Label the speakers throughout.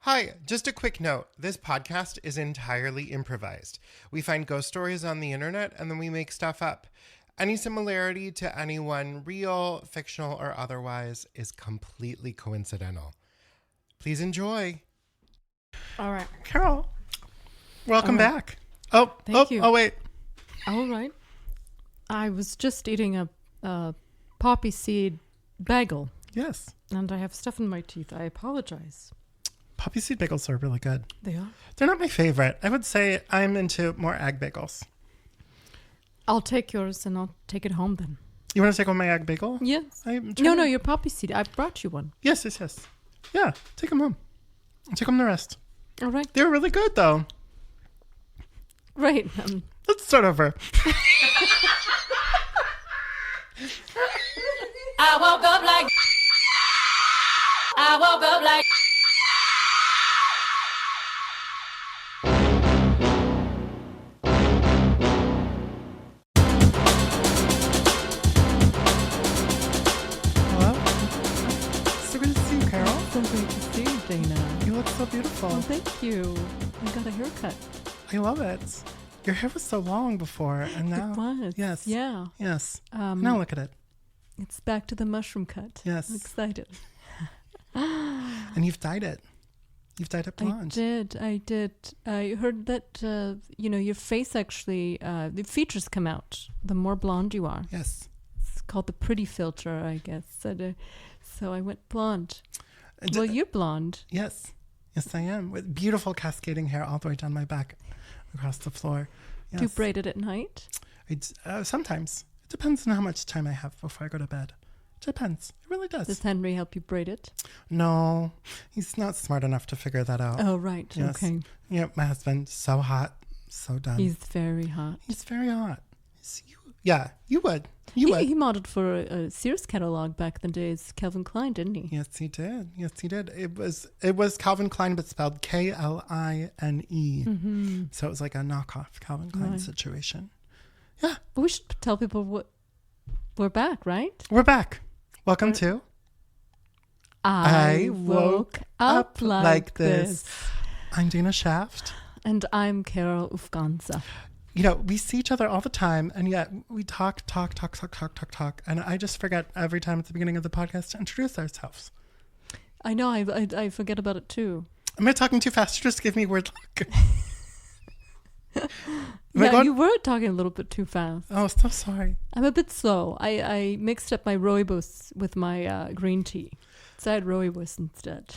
Speaker 1: Hi, just a quick note. This podcast is entirely improvised. We find ghost stories on the internet and then we make stuff up. Any similarity to anyone real, fictional, or otherwise is completely coincidental. Please enjoy.
Speaker 2: All right.
Speaker 1: Carol, welcome
Speaker 2: All right.
Speaker 1: back. Oh,
Speaker 2: Thank you.
Speaker 1: Oh, wait.
Speaker 2: All right. I was just eating a poppy seed bagel,
Speaker 1: Yes.
Speaker 2: and I have stuff in my teeth. I apologize.
Speaker 1: Poppy seed bagels are really good.
Speaker 2: They are?
Speaker 1: They're not my favorite. I would say I'm into more egg bagels.
Speaker 2: I'll take yours, and I'll take it home then.
Speaker 1: You want to take on my egg bagel?
Speaker 2: Yes.
Speaker 1: No,
Speaker 2: No, your poppy seed. I brought you one.
Speaker 1: Yes. Yeah, take them home. I'll take them the rest.
Speaker 2: All right.
Speaker 1: They're really good, though.
Speaker 2: Great.
Speaker 1: Let's start over.
Speaker 3: I woke up like
Speaker 1: Hello? So good to see you, Carol.
Speaker 2: So great to see you, Dana.
Speaker 1: You look so beautiful.
Speaker 2: Oh, thank you. I got a haircut.
Speaker 1: I love it. Your hair was so long before, and now...
Speaker 2: It was.
Speaker 1: Yes.
Speaker 2: Yeah.
Speaker 1: Yes. Now look at it.
Speaker 2: It's back to the mushroom cut.
Speaker 1: Yes.
Speaker 2: I'm excited.
Speaker 1: And you've dyed it. You've dyed it blonde.
Speaker 2: I did. I heard that, your face actually, the features come out the more blonde you are.
Speaker 1: Yes.
Speaker 2: It's called the pretty filter, I guess. So I went blonde.
Speaker 1: And
Speaker 2: Well, you're blonde.
Speaker 1: Yes. Yes, I am. With beautiful cascading hair all the way down my back across the floor. Yes.
Speaker 2: Do you braid it at night?
Speaker 1: Sometimes. It depends on how much time I have before I go to bed. It depends. It really does.
Speaker 2: Does Henry help you braid it?
Speaker 1: No, he's not smart enough to figure that out.
Speaker 2: Oh, right.
Speaker 1: Yes.
Speaker 2: Okay.
Speaker 1: Yeah, my husband, so hot, so done.
Speaker 2: He's very hot.
Speaker 1: He's very hot. Yeah, you would. You would.
Speaker 2: He modeled for a Sears catalog back in the days, Calvin Klein, didn't he?
Speaker 1: Yes, he did. Yes, he did. It was Calvin Klein, but spelled Kline.
Speaker 2: Mm-hmm.
Speaker 1: So it was like a knockoff Calvin Klein situation. Yeah.
Speaker 2: But we should tell people what we're back, right?
Speaker 1: We're back. Welcome to
Speaker 2: I woke up like this.
Speaker 1: I'm Dana Shaft.
Speaker 2: And I'm Carol Ufganza.
Speaker 1: You know, we see each other all the time, and yet we talk. And I just forget every time at the beginning of the podcast to introduce ourselves.
Speaker 2: I know, I forget about it too.
Speaker 1: Am I talking too fast? Just give me word luck.
Speaker 2: Yeah, you were talking a little bit too fast.
Speaker 1: Oh, so sorry.
Speaker 2: I'm a bit slow. I mixed up my rooibos with my green tea. So I had rooibos instead.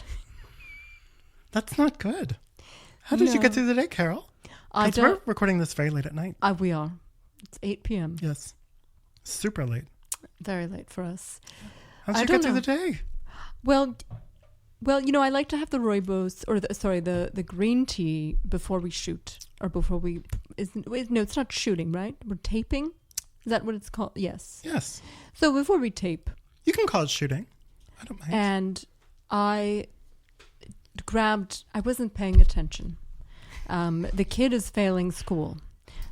Speaker 1: That's not good. How did you get through the day, Carol? We're recording this very late at night.
Speaker 2: We are. It's 8 p.m.
Speaker 1: Yes. Super late.
Speaker 2: Very late for us.
Speaker 1: How did you get through the day?
Speaker 2: Well, I like to have the rooibos, or the green tea before we shoot, or before we. No, it's not shooting, right? We're taping. Is that what it's called? Yes.
Speaker 1: Yes.
Speaker 2: So before we tape,
Speaker 1: you can call it shooting. I don't mind.
Speaker 2: And I wasn't paying attention. The kid is failing school,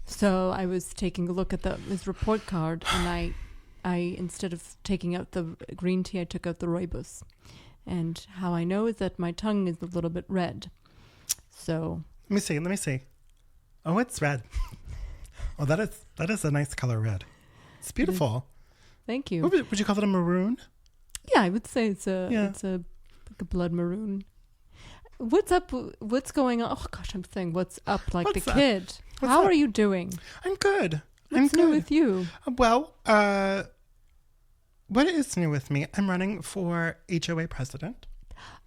Speaker 2: so I was taking a look at his report card, and I instead of taking out the green tea, I took out the rooibos. And how I know is that my tongue is a little bit red. So
Speaker 1: let me see. Oh, it's red. Oh, that is a nice color, red. It's beautiful.
Speaker 2: Thank you.
Speaker 1: Would you call it a maroon?
Speaker 2: Yeah, I would say it's like a blood maroon. What's up? What's going on? Oh gosh, I'm saying what's up like the kid. How are you doing?
Speaker 1: I'm good.
Speaker 2: What's new with you?
Speaker 1: Well, what is new with me? I'm running for HOA president.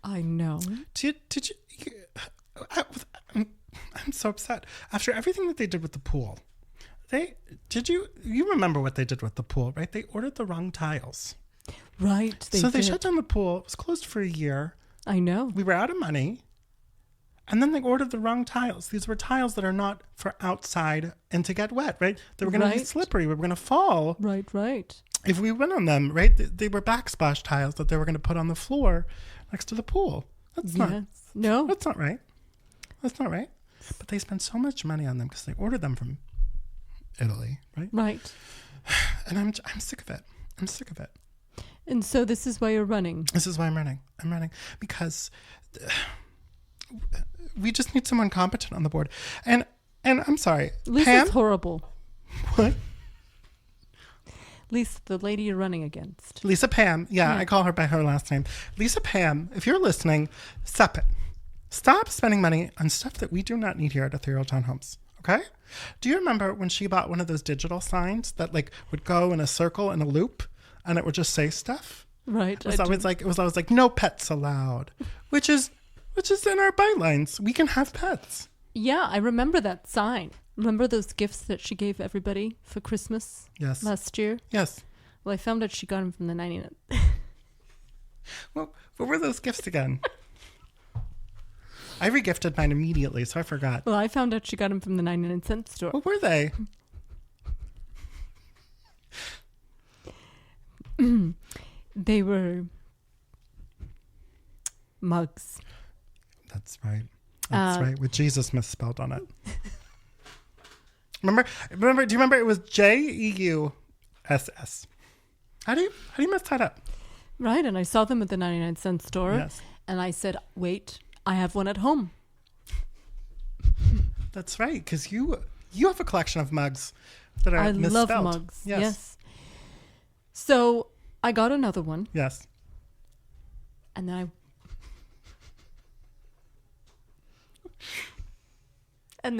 Speaker 2: I know.
Speaker 1: Did you? I'm so upset. After everything that they did with the pool, you remember what they did with the pool, right? They ordered the wrong tiles.
Speaker 2: Right.
Speaker 1: They shut down the pool. It was closed for a year.
Speaker 2: I know.
Speaker 1: We were out of money. And then they ordered the wrong tiles. These were tiles that are not for outside and to get wet, right? They were going to be slippery. We were going to fall.
Speaker 2: Right.
Speaker 1: If we went on them, right? They were backsplash tiles that they were going to put on the floor next to the pool. That's not right. That's not right. But they spent so much money on them because they ordered them from Italy, right?
Speaker 2: Right.
Speaker 1: And I'm sick of it. I'm sick of it.
Speaker 2: And so this is why you're running.
Speaker 1: This is why I'm running. I'm running because We just need someone competent on the board. And I'm sorry,
Speaker 2: Lisa's
Speaker 1: Pam?
Speaker 2: horrible.
Speaker 1: What?
Speaker 2: Lisa, the lady you're running against.
Speaker 1: Lisa Pam. Yeah,
Speaker 2: Yeah.
Speaker 1: I call her by her last name. Lisa Pam, if you're listening, stop it. Stop spending money on stuff that we do not need here at Ethereal Townhomes. Okay? Do you remember when she bought one of those digital signs that like would go in a circle in a loop and it would just say stuff?
Speaker 2: Right.
Speaker 1: It was always like no pets allowed, which is in our bylines. We can have pets.
Speaker 2: Yeah, I remember that sign. Remember those gifts that she gave everybody for Christmas
Speaker 1: Yes.
Speaker 2: last year?
Speaker 1: Yes.
Speaker 2: Well, I found out she got them from the 99.
Speaker 1: Well, what were those gifts again? I regifted mine immediately, so I forgot.
Speaker 2: Well, I found out she got them from the 99-cent store.
Speaker 1: What were they?
Speaker 2: They were mugs.
Speaker 1: That's right. That's right. With Jesus misspelled on it. Remember? Do you remember it was JEUSS? How do you mess that up?
Speaker 2: Right, and I saw them at the 99-cent store.
Speaker 1: Yes.
Speaker 2: And I said, wait, I have one at home.
Speaker 1: That's right, because you have a collection of mugs that are
Speaker 2: I
Speaker 1: misspelled.
Speaker 2: love mugs. Yes. So I got another one.
Speaker 1: Yes.
Speaker 2: And then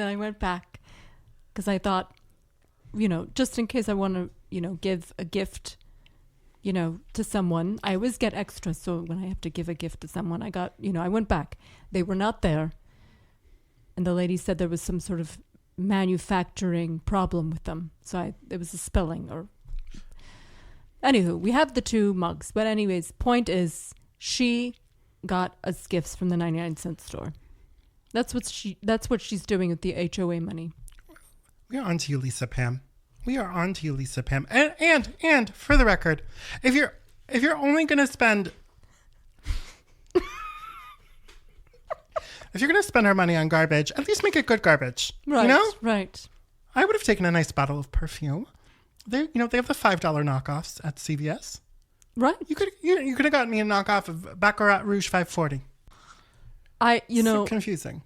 Speaker 2: I went back because I thought, just in case I want to, give a gift, to someone. I always get extra. So when I have to give a gift to someone, I got, I went back. They were not there. And the lady said there was some sort of manufacturing problem with them. So it was a spelling or... Anywho, we have the two mugs. But anyways, point is, she got us gifts from the 99-cent store. That's what she's doing with the HOA money.
Speaker 1: We are on to you, Lisa Pam. We are on to you, Lisa Pam. And for the record, if you're only gonna spend if you're gonna spend our money on garbage, at least make it good garbage.
Speaker 2: Right. Right.
Speaker 1: I would have taken a nice bottle of perfume. They have the $5 knockoffs at CVS.
Speaker 2: Right.
Speaker 1: You could have gotten me a knockoff of Baccarat Rouge 540. So confusing.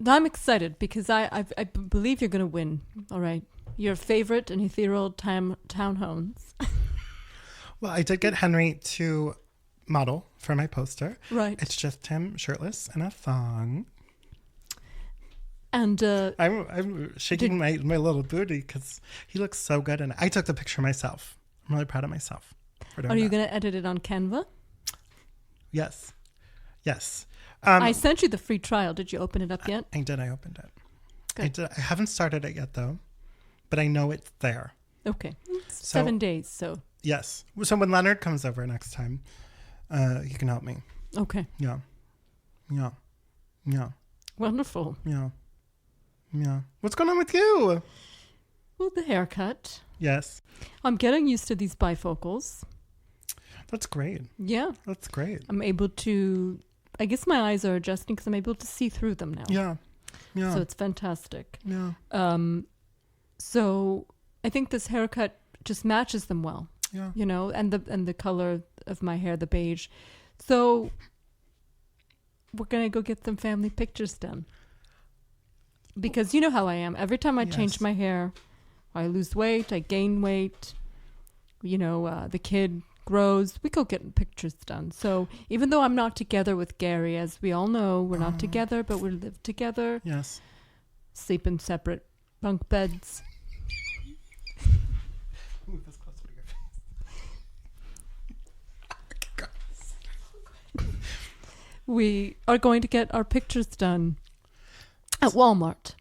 Speaker 2: I'm excited because I believe you're going to win. All right. Your favorite and ethereal townhomes.
Speaker 1: Well, I did get Henry to model for my poster.
Speaker 2: Right.
Speaker 1: It's just him shirtless in a thong.
Speaker 2: And
Speaker 1: I'm shaking my little booty because he looks so good. And I took the picture myself. I'm really proud of myself for doing
Speaker 2: are you
Speaker 1: that.
Speaker 2: going to edit it on Canva?
Speaker 1: Yes. Yes.
Speaker 2: I sent you the free trial. Did you open it up yet?
Speaker 1: I did. I opened it.
Speaker 2: Good.
Speaker 1: I haven't started it yet, though. But I know it's there.
Speaker 2: Okay. 7 days, so.
Speaker 1: Yes. So when Leonard comes over next time, he can help me.
Speaker 2: Okay.
Speaker 1: Yeah. Yeah. Yeah.
Speaker 2: Wonderful.
Speaker 1: Yeah. Yeah. What's going on with you?
Speaker 2: Well, the haircut.
Speaker 1: Yes.
Speaker 2: I'm getting used to these bifocals.
Speaker 1: That's great.
Speaker 2: Yeah.
Speaker 1: That's great.
Speaker 2: I'm able to... I guess my eyes are adjusting because I'm able to see through them now.
Speaker 1: Yeah. Yeah.
Speaker 2: So it's fantastic.
Speaker 1: Yeah.
Speaker 2: So I think this haircut just matches them well.
Speaker 1: Yeah.
Speaker 2: And the color of my hair, the beige. So we're gonna go get some family pictures done. Because you know how I am. Every time I change my hair, I lose weight, I gain weight. The kid grows. We go get pictures done. So even though I'm not together with Gary, as we all know, we're not together, but we live together.
Speaker 1: Yes.
Speaker 2: Sleep in separate bunk beds.
Speaker 1: Move this closer to your face.
Speaker 2: We are going to get our pictures done at Walmart.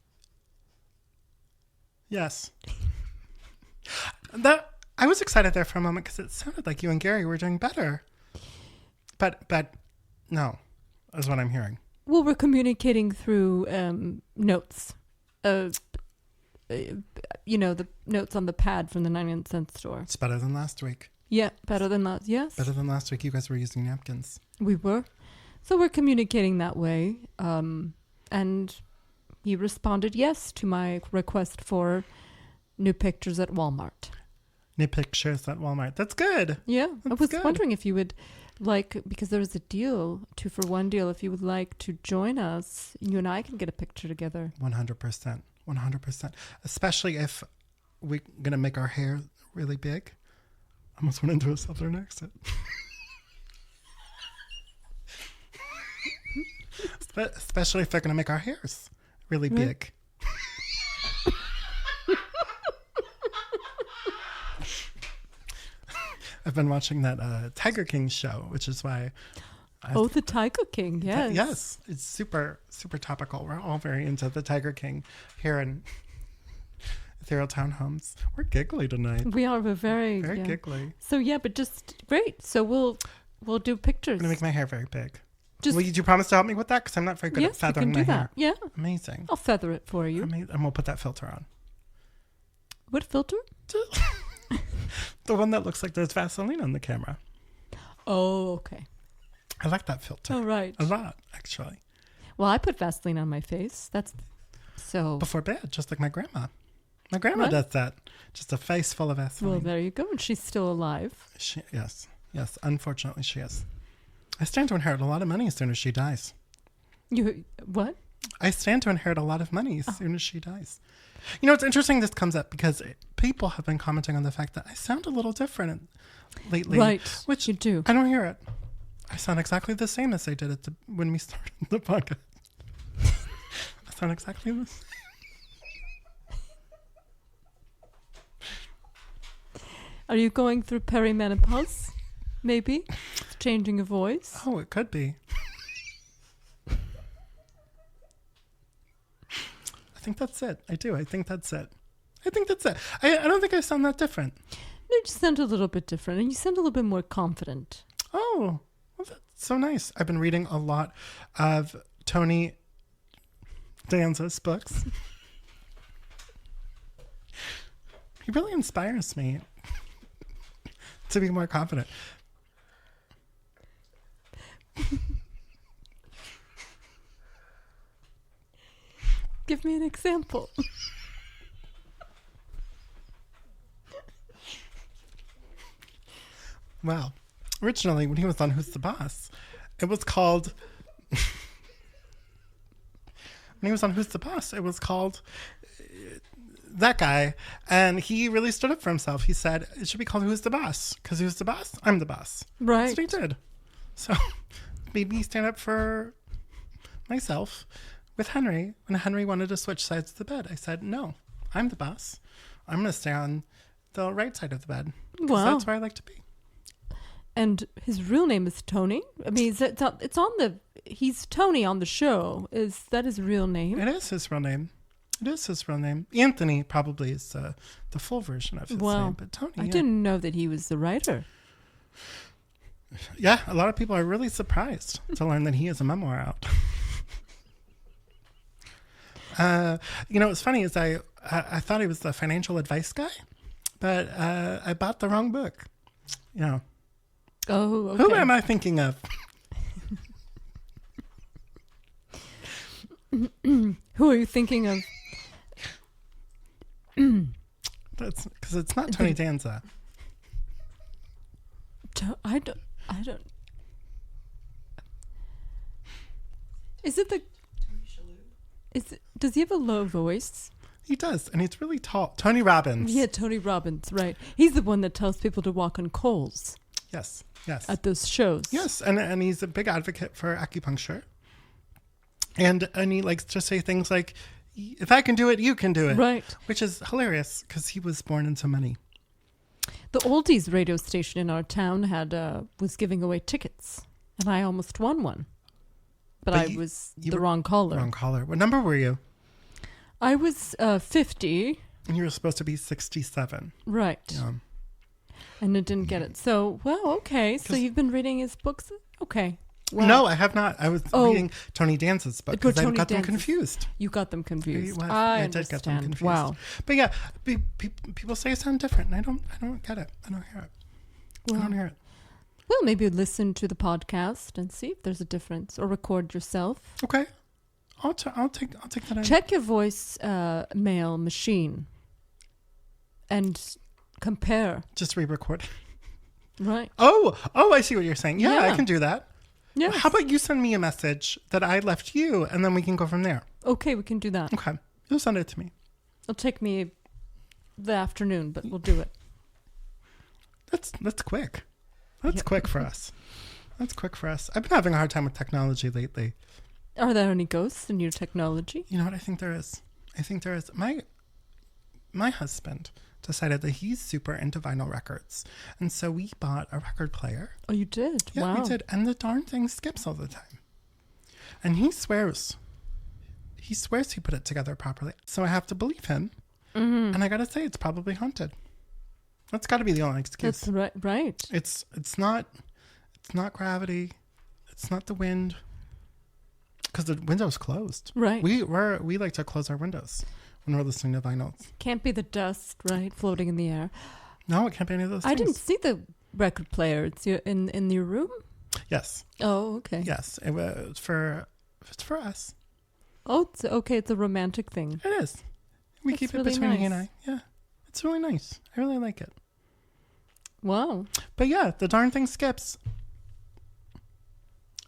Speaker 1: Yes. I was excited there for a moment because it sounded like you and Gary were doing better. But no, is what I'm hearing.
Speaker 2: Well, we're communicating through notes. The notes on the pad from the 99-cent store.
Speaker 1: It's better than last week.
Speaker 2: Yeah, better than last. Yes.
Speaker 1: Better than last week. You guys were using napkins.
Speaker 2: We were. So we're communicating that way. And he responded yes to my request for new pictures at Walmart.
Speaker 1: New pictures at Walmart. That's good.
Speaker 2: Yeah. I was wondering if you would like, because there's a deal, 2-for-1 deal. If you would like to join us, you and I can get a picture together.
Speaker 1: 100%. 100%. Especially if we're going to make our hair really big. I almost went into a southern accent. Especially if they're going to make our hairs really big. I've been watching that Tiger King show, which is why.
Speaker 2: The Tiger King, yes.
Speaker 1: Yes, it's super, super topical. We're all very into the Tiger King here in Ethereal Townhomes. We're giggly tonight.
Speaker 2: We are. We're very
Speaker 1: giggly.
Speaker 2: So yeah, but just great. So we'll do pictures.
Speaker 1: I'm gonna make my hair very big.
Speaker 2: Just,
Speaker 1: Will you promise to help me with that? Because I'm not very good at feathering my hair.
Speaker 2: Yeah,
Speaker 1: amazing.
Speaker 2: I'll feather it for you.
Speaker 1: And we'll put that filter on.
Speaker 2: What filter?
Speaker 1: The one that looks like there's Vaseline on the camera.
Speaker 2: Oh, okay.
Speaker 1: I like that filter.
Speaker 2: Oh, right.
Speaker 1: A lot, actually.
Speaker 2: Well, I put Vaseline on my face. That's so.
Speaker 1: Before bed, just like my grandma. My grandma does that. Just a face full of Vaseline.
Speaker 2: Well, there you go. And she's still alive.
Speaker 1: Yes. Unfortunately, she is. I stand to inherit a lot of money as soon as she dies.
Speaker 2: You what?
Speaker 1: I stand to inherit a lot of money as soon as she dies. You know, it's interesting this comes up because people have been commenting on the fact that I sound a little different lately.
Speaker 2: Right,
Speaker 1: which
Speaker 2: you do.
Speaker 1: I don't hear it. I sound exactly the same as I did when we started the podcast. I sound exactly the same.
Speaker 2: Are you going through perimenopause? Maybe? Changing your voice?
Speaker 1: Oh, it could be. I think that's it. I do. I think that's it. I don't think I sound that different.
Speaker 2: No, you just sound a little bit different. And you sound a little bit more confident.
Speaker 1: Oh, well, that's so nice. I've been reading a lot of Tony Danza's books. He really inspires me to be more confident.
Speaker 2: Give me an example.
Speaker 1: Well, originally when he was on Who's the Boss, it was called... when he was on Who's the Boss, it was called that guy. And he really stood up for himself. He said, it should be called Who's the Boss? Because who's the boss? I'm the boss.
Speaker 2: Right.
Speaker 1: That's what he did. So made me stand up for myself. With Henry, when Henry wanted to switch sides of the bed, I said, no, I'm the boss. I'm going to stay on the right side of the bed.
Speaker 2: Wow.
Speaker 1: That's where I like to be.
Speaker 2: And his real name is Tony? I mean, he's Tony on the show. Is that his real name?
Speaker 1: It is his real name. Anthony probably is the full version of his name, but Tony.
Speaker 2: I didn't know that he was the writer.
Speaker 1: Yeah, a lot of people are really surprised to learn that he has a memoir out. What's funny is I thought he was the financial advice guy, but I bought the wrong book.
Speaker 2: Oh, okay.
Speaker 1: Who am I thinking of?
Speaker 2: Who are you thinking of?
Speaker 1: That's because it's not Tony Danza.
Speaker 2: I don't. Is it the? Does he have a low voice?
Speaker 1: He does, and he's really tall. Tony Robbins.
Speaker 2: Yeah, Tony Robbins, right. He's the one that tells people to walk on coals.
Speaker 1: Yes.
Speaker 2: At those shows.
Speaker 1: Yes, and he's a big advocate for acupuncture. And he likes to say things like, if I can do it, you can do it.
Speaker 2: Right.
Speaker 1: Which is hilarious, because he was born into money.
Speaker 2: The oldies radio station in our town was giving away tickets, and I almost won one. But I was the wrong caller.
Speaker 1: Wrong caller. What number were you?
Speaker 2: I was 50.
Speaker 1: And you were supposed to be 67.
Speaker 2: Right.
Speaker 1: Yeah.
Speaker 2: And it didn't get it. So, well, okay. So you've been reading his books? Okay. Wow.
Speaker 1: No, I have not. I was reading Tony Danza's book because I got them confused.
Speaker 2: You got them confused.
Speaker 1: I did get them confused.
Speaker 2: Wow.
Speaker 1: But yeah, people say I sound different, and I don't get it. I don't hear it.
Speaker 2: Well,
Speaker 1: I don't hear it.
Speaker 2: Well, maybe listen to the podcast and see if there's a difference, or record yourself.
Speaker 1: Okay, I'll take that.
Speaker 2: Check your voice mail machine and compare.
Speaker 1: Just re-record.
Speaker 2: Right.
Speaker 1: Oh, I see what you're saying. Yeah, I
Speaker 2: Yeah.
Speaker 1: can do that.
Speaker 2: Yeah.
Speaker 1: How about you send me a message that I left you, and then we can go from there.
Speaker 2: Okay, we can do that.
Speaker 1: Okay. You'll send it to me.
Speaker 2: It'll take me the afternoon, but we'll do it.
Speaker 1: That's quick. That's quick for us. That's quick for us. I've been having a hard time with technology lately.
Speaker 2: Are there any ghosts in your technology?
Speaker 1: You know what? I think there is. My husband decided that he's super into vinyl records. And so we bought a record player.
Speaker 2: Oh, you did?
Speaker 1: Yeah,
Speaker 2: Wow.
Speaker 1: we did. And the darn thing skips all the time. And he swears he put it together properly. So I have to believe him.
Speaker 2: Mm-hmm.
Speaker 1: And I got to say, it's probably haunted. That's got to be the only excuse.
Speaker 2: That's right. Right.
Speaker 1: It's not gravity. It's not the wind. Because the window's closed.
Speaker 2: Right.
Speaker 1: We like to close our windows when we're listening to vinyls.
Speaker 2: Can't be the dust, right, floating in the air.
Speaker 1: No, it can't be any of those things.
Speaker 2: I didn't see the record player. It's in your room?
Speaker 1: Yes.
Speaker 2: Oh, okay.
Speaker 1: Yes. It's for us.
Speaker 2: Oh, it's okay. It's a romantic thing.
Speaker 1: It is. We
Speaker 2: That's
Speaker 1: keep it
Speaker 2: really
Speaker 1: between he and
Speaker 2: nice.
Speaker 1: I. Yeah. It's really nice. I really like it.
Speaker 2: Wow.
Speaker 1: But yeah, the darn thing skips.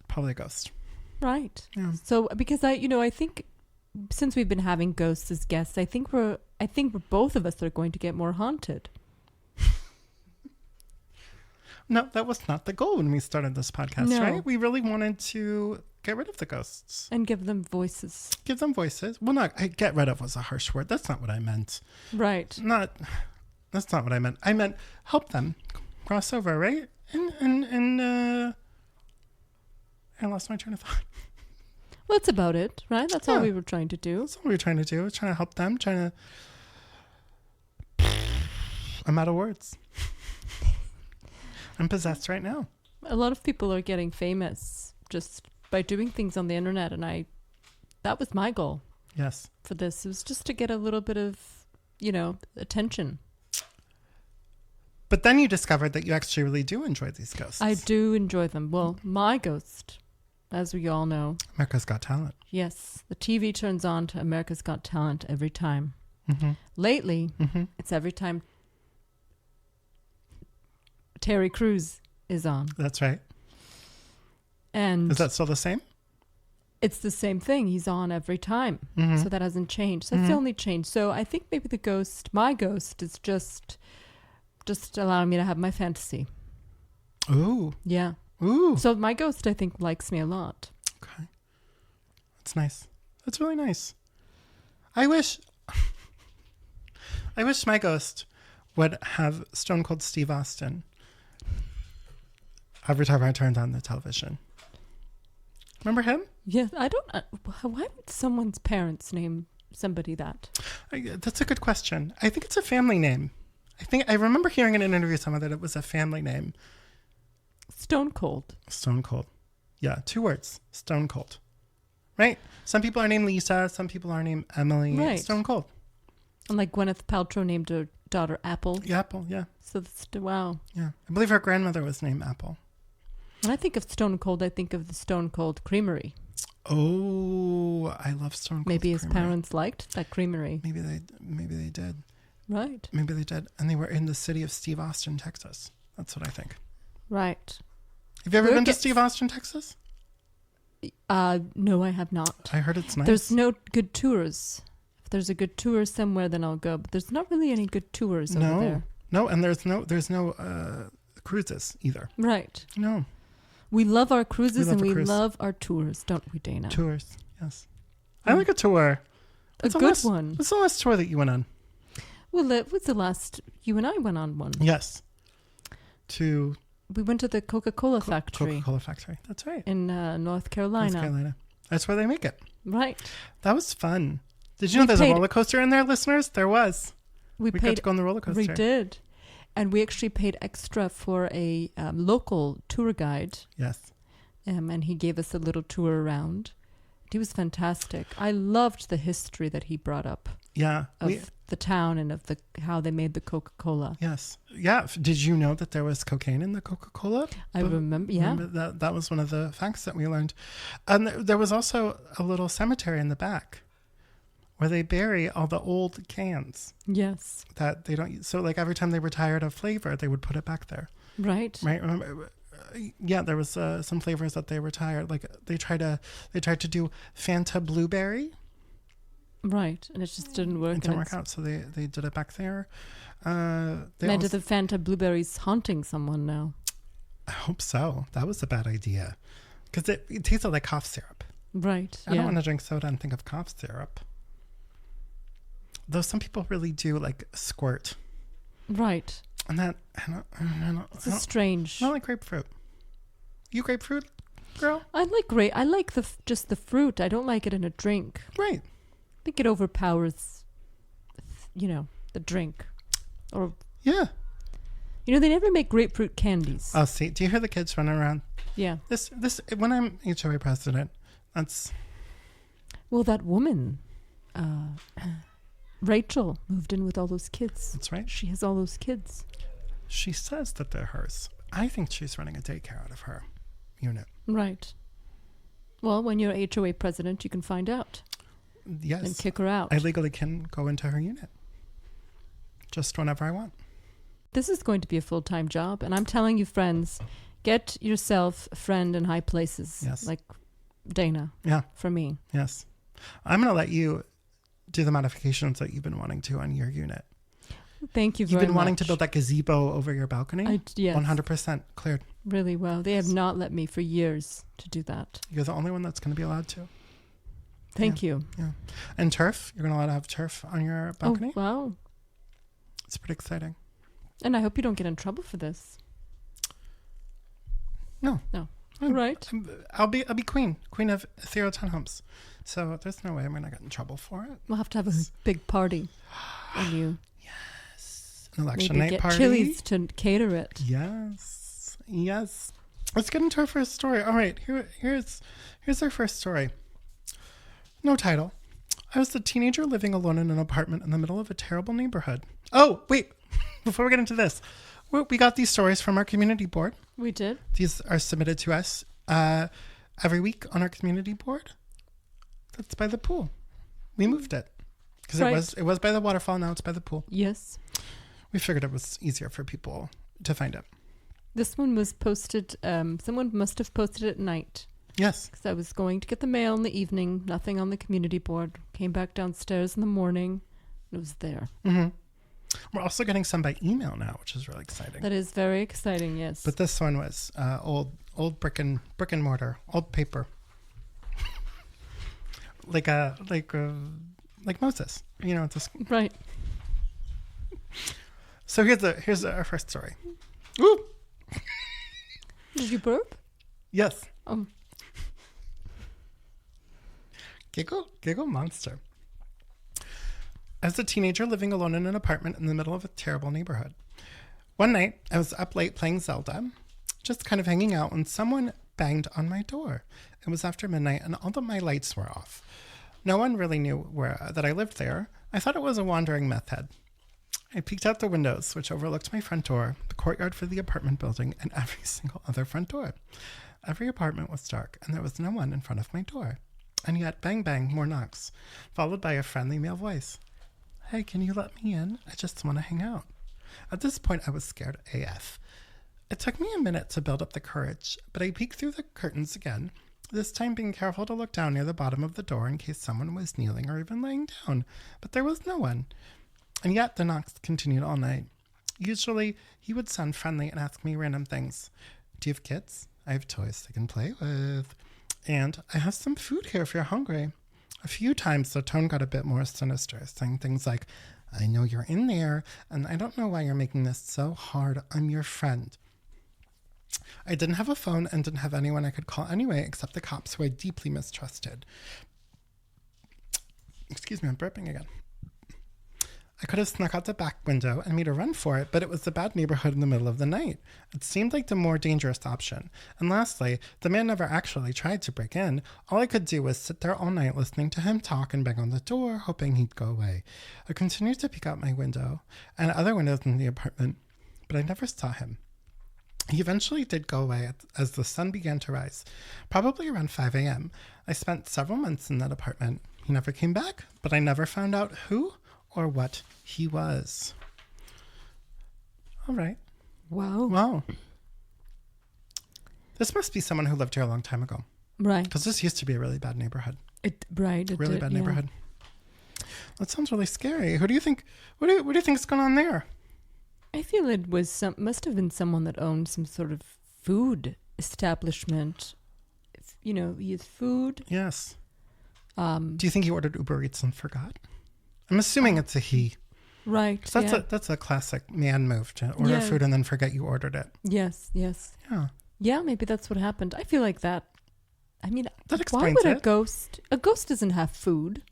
Speaker 1: Probably a ghost.
Speaker 2: Right.
Speaker 1: Yeah.
Speaker 2: So because I think since we've been having ghosts as guests, I think we're both of us are going to get more haunted.
Speaker 1: No, that was not the goal when we started this podcast,
Speaker 2: No.
Speaker 1: right? We really wanted to get rid of the ghosts.
Speaker 2: And give them voices.
Speaker 1: Give them voices. Well, get rid of was a harsh word. That's not what I meant.
Speaker 2: Right.
Speaker 1: That's not what I meant. I meant help them cross over, right? And I lost my train of thought.
Speaker 2: Well, that's about it, right? That's all
Speaker 1: Yeah.
Speaker 2: we were trying to do.
Speaker 1: That's what we were trying to do. Trying to help them. I'm out of words. I'm possessed right now.
Speaker 2: A lot of people are getting famous just by doing things on the internet, and that was my goal
Speaker 1: Yes.
Speaker 2: for this. It was just to get a little bit of, attention.
Speaker 1: But then you discovered that you actually really do enjoy these ghosts.
Speaker 2: I do enjoy them. Well, my ghost, as we all know,
Speaker 1: America's Got Talent.
Speaker 2: yes, the TV turns on to America's Got Talent every time.
Speaker 1: Mm-hmm.
Speaker 2: Lately,
Speaker 1: Mm-hmm.
Speaker 2: it's every time Terry Crews is on.
Speaker 1: That's right.
Speaker 2: And
Speaker 1: Is that still the same?
Speaker 2: it's the same thing. He's on every time.
Speaker 1: Mm-hmm.
Speaker 2: So that hasn't changed. That's the
Speaker 1: Mhm.
Speaker 2: only change. So I think maybe my ghost is just allowing me to have my fantasy.
Speaker 1: Ooh.
Speaker 2: Yeah.
Speaker 1: Ooh.
Speaker 2: So my ghost, I think, likes me a lot.
Speaker 1: Okay. That's nice. That's really nice. I wish my ghost would have Stone Cold Steve Austin every time I turned on the television. Remember him?
Speaker 2: Yeah. I don't. Why would someone's parents name somebody that?
Speaker 1: That's a good question. I think it's a family name. I remember hearing in an interview somewhere that it was a family name.
Speaker 2: Stone Cold.
Speaker 1: Stone Cold. Yeah, 2 words. Stone Cold. Right? Some people are named Lisa. Some people are named Emily.
Speaker 2: Right.
Speaker 1: Stone Cold.
Speaker 2: And like Gwyneth Paltrow named her daughter Apple.
Speaker 1: Yeah, Apple. Yeah.
Speaker 2: So that's, wow.
Speaker 1: Yeah. I believe her grandmother was named Apple.
Speaker 2: When I think of Stone Cold, I think of the Stone Cold Creamery.
Speaker 1: Oh, I love Stone Cold.
Speaker 2: Maybe his
Speaker 1: Creamery.
Speaker 2: parents liked that creamery.
Speaker 1: Maybe they did.
Speaker 2: Right.
Speaker 1: Maybe they did. And they were in the city of Steve Austin, Texas. That's what I think.
Speaker 2: Right.
Speaker 1: Have you ever
Speaker 2: Where
Speaker 1: been to
Speaker 2: gets-
Speaker 1: Steve Austin, Texas?
Speaker 2: No, I have not.
Speaker 1: I heard it's nice.
Speaker 2: There's no good tours. If there's a good tour somewhere, then I'll go. But there's not really any good tours over there.
Speaker 1: No, and there's no cruises either.
Speaker 2: Right.
Speaker 1: No.
Speaker 2: We love our cruises
Speaker 1: We love
Speaker 2: and
Speaker 1: a
Speaker 2: we
Speaker 1: cruise.
Speaker 2: love our tours, don't we, Dana?
Speaker 1: Tours. Yes. I like a tour.
Speaker 2: A good one.
Speaker 1: What's the last tour that you went on?
Speaker 2: Well, it was the last you and I went on one.
Speaker 1: Yes. To
Speaker 2: We went to the Coca-Cola factory
Speaker 1: Coca-Cola factory. That's right.
Speaker 2: in North Carolina.
Speaker 1: North Carolina. That's where they make it.
Speaker 2: Right.
Speaker 1: That was fun. Did you know
Speaker 2: We
Speaker 1: there's
Speaker 2: paid-
Speaker 1: a roller coaster in there, listeners? There was.
Speaker 2: We
Speaker 1: We got
Speaker 2: paid.
Speaker 1: to go on the roller coaster.
Speaker 2: We did, and we actually paid extra for a local tour guide.
Speaker 1: Yes.
Speaker 2: And he gave us a little tour around. He was fantastic. I loved the history that he brought up
Speaker 1: Yeah.
Speaker 2: of the town and of how they made the Coca-Cola.
Speaker 1: Yes. Yeah. Did you know that there was cocaine in the Coca-Cola?
Speaker 2: I remember, yeah.
Speaker 1: Remember that was one of the facts that we learned. And there was also a little cemetery in the back where they bury all the old cans
Speaker 2: Yes.
Speaker 1: that they don't use. So like every time they were tired of flavor, they would put it back there.
Speaker 2: Right.
Speaker 1: Right? Remember, yeah, there was some flavors that they retired. Like they tried to do Fanta blueberry.
Speaker 2: Right. And it just didn't work.
Speaker 1: It didn't work out, so they did it back there.
Speaker 2: Now, do the Fanta blueberries haunting someone now?
Speaker 1: I hope so. That was a bad idea. Because it tasted like cough syrup.
Speaker 2: Right.
Speaker 1: I don't want to drink soda and think of cough syrup. Though some people really do like squirt.
Speaker 2: Right.
Speaker 1: And that,
Speaker 2: It's strange.
Speaker 1: I don't like grapefruit. You grapefruit, girl?
Speaker 2: I like just the fruit. I don't like it in a drink.
Speaker 1: Right.
Speaker 2: I think it overpowers, the drink. Or
Speaker 1: yeah.
Speaker 2: They never make grapefruit candies.
Speaker 1: Oh, see, do you hear the kids running around?
Speaker 2: Yeah.
Speaker 1: This when I'm HOA president, that's...
Speaker 2: Well, that woman, Rachel, moved in with all those kids.
Speaker 1: That's right.
Speaker 2: She has all those kids.
Speaker 1: She says that they're hers. I think she's running a daycare out of her unit.
Speaker 2: Right. Well, when you're HOA president, you can find out.
Speaker 1: Yes.
Speaker 2: And kick her out.
Speaker 1: I legally can go into her unit. Just whenever I want.
Speaker 2: This is going to be a full-time job. And I'm telling you, friends, get yourself a friend in high places.
Speaker 1: Yes.
Speaker 2: Like Dana.
Speaker 1: Yeah.
Speaker 2: For me.
Speaker 1: Yes. I'm going to let you do the modifications that you've been wanting to on your unit.
Speaker 2: Thank you very much.
Speaker 1: You've been wanting to build that gazebo over your balcony?
Speaker 2: Yes.
Speaker 1: 100% cleared.
Speaker 2: Really well. They have not let me for years to do that.
Speaker 1: You're the only one that's going to be allowed to.
Speaker 2: Thank you.
Speaker 1: Yeah. And turf? You're going to allow to have turf on your balcony?
Speaker 2: Oh, wow.
Speaker 1: It's pretty exciting.
Speaker 2: And I hope you don't get in trouble for this.
Speaker 1: No.
Speaker 2: Right.
Speaker 1: I'll be queen of Ethereal Townhomes. So there's no way I'm going to get in trouble for it.
Speaker 2: We'll have to have a big party. And you
Speaker 1: An election
Speaker 2: maybe
Speaker 1: night
Speaker 2: get
Speaker 1: party.
Speaker 2: Chili's to cater it.
Speaker 1: Yes. Let's get into our first story. All right, here's our first story. No title. I was a teenager living alone in an apartment in the middle of a terrible neighborhood. Oh, wait. Before we get into this, we got these stories from our community board.
Speaker 2: We did.
Speaker 1: These are submitted to us every week on our community board. That's by the pool. We moved it because it was by the waterfall. Now it's by the pool.
Speaker 2: Yes.
Speaker 1: We figured it was easier for people to find it.
Speaker 2: This one was posted. Someone must have posted it at night.
Speaker 1: Yes.
Speaker 2: Because I was going to get the mail in the evening. Nothing on the community board. Came back downstairs in the morning. It was there.
Speaker 1: Mm-hmm. We're also getting some by email now, which is really exciting.
Speaker 2: That is very exciting, yes.
Speaker 1: But this one was old brick and mortar, old paper, like Moses. It's
Speaker 2: right.
Speaker 1: So here's our first story. Ooh.
Speaker 2: Did you burp?
Speaker 1: Yes. Giggle monster. As a teenager living alone in an apartment in the middle of a terrible neighborhood. One night, I was up late playing Zelda, just kind of hanging out, when someone banged on my door. It was after midnight, and all of my lights were off. No one really knew that I lived there. I thought it was a wandering meth head. I peeked out the windows, which overlooked my front door, the courtyard for the apartment building, and every single other front door. Every apartment was dark, and there was no one in front of my door. And yet, bang, bang, more knocks, followed by a friendly male voice. Hey, can you let me in? I just want to hang out. At this point, I was scared AF. It took me a minute to build up the courage, but I peeked through the curtains again, this time being careful to look down near the bottom of the door in case someone was kneeling or even laying down. But there was no one. And yet, the knocks continued all night. Usually, he would sound friendly and ask me random things. Do you have kids? I have toys I can play with. And I have some food here if you're hungry. A few times the tone got a bit more sinister, saying things like, I know you're in there, and I don't know why you're making this so hard. I'm your friend. I didn't have a phone and didn't have anyone I could call anyway, except the cops who I deeply mistrusted. Excuse me, I'm burping again. I could have snuck out the back window and made a run for it, but it was a bad neighborhood in the middle of the night. It seemed like the more dangerous option. And lastly, the man never actually tried to break in. All I could do was sit there all night listening to him talk and bang on the door, hoping he'd go away. I continued to peek out my window and other windows in the apartment, but I never saw him. He eventually did go away as the sun began to rise, probably around 5 a.m. I spent several months in that apartment. He never came back, but I never found out who or what he was. All right.
Speaker 2: Wow.
Speaker 1: Wow. This must be someone who lived here a long time ago.
Speaker 2: Right.
Speaker 1: Because this used to be a really bad neighborhood.
Speaker 2: It
Speaker 1: Really
Speaker 2: did,
Speaker 1: bad
Speaker 2: yeah.
Speaker 1: neighborhood. That sounds really scary. Who do you think? What do you think is going on there?
Speaker 2: I feel it was must have been someone that owned some sort of food establishment. You know, he has food.
Speaker 1: Yes. Do you think he ordered Uber Eats and forgot? I'm assuming it's a he.
Speaker 2: Right.
Speaker 1: So that's a classic man move to order food and then forget you ordered it.
Speaker 2: Yes.
Speaker 1: Yeah.
Speaker 2: Yeah, maybe that's what happened. I feel like that. I mean,
Speaker 1: That
Speaker 2: why
Speaker 1: explains
Speaker 2: would
Speaker 1: it.
Speaker 2: a ghost doesn't have food?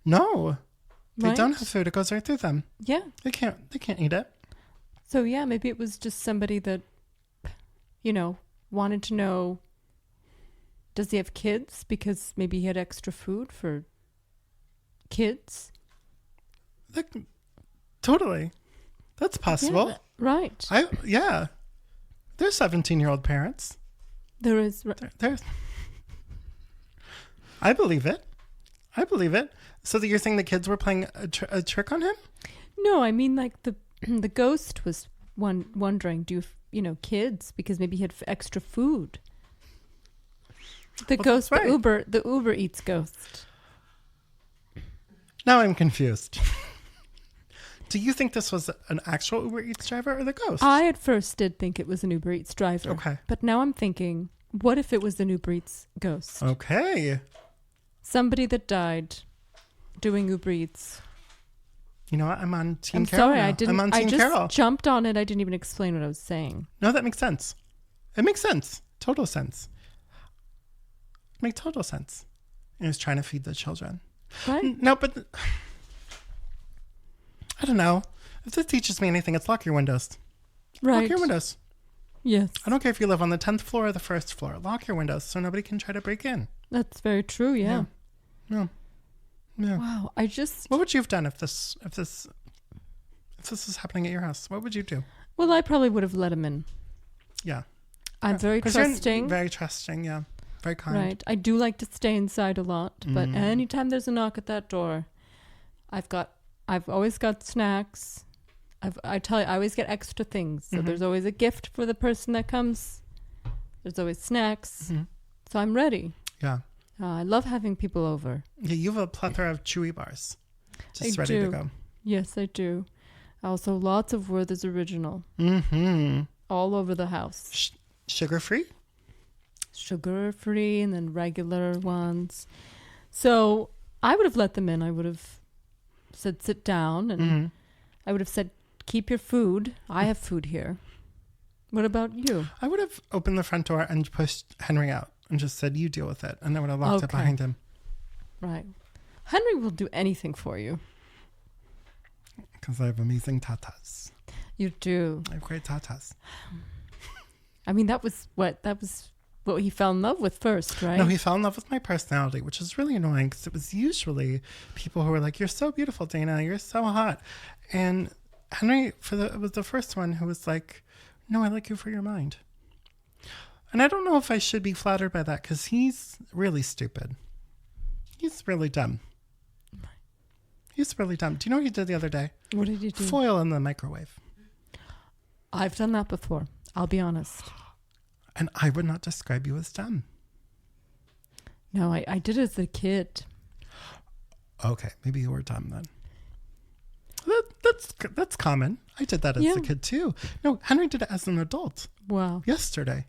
Speaker 1: No. They
Speaker 2: Right?
Speaker 1: don't have food. It goes right through them.
Speaker 2: Yeah.
Speaker 1: They can't eat it.
Speaker 2: So yeah, maybe it was just somebody that, you know, wanted to know, does he have kids? Because maybe he had extra food for kids.
Speaker 1: Totally. That's possible.
Speaker 2: Yeah, right.
Speaker 1: They're 17-year-old parents.
Speaker 2: There is.
Speaker 1: They're I believe it. So that you're saying the kids were playing a trick on him?
Speaker 2: No, I mean like the ghost was wondering, do you know, kids, because maybe he had extra food. The ghost,
Speaker 1: right.
Speaker 2: the Uber Eats ghost.
Speaker 1: Now I'm confused. Do you think this was an actual Uber Eats driver or the ghost?
Speaker 2: I at first did think it was an Uber Eats driver.
Speaker 1: Okay.
Speaker 2: But now I'm thinking, what if it was an Uber Eats ghost?
Speaker 1: Okay.
Speaker 2: Somebody that died doing Uber Eats.
Speaker 1: You know what? I'm on Team
Speaker 2: I'm
Speaker 1: Carol
Speaker 2: sorry,
Speaker 1: now.
Speaker 2: I didn't.
Speaker 1: I'm on
Speaker 2: I
Speaker 1: Team
Speaker 2: just
Speaker 1: Carol.
Speaker 2: jumped on it. I didn't even explain what I was saying.
Speaker 1: No, that makes sense. It makes sense. Total sense. Make total sense. He was trying to feed the children.
Speaker 2: Right?
Speaker 1: No, but I don't know. If this teaches me anything, it's lock your windows.
Speaker 2: Right.
Speaker 1: Lock your windows.
Speaker 2: Yes.
Speaker 1: I don't care if you live on the 10th floor or the first floor. Lock your windows so nobody can try to break in.
Speaker 2: That's very true. Yeah.
Speaker 1: Yeah.
Speaker 2: Wow. I just.
Speaker 1: What would you have done if this was happening at your house? What would you do?
Speaker 2: Well, I probably would have let him in.
Speaker 1: Yeah.
Speaker 2: I'm very
Speaker 1: 'Cause you're
Speaker 2: trusting.
Speaker 1: Very trusting, yeah. Very kind.
Speaker 2: Right. I do like to stay inside a lot, but anytime there's a knock at that door, I've always got snacks. I tell you, I always get extra things. So there's always a gift for the person that comes. There's always snacks. So I'm ready.
Speaker 1: Yeah.
Speaker 2: I love having people over.
Speaker 1: Yeah, you have a plethora of Chewy bars. Just ready to go.
Speaker 2: Yes, I do. Also, lots of Werther's Original. All over the house.
Speaker 1: Sugar-free?
Speaker 2: Sugar-free and then regular ones. So I would have let them in. I would have said, sit down. And I would have said, keep your food. I have food here. What about you?
Speaker 1: I would have opened the front door and pushed Henry out and just said, you deal with it. And I would have locked it behind him.
Speaker 2: Right. Henry will do anything for you.
Speaker 1: Because I have amazing tatas.
Speaker 2: You do.
Speaker 1: I have great tatas.
Speaker 2: I mean, that was what he fell in love with first, right?
Speaker 1: No, he fell in love with my personality, which is really annoying because it was usually people who were like, you're so beautiful, Dana. You're so hot. And Henry was the first one who was like, no, I like you for your mind. And I don't know if I should be flattered by that because he's really stupid. He's really dumb. He's really dumb. Do you know what he did the other day?
Speaker 2: What did you do?
Speaker 1: Foil in the microwave.
Speaker 2: I've done that before. I'll be honest.
Speaker 1: And I would not describe you as dumb.
Speaker 2: No, I did it as a kid.
Speaker 1: Okay, maybe you were dumb then. That's common. I did that as a kid too. No, Henry did it as an adult.
Speaker 2: Wow.
Speaker 1: Yesterday.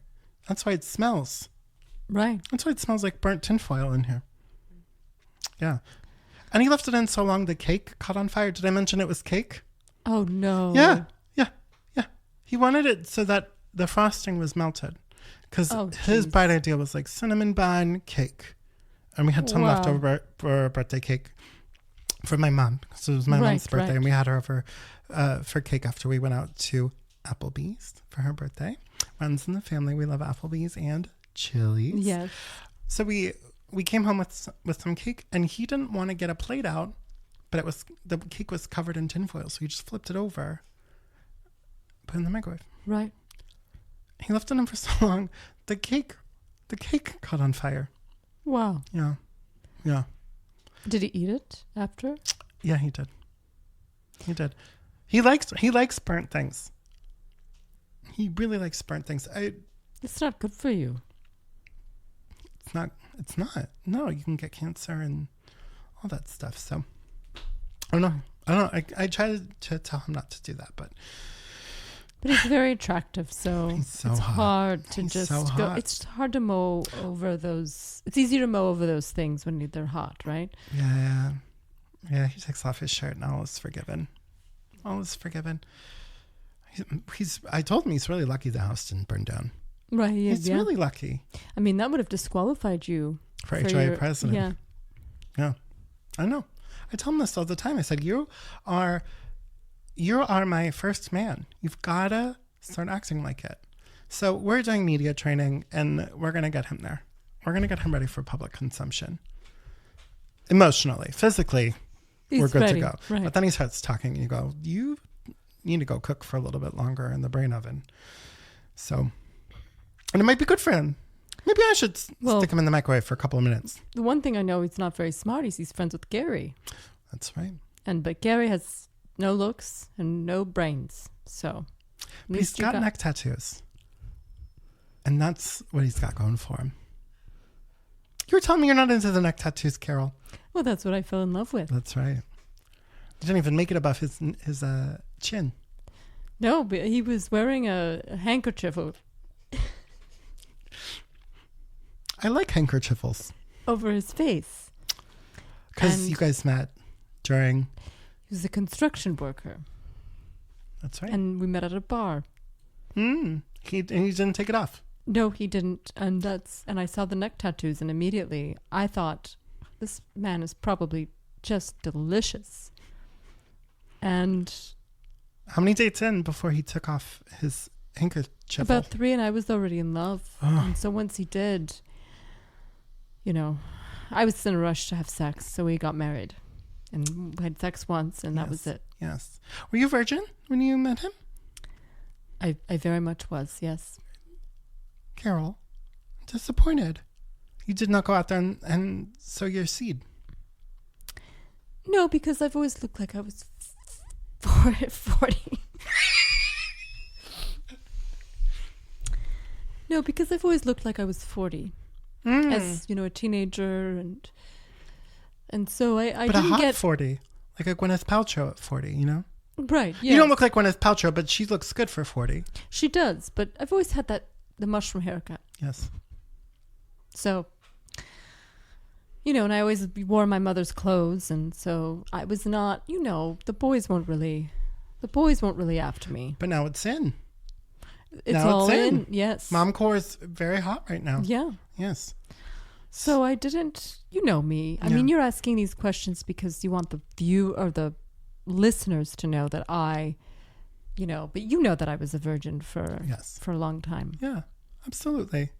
Speaker 1: That's why it smells.
Speaker 2: Right.
Speaker 1: That's why it smells like burnt tinfoil in here. Yeah. And he left it in so long the cake caught on fire. Did I mention it was cake?
Speaker 2: Oh, no.
Speaker 1: Yeah. He wanted it so that the frosting was melted. Because his bright idea was like cinnamon bun cake. And we had some left over for birthday cake for my mom. So it was my mom's birthday. And we had her over for cake after we went out to Applebee's for her birthday. Runs in the family. We love Applebee's and Chili's.
Speaker 2: Yes.
Speaker 1: So we came home with some cake, and he didn't want to get a plate out, but the cake was covered in tinfoil, so he just flipped it over, put it in the microwave.
Speaker 2: Right.
Speaker 1: He left it in for so long, the cake caught on fire.
Speaker 2: Wow.
Speaker 1: Yeah.
Speaker 2: Did he eat it after?
Speaker 1: Yeah, he did. He likes burnt things. He really likes burnt things.
Speaker 2: It's not good for you.
Speaker 1: It's not. No, you can get cancer and all that stuff. So, I don't know. I try to tell him not to do that, but
Speaker 2: he's very attractive, so,
Speaker 1: it's
Speaker 2: hot. Hard to
Speaker 1: he's
Speaker 2: just
Speaker 1: so
Speaker 2: go.
Speaker 1: hot.
Speaker 2: It's hard to mow over those. It's easier to mow over those things when they're hot, right?
Speaker 1: Yeah. He takes off his shirt and all is forgiven. All is forgiven. I told him he's really lucky the house didn't burn down.
Speaker 2: Right.
Speaker 1: He's really lucky.
Speaker 2: I mean, that would have disqualified you
Speaker 1: for HOA president. Yeah. I know. I tell him this all the time. I said, you are my first man. You've got to start acting like it. So we're doing media training and we're going to get him there. We're going to get him ready for public consumption. Emotionally, physically, we're good to go.
Speaker 2: Right.
Speaker 1: But then he starts talking and you go, you need to go cook for a little bit longer in the brain oven. So, and it might be good for him. Maybe I should stick him in the microwave for a couple of minutes.
Speaker 2: The one thing I know he's not very smart is he's friends with Gary.
Speaker 1: That's right.
Speaker 2: But Gary has no looks and no brains. So
Speaker 1: but he's got neck tattoos. And that's what he's got going for him. You were telling me you're not into the neck tattoos, Carol.
Speaker 2: Well, that's what I fell in love with.
Speaker 1: That's right. He didn't even make it above his chin.
Speaker 2: No, but he was wearing a handkerchief
Speaker 1: I like handkerchiefs.
Speaker 2: Over his face.
Speaker 1: Because you guys met during...
Speaker 2: He was a construction worker.
Speaker 1: That's right.
Speaker 2: And we met at a bar.
Speaker 1: He didn't take it off.
Speaker 2: No, he didn't. And I saw the neck tattoos and immediately I thought, this man is probably just delicious. And...
Speaker 1: How many dates in before he took off his handkerchief?
Speaker 2: About 3, and I was already in love.
Speaker 1: Oh.
Speaker 2: And so once he did, I was in a rush to have sex, so we got married. And we had sex once, and that was it.
Speaker 1: Yes. Were you a virgin when you met him?
Speaker 2: I very much was, yes.
Speaker 1: Carol, I'm disappointed. You did not go out there and sow your seed.
Speaker 2: No, because I've always looked like I was 40. No, because I've always looked like I was 40 as a teenager, and so I
Speaker 1: but
Speaker 2: didn't
Speaker 1: a hot
Speaker 2: get
Speaker 1: 40, like a Gwyneth Paltrow at 40,
Speaker 2: Right. Yeah.
Speaker 1: You don't look like Gwyneth Paltrow, but she looks good for 40.
Speaker 2: She does, but I've always had the mushroom haircut.
Speaker 1: Yes.
Speaker 2: So, and I always wore my mother's clothes, and so I was not, the boys won't really after me.
Speaker 1: But now it's in.
Speaker 2: It's
Speaker 1: now
Speaker 2: all
Speaker 1: it's
Speaker 2: in. Yes.
Speaker 1: Momcore is very hot right now.
Speaker 2: Yeah.
Speaker 1: Yes.
Speaker 2: So I didn't, me. I mean, you're asking these questions because you want the view or the listeners to know that but that I was a virgin for a long time.
Speaker 1: Yeah, absolutely.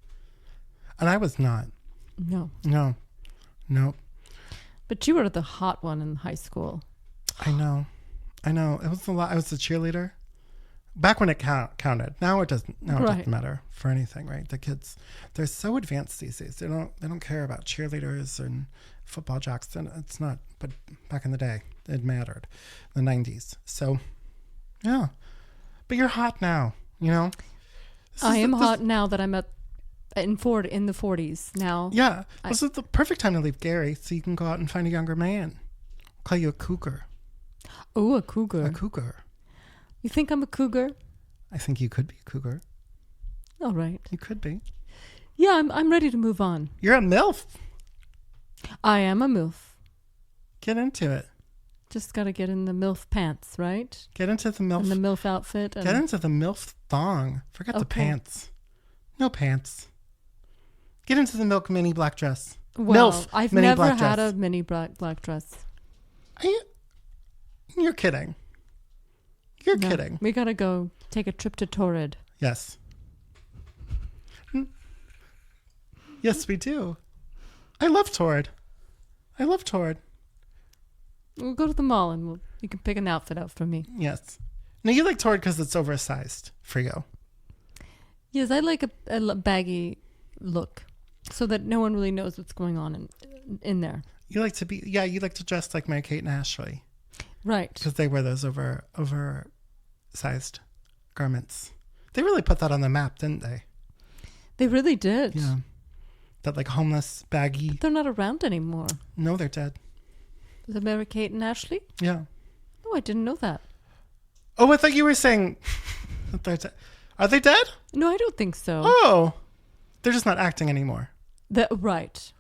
Speaker 1: And I was not.
Speaker 2: No. But you were the hot one in high school.
Speaker 1: I know. It was a lot. I was a cheerleader. Back when it counted. Now it doesn't. Now it doesn't matter for anything, right? The kids, they're so advanced these days. They don't care about cheerleaders and football jocks. And it's not. But back in the day, it mattered. The 90s. So, yeah. But you're hot now.
Speaker 2: I am hot now that I'm in the 40s now.
Speaker 1: Yeah. This is the perfect time to leave Gary so you can go out and find a younger man. I'll call you a cougar.
Speaker 2: Oh, a cougar.
Speaker 1: A cougar.
Speaker 2: You think I'm a cougar?
Speaker 1: I think you could be a cougar.
Speaker 2: All right.
Speaker 1: You could be.
Speaker 2: Yeah, I'm ready to move on.
Speaker 1: You're a MILF.
Speaker 2: I am a MILF.
Speaker 1: Get into it.
Speaker 2: Just got to get in the MILF pants, right?
Speaker 1: Get into the MILF.
Speaker 2: And the MILF outfit.
Speaker 1: Get into the MILF thong. Forget the pants. No pants. Get into the MILF mini black dress.
Speaker 2: Well,
Speaker 1: MILF
Speaker 2: I've
Speaker 1: mini
Speaker 2: never
Speaker 1: black
Speaker 2: had
Speaker 1: dress.
Speaker 2: a mini black dress.
Speaker 1: You're kidding. You're kidding.
Speaker 2: We got to go take a trip to Torrid.
Speaker 1: Yes. Yes, we do. I love Torrid. We'll
Speaker 2: go to the mall and you can pick an outfit out for me.
Speaker 1: Yes. Now, you like Torrid because it's oversized for you.
Speaker 2: Yes, I like a baggy look so that no one really knows what's going on in there.
Speaker 1: You like to dress like Mary-Kate and Ashley.
Speaker 2: Right.
Speaker 1: Because they wear those oversized garments. They really put that on the map, didn't they?
Speaker 2: They really did.
Speaker 1: Yeah. That like homeless baggy.
Speaker 2: They're not around anymore.
Speaker 1: No, they're dead.
Speaker 2: The Mary Kate and Ashley?
Speaker 1: Yeah.
Speaker 2: Oh, I didn't know that.
Speaker 1: Oh, I thought you were saying that they're dead. Are they dead?
Speaker 2: No, I don't think so.
Speaker 1: Oh. They're just not acting anymore.
Speaker 2: Right.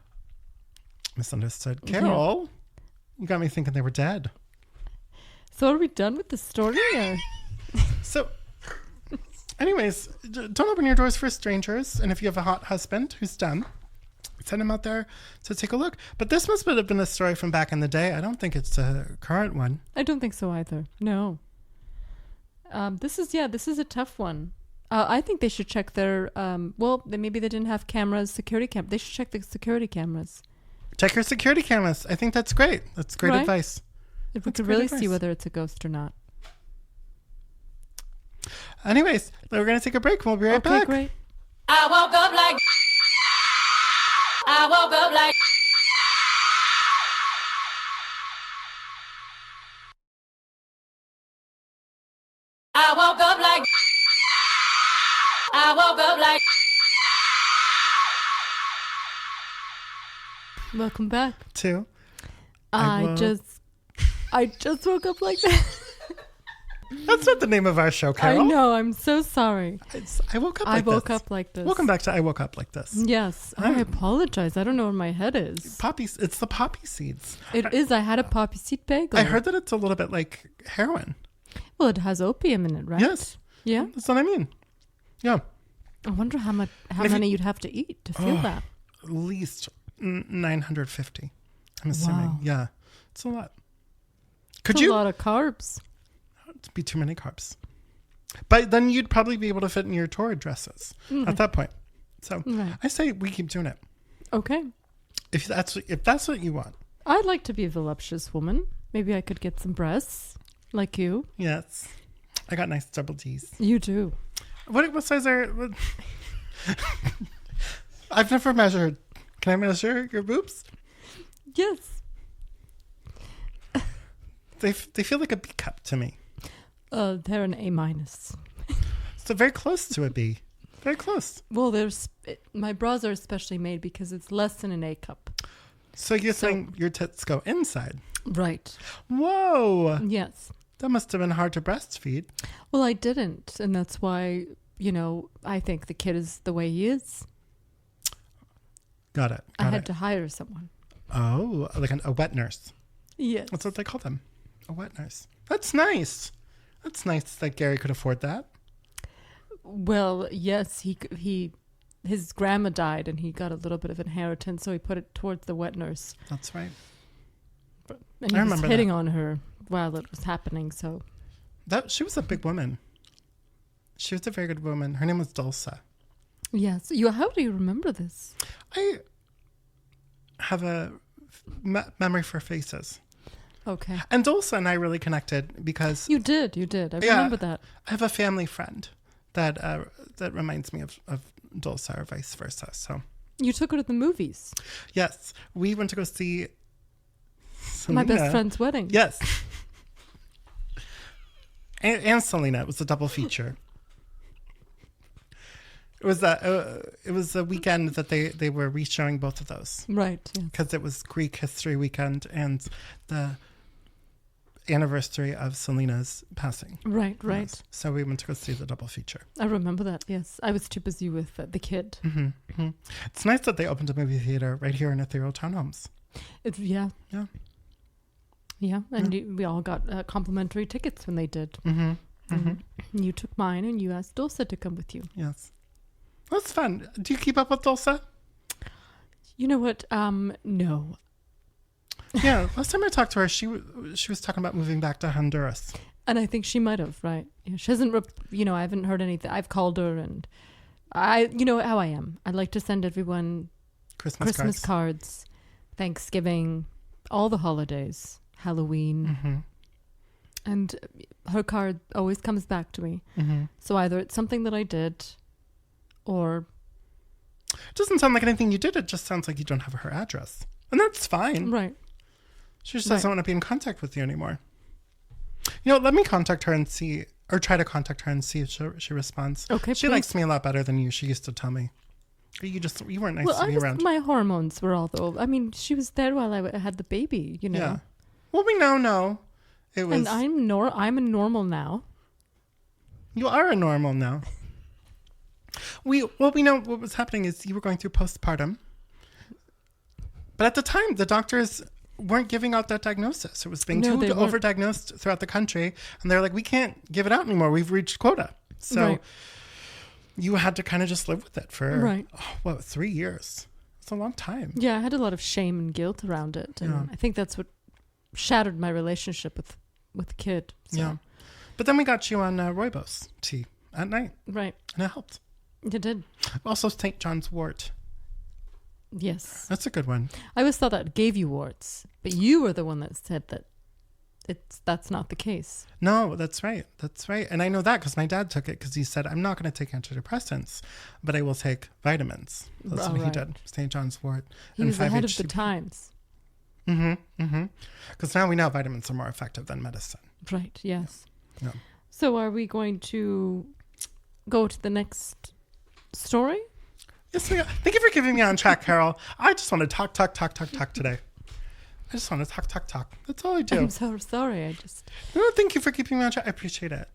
Speaker 1: Misunderstood. Carol, you got me thinking they were dead.
Speaker 2: So are we done with the story? Or?
Speaker 1: So, anyways, don't open your doors for strangers. And if you have a hot husband who's dumb, send him out there to take a look. But this must have been a story from back in the day. I don't think it's a current one.
Speaker 2: I don't think so either. No. This is a tough one. I think they should check their, maybe they didn't have cameras, security cameras. They should check the security cameras.
Speaker 1: Check your security cameras. I think that's great. That's great advice.
Speaker 2: If we could really see whether it's a ghost or not.
Speaker 1: Anyways, we're going to take a break. We'll be right back.
Speaker 2: Okay, great.
Speaker 3: I woke up like I woke up like I woke up like I woke up like
Speaker 2: Welcome back.
Speaker 1: I
Speaker 2: just woke up like that.
Speaker 1: That's not the name of our show, Carol.
Speaker 2: I know. I'm so sorry.
Speaker 1: I woke up like this.
Speaker 2: I woke up like this.
Speaker 1: Welcome back to I Woke Up Like This.
Speaker 2: Yes. I apologize. I don't know where my head is.
Speaker 1: It's the poppy seeds.
Speaker 2: It is. I had a poppy seed bagel.
Speaker 1: I heard that it's a little bit like heroin.
Speaker 2: Well, it has opium in it, right?
Speaker 1: Yes.
Speaker 2: Yeah.
Speaker 1: That's what I mean. Yeah.
Speaker 2: I wonder how many you'd have to eat to feel that.
Speaker 1: At least 950. I'm assuming.
Speaker 2: Wow.
Speaker 1: Yeah. It's a lot.
Speaker 2: It's a lot of carbs.
Speaker 1: It'd be too many carbs. But then you'd probably be able to fit in your tour dresses at that point. So I say we keep doing it.
Speaker 2: Okay.
Speaker 1: If that's what you want.
Speaker 2: I'd like to be a voluptuous woman. Maybe I could get some breasts like you.
Speaker 1: Yes. I got nice double D's.
Speaker 2: You do.
Speaker 1: What size are... I've never measured. Can I measure your boobs?
Speaker 2: Yes.
Speaker 1: They feel like a B cup to me.
Speaker 2: They're an A-.
Speaker 1: So very close to a B. Very close.
Speaker 2: Well, my bras are especially made because it's less than an A cup.
Speaker 1: So you're saying your tits go inside?
Speaker 2: Right.
Speaker 1: Whoa.
Speaker 2: Yes.
Speaker 1: That must have been hard to breastfeed.
Speaker 2: Well, I didn't. And that's why, I think the kid is the way he is.
Speaker 1: Got it.
Speaker 2: I had to hire someone.
Speaker 1: Oh, like a wet nurse.
Speaker 2: Yes.
Speaker 1: That's what they call them. A wet nurse. That's nice. That's nice that Gary could afford that.
Speaker 2: Well, yes, his grandma died and he got a little bit of inheritance, so he put it towards the wet nurse.
Speaker 1: That's right.
Speaker 2: And he was hitting on her while it was happening, so.
Speaker 1: She was a big woman. She was a very good woman. Her name was Dulce.
Speaker 2: Yes. How do you remember this?
Speaker 1: I have a memory for faces.
Speaker 2: Okay.
Speaker 1: And Dulce and I really connected because...
Speaker 2: You did. I remember that.
Speaker 1: I have a family friend that reminds me of Dulce or vice versa. So
Speaker 2: you took her to the movies.
Speaker 1: Yes. We went to go see
Speaker 2: My best friend's wedding.
Speaker 1: Yes. and Selena. It was a double feature. It was a weekend that they were re-showing both of those.
Speaker 2: Right.
Speaker 1: Because it was Greek History Weekend and the anniversary of Selena's passing.
Speaker 2: Right.
Speaker 1: Yes. So we went to go see the double feature.
Speaker 2: I remember that, yes. I was too busy with the kid.
Speaker 1: Mm-hmm, mm-hmm. It's nice that they opened a movie theater right here in Ethereal Townhomes.
Speaker 2: Yeah. And we all got complimentary tickets when they did.
Speaker 1: Mm-hmm. Mm-hmm.
Speaker 2: You took mine and you asked Dulce to come with you.
Speaker 1: Yes. That's fun. Do you keep up with Dulce?
Speaker 2: You know what? No.
Speaker 1: Yeah, last time I talked to her, she was talking about moving back to Honduras.
Speaker 2: And I think she might have, right? Yeah, she hasn't, I haven't heard anything. I've called her and you know how I am. I like to send everyone Christmas cards, Thanksgiving, all the holidays, Halloween.
Speaker 1: Mm-hmm.
Speaker 2: And her card always comes back to me.
Speaker 1: Mm-hmm.
Speaker 2: So either it's something that I did or...
Speaker 1: It doesn't sound like anything you did. It just sounds like you don't have her address. And that's fine.
Speaker 2: Right.
Speaker 1: She just doesn't want to be in contact with you anymore. Let me contact her and try to contact her and see if she responds.
Speaker 2: Okay,
Speaker 1: She
Speaker 2: please.
Speaker 1: likes me a lot better than you. She used to tell me. You weren't nice
Speaker 2: Well,
Speaker 1: to be around.
Speaker 2: my hormones were all though. I mean, she was there while I had the baby, you know.
Speaker 1: Yeah. Well, we now know it was.
Speaker 2: And I'm a normal now.
Speaker 1: You are a normal now. We know what was happening is you were going through postpartum. But at the time, the doctors weren't giving out that diagnosis. It was being too overdiagnosed throughout the country. And they're like, we can't give it out anymore. We've reached quota. So you had to kind of just live with it for, 3 years? It's a long time.
Speaker 2: Yeah, I had a lot of shame and guilt around it. And I think that's what shattered my relationship with the kid. So.
Speaker 1: Yeah. But then we got you on Rooibos tea at night.
Speaker 2: Right.
Speaker 1: And it helped.
Speaker 2: It did.
Speaker 1: Also, St. John's wort.
Speaker 2: Yes.
Speaker 1: That's a good one.
Speaker 2: I always thought that gave you warts, but you were the one that said that that's not the case.
Speaker 1: No, that's right. That's right. And I know that because my dad took it because he said, I'm not going to take antidepressants, but I will take vitamins. That's what he did. St. John's wort.
Speaker 2: He was ahead of the times.
Speaker 1: Because now we know vitamins are more effective than medicine.
Speaker 2: Right, yes.
Speaker 1: Yeah.
Speaker 2: So are we going to go to the next story?
Speaker 1: Yes, we are. Thank you for keeping me on track, Carol. I just want to talk today. I just want to talk. That's all I do.
Speaker 2: I'm so sorry.
Speaker 1: No, thank you for keeping me on track. I appreciate it.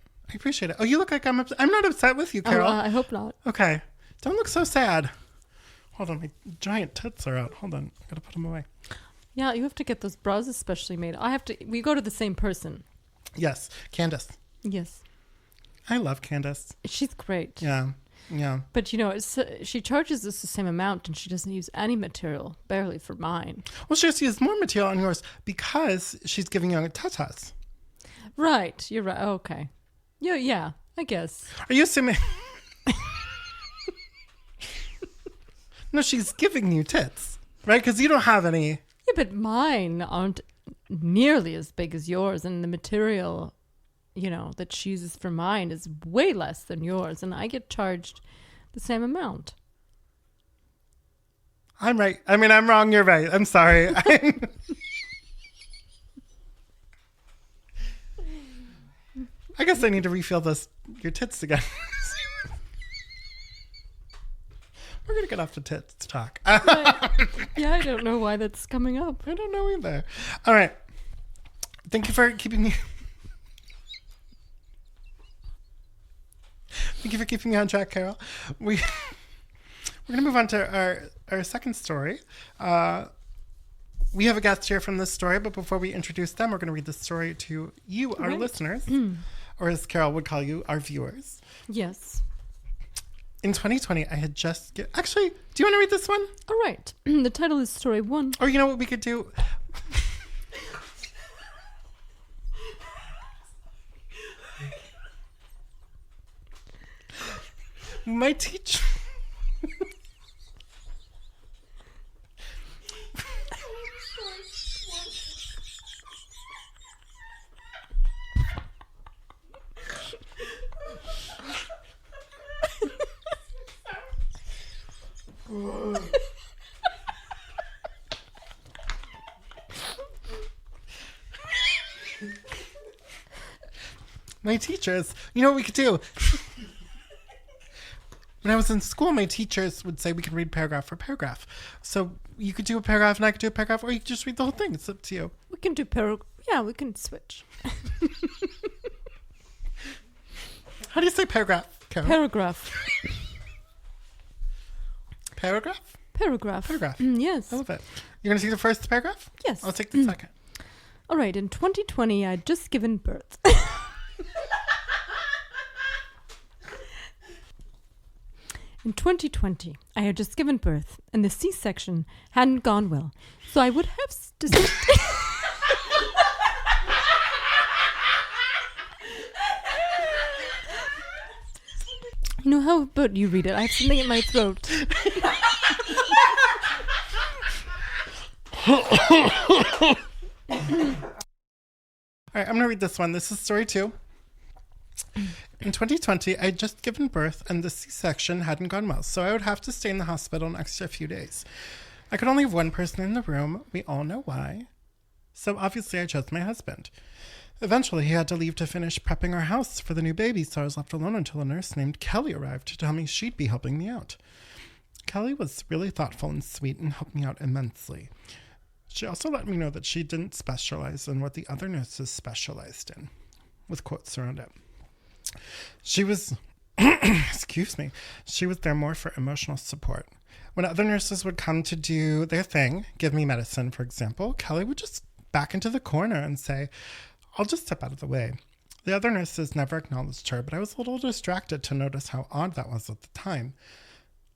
Speaker 1: Oh, you look like I'm upset. I'm not upset with you, Carol.
Speaker 2: I hope not.
Speaker 1: Okay. Don't look so sad. Hold on. My giant tits are out. Hold on. I got to put them away.
Speaker 2: Yeah, you have to get those bras especially made. We go to the same person.
Speaker 1: Yes. Candace.
Speaker 2: Yes.
Speaker 1: I love Candace.
Speaker 2: She's great.
Speaker 1: Yeah.
Speaker 2: But, she charges us the same amount and she doesn't use any material, barely for mine.
Speaker 1: Well, she has to use more material on yours because she's giving you tatas.
Speaker 2: Right. You're right. Okay. Yeah, I guess.
Speaker 1: Are you assuming... No, she's giving you tits, right? Because you don't have any...
Speaker 2: Yeah, but mine aren't nearly as big as yours, and the material... that she uses for mine is way less than yours, and I get charged the same amount.
Speaker 1: I'm right. I mean, I'm wrong. You're right. I'm sorry. I guess I need to refill your tits again. We're going to get off the tits talk.
Speaker 2: Yeah, I don't know why that's coming up.
Speaker 1: I don't know either. All right. Thank you for keeping me... Thank you for keeping me on track, Carol. We're going to move on to our second story. We have a guest here from this story, but before we introduce them, we're going to read the story to you, our listeners, or as Carol would call you, our viewers.
Speaker 2: Yes.
Speaker 1: In 2020, I had just... Actually, do you want to read this one?
Speaker 2: All right. The title is Story 1.
Speaker 1: Or you know what we could do? My teacher... My teachers, you know what we could do? When I was in school, my teachers would say we can read paragraph for paragraph. So you could do a paragraph and I could do a paragraph, or you could just read the whole thing. It's up to you.
Speaker 2: We can do we can switch.
Speaker 1: How do you say paragraph, Carol?
Speaker 2: Paragraph.
Speaker 1: Paragraph?
Speaker 2: Paragraph. Yes.
Speaker 1: I love it. You're going to take the first paragraph?
Speaker 2: Yes.
Speaker 1: I'll take the second.
Speaker 2: All right. In 2020, I'd just given birth. In 2020, I had just given birth, and the C-section hadn't gone well, so I would have how about you read it? I have something in my throat.
Speaker 1: All right, I'm going to read this one. This is story 2. In 2020, I had just given birth and the C-section hadn't gone well, so I would have to stay in the hospital an extra few days. I could only have one person in the room. We all know why. So obviously I chose my husband. Eventually, he had to leave to finish prepping our house for the new baby, so I was left alone until a nurse named Kelly arrived to tell me she'd be helping me out. Kelly was really thoughtful and sweet and helped me out immensely. She also let me know that she didn't specialize in what the other nurses specialized in, with quotes around it. She was, excuse me, she was there more for emotional support. When other nurses would come to do their thing, give me medicine, for example, Kelly would just back into the corner and say, I'll just step out of the way. The other nurses never acknowledged her, but I was a little distracted to notice how odd that was at the time.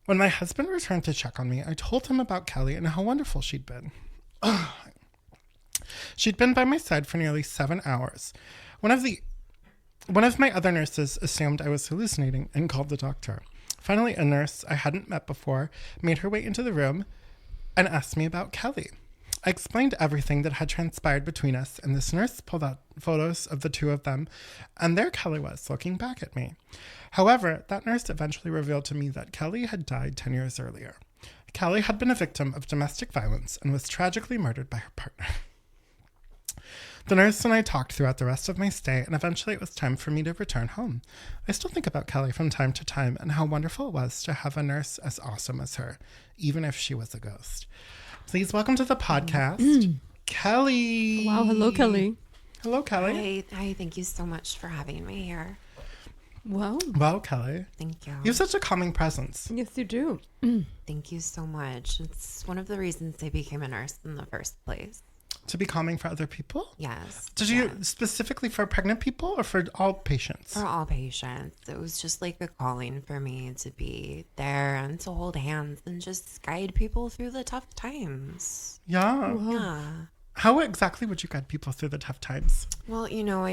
Speaker 1: When my husband returned to check on me, I told him about Kelly and how wonderful she'd been. She'd been by my side for nearly 7 hours. One of my other nurses assumed I was hallucinating and called the doctor. Finally, a nurse I hadn't met before made her way into the room and asked me about Kelly. I explained everything that had transpired between us, and this nurse pulled out photos of the two of them, and there Kelly was, looking back at me. However, that nurse eventually revealed to me that Kelly had died 10 years earlier. Kelly had been a victim of domestic violence and was tragically murdered by her partner. The nurse and I talked throughout the rest of my stay, and eventually it was time for me to return home. I still think about Kelly from time to time and how wonderful it was to have a nurse as awesome as her, even if she was a ghost. Please welcome to the podcast, Kelly.
Speaker 2: Wow, hello, Kelly.
Speaker 1: Hello, Kelly.
Speaker 4: Hi, thank you so much for having me here.
Speaker 2: Wow.
Speaker 1: Wow, Kelly.
Speaker 4: Thank you.
Speaker 1: You have such a calming presence.
Speaker 2: Yes, you do.
Speaker 4: Thank you so much. It's one of the reasons I became a nurse in the first place.
Speaker 1: To be calming for other people?
Speaker 4: Yes.
Speaker 1: Did you specifically for pregnant people or for all patients?
Speaker 4: For all patients. It was just like a calling for me to be there and to hold hands and just guide people through the tough times.
Speaker 1: Yeah.
Speaker 2: Wow.
Speaker 4: Yeah.
Speaker 1: How exactly would you guide people through the tough times?
Speaker 4: Well,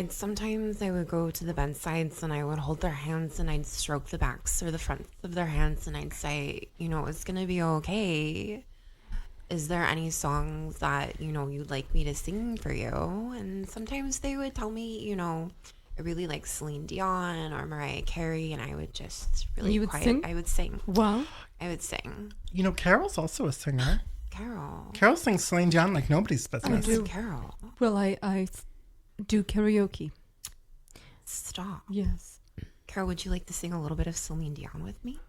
Speaker 4: sometimes I would go to the bedsides and I would hold their hands and I'd stroke the backs or the fronts of their hands and I'd say, it's going to be okay. Is there any songs that, you'd like me to sing for you? And sometimes they would tell me, I really like Celine Dion or Mariah Carey, and I would just really
Speaker 2: You would
Speaker 4: quiet.
Speaker 2: sing?
Speaker 4: I would sing.
Speaker 2: Wow.
Speaker 4: I would sing.
Speaker 1: Carol's also a singer.
Speaker 4: Carol.
Speaker 1: Carol sings Celine Dion like nobody's business.
Speaker 2: do.
Speaker 4: Carol.
Speaker 2: Well, I do karaoke.
Speaker 4: Stop.
Speaker 2: Yes.
Speaker 4: Carol, would you like to sing a little bit of Celine Dion with me?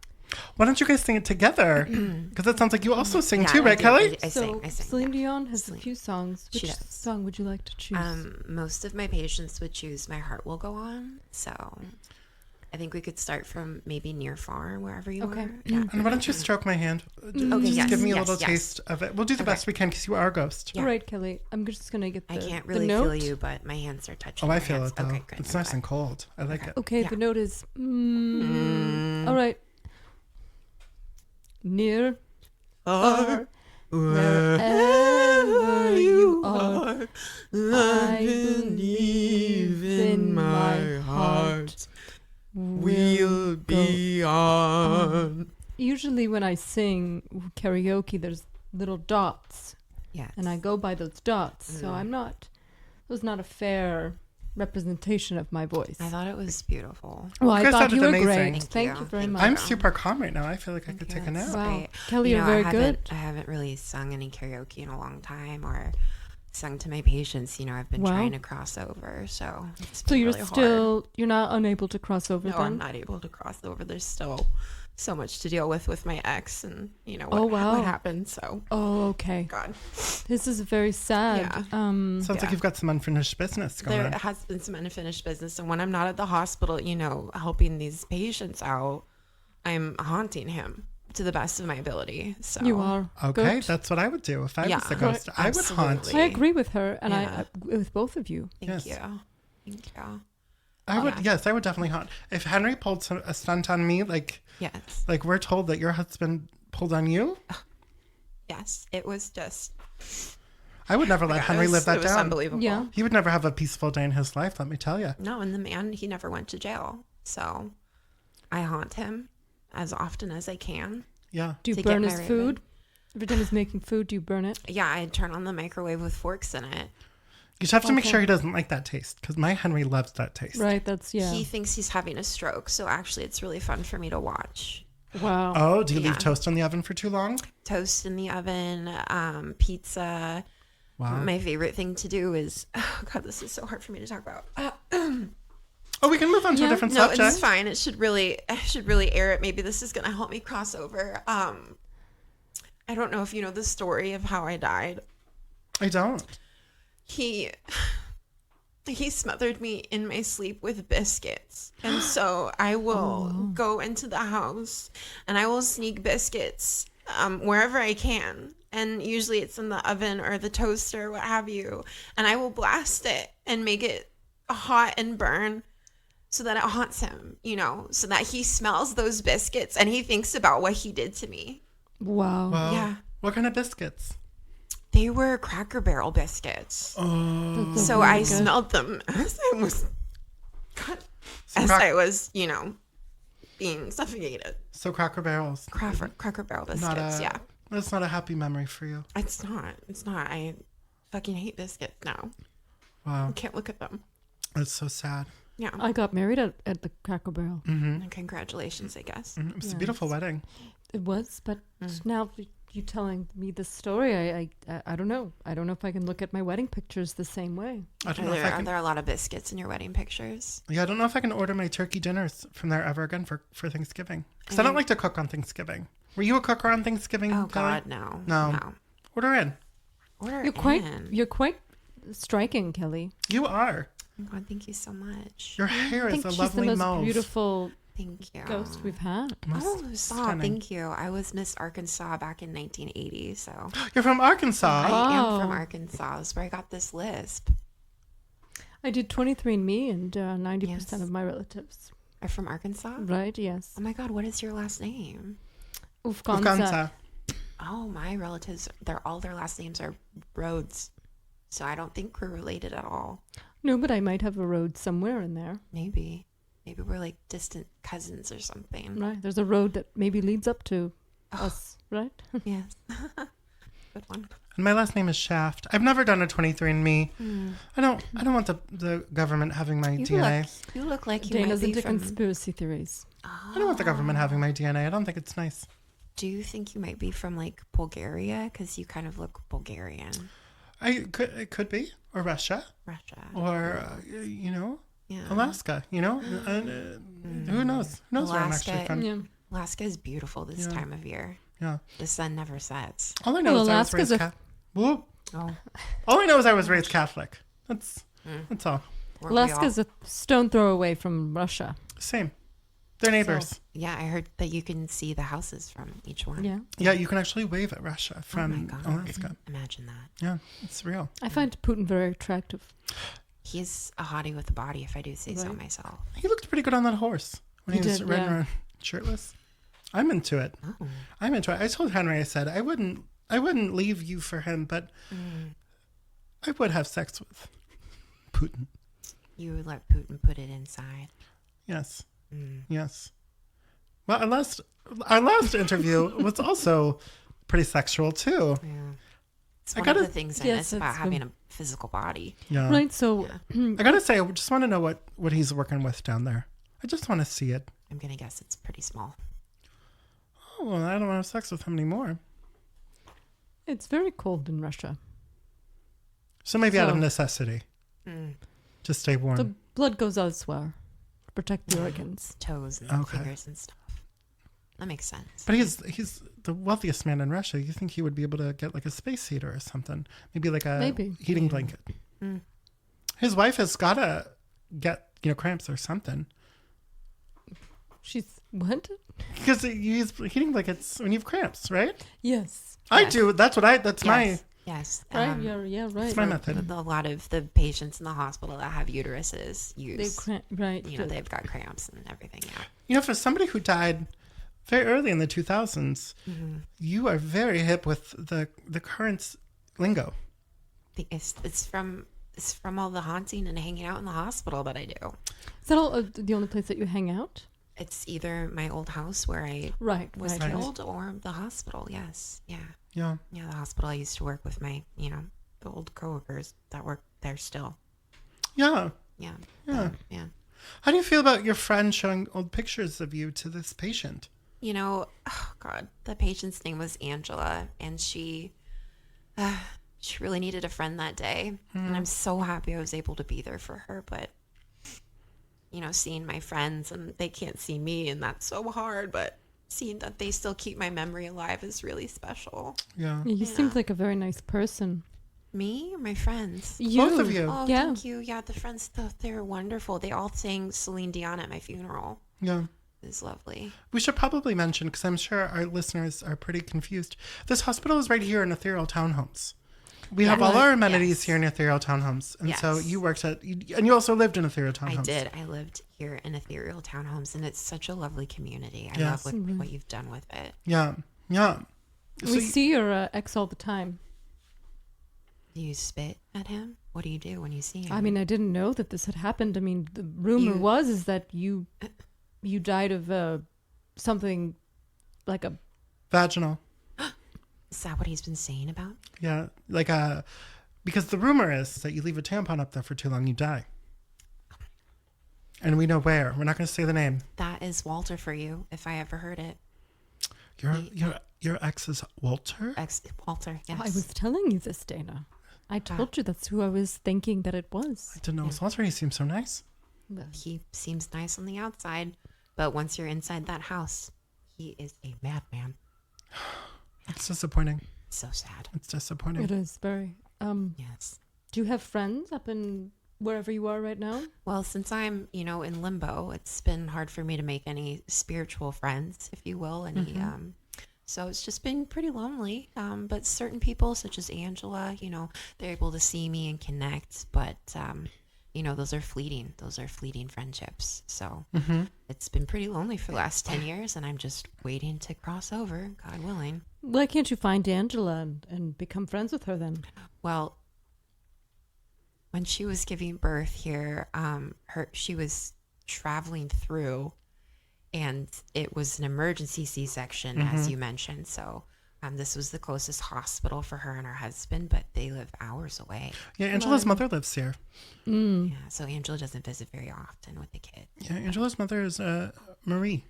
Speaker 1: Why don't you guys sing it together? Because it sounds like you also sing too,
Speaker 4: I
Speaker 1: right,
Speaker 4: do.
Speaker 1: Kelly?
Speaker 4: I sing.
Speaker 2: Celine
Speaker 4: yeah.
Speaker 2: Dion has
Speaker 4: Celine.
Speaker 2: a few songs.
Speaker 4: She
Speaker 2: Which
Speaker 4: does.
Speaker 2: song would you like to choose?
Speaker 4: Most of my patients would choose My Heart Will Go On. So I think we could start from maybe Near Far, wherever you
Speaker 2: Okay.
Speaker 4: are. Yeah.
Speaker 1: And why don't you stroke my hand?
Speaker 4: Okay,
Speaker 1: Just
Speaker 4: yes,
Speaker 1: give me a
Speaker 4: yes,
Speaker 1: little
Speaker 4: yes.
Speaker 1: taste of it. We'll do the
Speaker 4: Okay.
Speaker 1: best we can because you are a ghost.
Speaker 4: Yeah.
Speaker 2: All right, Kelly. I'm just going to get the
Speaker 4: I can't
Speaker 2: the
Speaker 4: really
Speaker 2: note.
Speaker 4: feel you, but my hands are touching.
Speaker 1: Oh, I
Speaker 4: my
Speaker 1: feel
Speaker 4: hands.
Speaker 1: it though.
Speaker 4: Okay, good.
Speaker 1: It's nice and cold. I like it.
Speaker 2: Okay,
Speaker 4: Yeah.
Speaker 2: the note is... All right. Near or wherever you are, I believe in my heart will be on. Usually when I sing karaoke, there's little dots,
Speaker 4: Yes.
Speaker 2: and I go by those dots. So
Speaker 4: Mm.
Speaker 2: that was not a fair representation of my voice.
Speaker 4: I thought it was beautiful.
Speaker 2: Well, I
Speaker 1: guys
Speaker 2: thought
Speaker 1: sounded
Speaker 2: you were
Speaker 1: amazing.
Speaker 2: great. Thank you very
Speaker 4: Thank
Speaker 2: much.
Speaker 1: I'm
Speaker 4: you.
Speaker 1: super calm right now. I feel like I could
Speaker 4: Thank
Speaker 1: take a
Speaker 4: you.
Speaker 1: nap.
Speaker 2: Wow.
Speaker 4: Right.
Speaker 2: Kelly, you're very good.
Speaker 4: I haven't really sung any karaoke in a long time or sung to my patients. I've been
Speaker 2: Wow.
Speaker 4: trying to cross over. So it's
Speaker 2: So
Speaker 4: been
Speaker 2: you're
Speaker 4: really
Speaker 2: you're not unable to cross over
Speaker 4: hard. No,
Speaker 2: then?
Speaker 4: I'm not able to cross over. There's still so much to deal with my ex and,
Speaker 2: Oh, wow.
Speaker 4: what happened. So,
Speaker 2: Oh, okay.
Speaker 4: God.
Speaker 2: This is very sad.
Speaker 4: Yeah.
Speaker 1: Sounds like
Speaker 4: Yeah.
Speaker 1: you've got some unfinished business going
Speaker 4: There
Speaker 1: on.
Speaker 4: has been some unfinished business. And when I'm not at the hospital, helping these patients out, I'm haunting him to the best of my ability. So
Speaker 2: You are.
Speaker 1: Okay,
Speaker 2: Good.
Speaker 1: that's what I would do. If I
Speaker 4: Yeah.
Speaker 1: was a ghost, I would haunt.
Speaker 4: Absolutely.
Speaker 2: I agree with her, and
Speaker 4: Yeah.
Speaker 2: I with both of you.
Speaker 4: Thank
Speaker 1: Yes.
Speaker 4: you. Thank you.
Speaker 1: I would,
Speaker 4: Yeah.
Speaker 1: yes, I would definitely haunt. If Henry pulled a stunt on me, like
Speaker 4: Yes.
Speaker 1: we're told that your husband pulled on you,
Speaker 4: Yes. It was just
Speaker 1: I would never let Henry live that
Speaker 4: it was
Speaker 1: down.
Speaker 4: unbelievable.
Speaker 2: Yeah.
Speaker 1: He would never have a peaceful day in his life, let me tell you.
Speaker 4: No, and the man, he never went to jail. So I haunt him as often as I can.
Speaker 1: Yeah.
Speaker 2: Do you
Speaker 4: To
Speaker 2: burn
Speaker 4: get
Speaker 2: his
Speaker 4: my
Speaker 2: food? Every time he's making food, do you burn it?
Speaker 4: Yeah, I turn on the microwave with forks in it.
Speaker 1: You just have to make
Speaker 2: Okay.
Speaker 1: sure he doesn't like that taste because my Henry loves that taste.
Speaker 2: Right. That's yeah.
Speaker 4: He thinks he's having a stroke. So actually, it's really fun for me to watch.
Speaker 2: Wow.
Speaker 1: Oh, do you
Speaker 4: Yeah.
Speaker 1: leave toast in the oven for too long?
Speaker 4: Toast in the oven, pizza.
Speaker 1: Wow.
Speaker 4: My favorite thing to do is, oh God, this is so hard for me to talk about.
Speaker 1: Oh, we can move on to a different
Speaker 5: No,
Speaker 1: subject.
Speaker 5: it's fine. I should really air it. Maybe this is gonna help me cross over. I don't know if you know the story of how I died.
Speaker 1: I don't.
Speaker 5: He smothered me in my sleep with biscuits. And so I will go into the house and I will sneak biscuits wherever I can. And usually it's in the oven or the toaster, what have you. And I will blast it and make it hot and burn so that it haunts him, so that he smells those biscuits and he thinks about what he did to me.
Speaker 2: Wow.
Speaker 1: Well,
Speaker 5: Yeah.
Speaker 1: What kind of biscuits?
Speaker 5: They were Cracker Barrel biscuits.
Speaker 1: Oh.
Speaker 5: So I smelled them as I was, being suffocated.
Speaker 1: So Cracker Barrels.
Speaker 5: Cracker Barrel biscuits, yeah.
Speaker 1: That's not a happy memory for you.
Speaker 5: It's not. I fucking hate biscuits now.
Speaker 1: Wow.
Speaker 5: I can't look at them.
Speaker 1: That's so sad.
Speaker 5: Yeah.
Speaker 2: I got married at the Cracker Barrel.
Speaker 5: And congratulations, I guess.
Speaker 1: It was a beautiful wedding.
Speaker 2: It was, but now you telling me this story, I don't know. I don't know if I can look at my wedding pictures the same way.
Speaker 1: I don't know if I
Speaker 5: Are
Speaker 1: can.
Speaker 5: there a lot of biscuits in your wedding pictures?
Speaker 1: Yeah, I don't know if I can order my turkey dinners from there ever again for Thanksgiving. Because I don't like to cook on Thanksgiving. Were you a cooker on Thanksgiving?
Speaker 5: Oh,
Speaker 1: Kelly?
Speaker 5: God, no.
Speaker 1: No. Order in.
Speaker 5: Order
Speaker 2: You're quite striking, Kelly.
Speaker 1: You are.
Speaker 5: Oh, God, thank you so much.
Speaker 1: Your hair
Speaker 2: I
Speaker 1: is
Speaker 2: think
Speaker 1: a
Speaker 2: she's
Speaker 1: lovely
Speaker 2: the most
Speaker 1: mauve.
Speaker 2: beautiful
Speaker 5: Thank you.
Speaker 2: ghost we've had.
Speaker 5: Oh, stop.
Speaker 1: stunning.
Speaker 5: Thank you. I was Miss Arkansas back in 1980, so
Speaker 1: You're from Arkansas.
Speaker 5: I am from
Speaker 2: Wow.
Speaker 5: Arkansas. That's where I got this lisp.
Speaker 2: I did 23andMe, and 90%
Speaker 5: Yes.
Speaker 2: of my relatives.
Speaker 5: Are from Arkansas?
Speaker 2: Right? Yes.
Speaker 5: Oh my God, what is your last name?
Speaker 2: Ufganza.
Speaker 1: Ufganza.
Speaker 5: Oh, my relatives, all their last names are Rhodes. So I don't think we're related at all.
Speaker 2: No, but I might have a road somewhere in there.
Speaker 5: Maybe we're like distant cousins or something.
Speaker 2: Right. There's a road that maybe leads up to us, right?
Speaker 5: Yes. Good one.
Speaker 1: And my last name is Shaft. I've never done a 23andMe. I don't want the government having my DNA.
Speaker 5: You look like you
Speaker 2: Dana's
Speaker 5: might be
Speaker 2: into
Speaker 5: from...
Speaker 2: conspiracy theories.
Speaker 1: I don't want the government having my DNA. I don't think it's nice.
Speaker 5: Do you think you might be from like Bulgaria? Because you kind of look Bulgarian.
Speaker 1: It could be. Or Russia.
Speaker 5: Russia.
Speaker 1: Or,
Speaker 5: Yeah.
Speaker 1: Alaska, And, who knows? Who knows where I'm actually
Speaker 5: Alaska.
Speaker 1: from?
Speaker 2: Yeah.
Speaker 5: Alaska is beautiful this time of year.
Speaker 1: Yeah.
Speaker 5: The sun never sets.
Speaker 1: All I know
Speaker 2: Well,
Speaker 1: is
Speaker 2: Alaska's
Speaker 1: I was raised Whoop.
Speaker 5: Oh,
Speaker 1: All I know is I was raised Catholic. That's all.
Speaker 2: Alaska's a stone throw away from Russia.
Speaker 1: Same. They're neighbors.
Speaker 5: So, yeah, I heard that you can see the houses from each one.
Speaker 2: Yeah.
Speaker 1: Yeah, you can actually wave at Russia
Speaker 5: Oh my
Speaker 1: from
Speaker 5: God.
Speaker 1: Alaska.
Speaker 5: Imagine that.
Speaker 1: Yeah, it's real.
Speaker 2: I find Putin very attractive.
Speaker 5: He's a hottie with a body, if I do say so
Speaker 2: Right.
Speaker 5: myself.
Speaker 1: He looked pretty good on that horse when
Speaker 2: He
Speaker 1: he was
Speaker 2: did,
Speaker 1: riding
Speaker 2: yeah.
Speaker 1: around shirtless. I'm into it.
Speaker 5: Oh.
Speaker 1: I'm into it. I told Henry, I said I wouldn't leave you for him, but I would have sex with Putin.
Speaker 5: You would let Putin put it inside.
Speaker 1: Yes. Yes. Well, our last interview was also pretty sexual too.
Speaker 5: Yeah. It's
Speaker 1: I
Speaker 5: one of
Speaker 1: gotta-
Speaker 5: the things I
Speaker 2: Yes,
Speaker 5: miss about
Speaker 2: it's
Speaker 5: having a physical body.
Speaker 1: Yeah.
Speaker 2: Right. So
Speaker 1: I gotta say, I just want to know what he's working with down there. I just want to see it.
Speaker 5: I'm going to guess it's pretty small.
Speaker 1: Oh, well, I don't want to have sex with him anymore.
Speaker 2: it's very cold in Russia.
Speaker 1: So maybe out of
Speaker 2: So-
Speaker 1: necessity, to stay warm.
Speaker 2: The blood goes elsewhere to protect the organs.
Speaker 5: Toes and
Speaker 1: Okay.
Speaker 5: fingers and stuff. That makes sense.
Speaker 1: But he's the wealthiest man in Russia. You think he would be able to get like a space heater or something? Maybe like a
Speaker 2: Maybe.
Speaker 1: heating blanket. His wife has got to get cramps or something
Speaker 2: She's what?
Speaker 1: because you use heating blankets when you have cramps, right?
Speaker 2: Yes.
Speaker 1: I do. That's my
Speaker 5: Yes.
Speaker 2: Right. Yeah. Right.
Speaker 1: that's my method.
Speaker 5: A lot of the patients in the hospital that have uteruses use,
Speaker 2: Right.
Speaker 5: they've got cramps and everything. Yeah.
Speaker 1: For somebody who died very early in the 2000s, you are very hip with the current lingo.
Speaker 5: It's from all the haunting and hanging out in the hospital that I do.
Speaker 2: Is that all the only place that you hang out?
Speaker 5: It's either my old house where I
Speaker 2: Right.
Speaker 5: was
Speaker 2: right.
Speaker 5: killed or the hospital. Yes. Yeah.
Speaker 1: Yeah.
Speaker 5: Yeah. The hospital I used to work with my, the old coworkers that work there still.
Speaker 1: Yeah.
Speaker 5: Yeah.
Speaker 1: Yeah.
Speaker 5: Yeah.
Speaker 1: How do you feel about your friend showing old pictures of you to this patient?
Speaker 5: Oh God, the patient's name was Angela, and she really needed a friend that day, and I'm so happy I was able to be there for her. But seeing my friends and they can't see me, and that's so hard. But seeing that they still keep my memory alive is really special.
Speaker 1: Yeah.
Speaker 2: You seemed like a very nice person.
Speaker 5: Me or my friends?
Speaker 2: You.
Speaker 1: Both of you.
Speaker 5: Oh,
Speaker 2: Yeah.
Speaker 5: thank you. Yeah, the friends, they're wonderful. They all sang Celine Dion at my funeral.
Speaker 1: Yeah.
Speaker 5: It was lovely.
Speaker 1: We should probably mention, because I'm sure our listeners are pretty confused, this hospital is right here in Ethereal Townhomes. We have all our amenities here in Ethereal Townhomes. And so
Speaker 5: Yes.
Speaker 1: you worked and you also lived in Ethereal Townhomes.
Speaker 5: I did. I lived here in Ethereal Townhomes, and it's such a lovely community. I
Speaker 1: Yes.
Speaker 5: love what you've done with it.
Speaker 1: Yeah. Yeah.
Speaker 2: We see your ex all the time.
Speaker 5: Do you spit at him? What do you do when you see him?
Speaker 2: I mean, I didn't know that this had happened. I mean, the rumor is that you died of something like a...
Speaker 1: Vaginal.
Speaker 5: Is that what he's been saying about?
Speaker 1: Yeah. Like, because the rumor is that you leave a tampon up there for too long, you die. And we know where. We're not going to say the name.
Speaker 5: That is Walter for you, if I ever heard it.
Speaker 1: Your ex is Walter?
Speaker 5: Walter, yes.
Speaker 2: I was telling you this, Dana. I told you that's who I was thinking that it was.
Speaker 1: I didn't know it was Walter. He seems so nice.
Speaker 5: He seems nice on the outside, but once you're inside that house, he is a madman.
Speaker 1: It's disappointing.
Speaker 5: So sad.
Speaker 1: It's disappointing.
Speaker 2: It is very...
Speaker 5: Yes.
Speaker 2: Do you have friends up in wherever you are right now?
Speaker 5: Well, since I'm, in limbo, it's been hard for me to make any spiritual friends, if you will. So it's just been pretty lonely. But certain people, such as Angela, they're able to see me and connect. But, those are fleeting. Those are fleeting friendships. So it's been pretty lonely for the last 10 years, and I'm just waiting to cross over, God willing.
Speaker 2: Why can't you find Angela and become friends with her then?
Speaker 5: Well, when she was giving birth here, she was traveling through, and it was an emergency C-section, as you mentioned. So this was the closest hospital for her and her husband, but they live hours away.
Speaker 1: Yeah, Angela's mother lives here.
Speaker 2: Mm.
Speaker 5: Yeah, so Angela doesn't visit very often with the kid.
Speaker 1: Yeah, Angela's mother is Marie.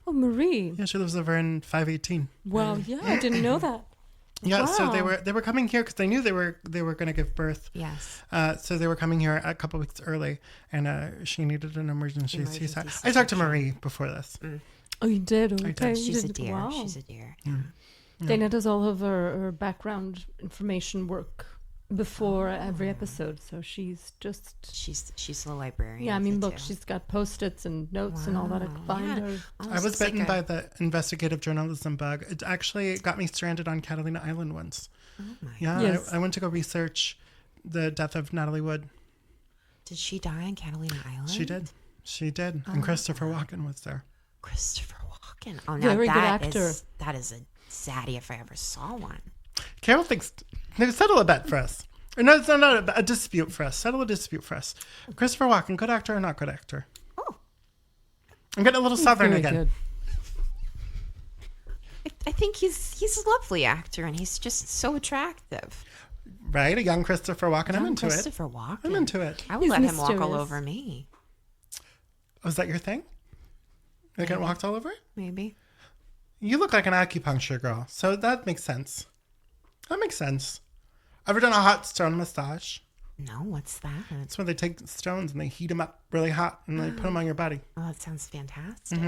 Speaker 2: Oh, Marie.
Speaker 1: Yeah, she lives over in 518.
Speaker 2: Wow, yeah, I didn't know that.
Speaker 1: Yeah, so
Speaker 2: Wow.
Speaker 1: they were coming here because they knew they were going to give birth.
Speaker 5: Yes.
Speaker 1: So they were coming here a couple weeks early, and she needed an emergency C-section. I
Speaker 5: C-section.
Speaker 1: talked to Marie before this.
Speaker 2: Oh, you did? Okay.
Speaker 1: did.
Speaker 2: you
Speaker 5: She's a
Speaker 2: did.
Speaker 5: dear.
Speaker 2: Wow.
Speaker 5: She's a dear.
Speaker 2: Dana does all of her background information work before every episode, so she's just...
Speaker 5: She's the librarian.
Speaker 2: Yeah, I
Speaker 5: of
Speaker 2: mean,
Speaker 5: the
Speaker 2: look,
Speaker 5: two.
Speaker 2: she's got Post-its and notes and all that. I could find
Speaker 5: Yeah.
Speaker 2: her.
Speaker 1: I
Speaker 5: Almost
Speaker 1: was
Speaker 5: looks like
Speaker 1: bitten by the investigative journalism bug. It actually got me stranded on Catalina Island once.
Speaker 5: Oh my.
Speaker 1: Yeah,
Speaker 2: Yes.
Speaker 1: I went to go research the death of Natalie Wood.
Speaker 5: Did she die on Catalina Island?
Speaker 1: She did. And Christopher Walken was there.
Speaker 5: Christopher Walken. Oh, now
Speaker 2: Very good
Speaker 5: that
Speaker 2: actor.
Speaker 5: that is a zaddy if I ever saw one.
Speaker 1: Carol thinks, settle a bet for us. Or no, it's not a dispute for us. Settle a dispute for us. Christopher Walken, good actor or not good actor?
Speaker 5: Oh.
Speaker 1: I'm getting a little southern
Speaker 2: Very
Speaker 1: again.
Speaker 2: good.
Speaker 5: I think he's a lovely actor, and he's just so attractive.
Speaker 1: Right? A young Christopher Walken. I'm
Speaker 5: Young
Speaker 1: into it.
Speaker 5: Christopher Walken.
Speaker 1: I'm into it.
Speaker 5: I would
Speaker 2: He's
Speaker 5: let him walk all
Speaker 2: mysterious.
Speaker 5: over me.
Speaker 1: Oh, is that your thing? They get walked all over?
Speaker 5: Maybe.
Speaker 1: You look like an acupuncture girl, so that makes sense. That makes sense. Ever done a hot stone massage?
Speaker 5: No, what's that?
Speaker 1: It's where they take stones and they heat them up really hot and they put them on your body.
Speaker 5: Oh, that sounds fantastic.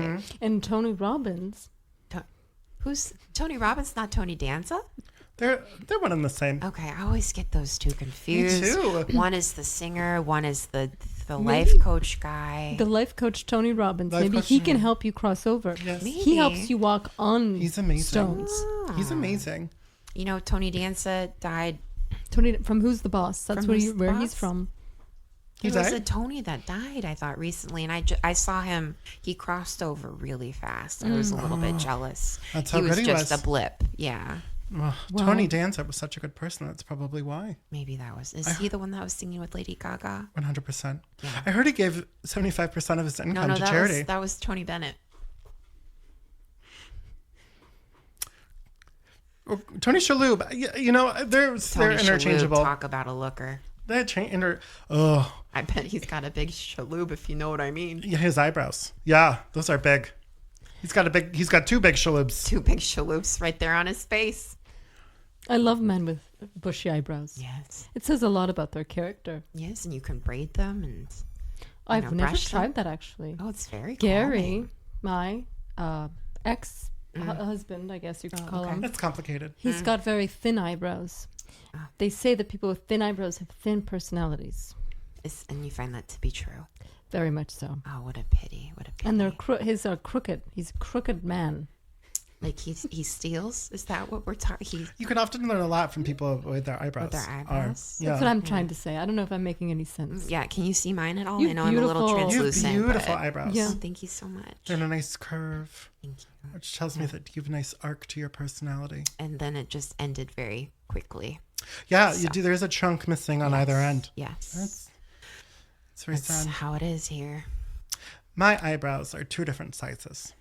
Speaker 2: And Tony Robbins.
Speaker 5: Who's Tony Robbins? Not Tony Danza?
Speaker 1: They're one and the same.
Speaker 5: Okay, I always get those two confused.
Speaker 1: too.
Speaker 5: One is the singer, one is the
Speaker 2: Maybe.
Speaker 5: life coach guy.
Speaker 2: The life coach Tony Robbins.
Speaker 1: Life
Speaker 2: Maybe
Speaker 1: coach,
Speaker 2: he can help you cross over.
Speaker 1: Yes.
Speaker 5: Maybe.
Speaker 2: He helps you walk on
Speaker 1: He's amazing.
Speaker 2: stones.
Speaker 1: He's amazing.
Speaker 5: Tony Danza died.
Speaker 2: Tony from Who's the Boss? That's
Speaker 5: From
Speaker 2: where
Speaker 5: Who's the
Speaker 2: where he's
Speaker 5: Boss?
Speaker 2: from.
Speaker 1: He
Speaker 5: There was
Speaker 1: died?
Speaker 5: a Tony that died, I thought, recently, and I saw him. He crossed over really fast. I was a little bit jealous.
Speaker 1: That's how
Speaker 5: he was
Speaker 1: good he
Speaker 5: just
Speaker 1: was.
Speaker 5: a blip. Yeah,
Speaker 1: Well, Tony Danza was such a good person. That's probably why.
Speaker 5: maybe that was. Is he the one that was singing with Lady Gaga?
Speaker 1: 100%. I heard he gave 75% of his income to charity.
Speaker 5: that was Tony Bennett.
Speaker 1: Tony Shalhoub, they're
Speaker 5: Tony
Speaker 1: interchangeable.
Speaker 5: Shalhoub, talk about a looker.
Speaker 1: Oh,
Speaker 5: I bet he's got a big Shalhoub, if you know what I mean.
Speaker 1: yeah, his eyebrows. Yeah, those are big. He's got two big Shalhoubs.
Speaker 5: Two big Shalhoups right there on his face.
Speaker 2: I love men with bushy eyebrows.
Speaker 5: Yes.
Speaker 2: It says a lot about their character.
Speaker 5: Yes, and you can braid them, and
Speaker 2: I've
Speaker 4: know,
Speaker 2: never
Speaker 4: brush them.
Speaker 2: tried that actually.
Speaker 4: Oh, it's very
Speaker 2: Gary,
Speaker 4: calming.
Speaker 2: my ex-husband, I guess you could call him.
Speaker 1: That's complicated.
Speaker 2: He's got very thin eyebrows. They say that people with thin eyebrows have thin personalities.
Speaker 4: And you find that to be true.
Speaker 2: Very much so.
Speaker 4: Oh, what a pity! What a pity!
Speaker 2: And his are crooked. He's a crooked man.
Speaker 4: Like he steals. Is that what we're talking?
Speaker 1: You can often learn a lot from people with their eyebrows.
Speaker 4: With their eyebrows?
Speaker 1: Yeah.
Speaker 2: That's what I'm trying to say. I don't know if I'm making any sense.
Speaker 4: Yeah. Can you see mine at all?
Speaker 2: You
Speaker 4: I know I'm a little
Speaker 2: beautiful-
Speaker 1: You have
Speaker 4: translucent.
Speaker 1: beautiful
Speaker 4: but-
Speaker 1: eyebrows.
Speaker 2: Yeah.
Speaker 4: Oh, thank you so much.
Speaker 1: They're in a nice curve,
Speaker 4: Thank you.
Speaker 1: which tells me that you have a nice arc to your personality.
Speaker 4: And then it just ended very quickly.
Speaker 1: Yeah, you do. There's a chunk missing on either end.
Speaker 4: Yes.
Speaker 1: It's very
Speaker 4: That's
Speaker 1: sad.
Speaker 4: how it is here.
Speaker 1: My eyebrows are 2 different sizes.